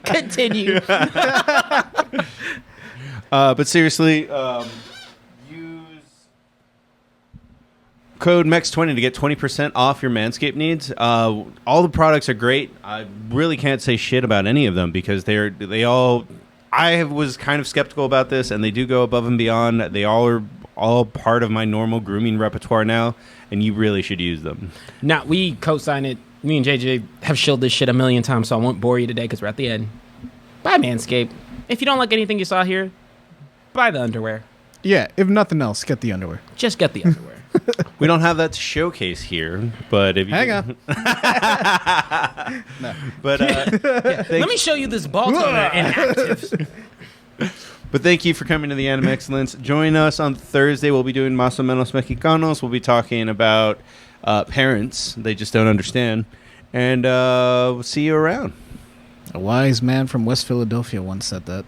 Continue. But seriously, use code MEX20 to get 20% off your Manscaped needs. All the products are great. I really can't say shit about any of them because they all... I was kind of skeptical about this, and they do go above and beyond. They are all part of my normal grooming repertoire now, and you really should use them. Now, we co-sign it. Me and JJ have shilled this shit a million times, so I won't bore you today because we're at the end. Buy Manscaped. If you don't like anything you saw here, buy the underwear. Yeah, if nothing else, get the underwear. Just get the underwear. We don't have that to showcase here, but if you... Hang on. No. But Let me show you this ball toner inactive. But thank you for coming to the Animexcellence. Join us on Thursday. We'll be doing Más o Menos Mexicanos. We'll be talking about parents. They just don't understand. And we'll see you around. A wise man from West Philadelphia once said that.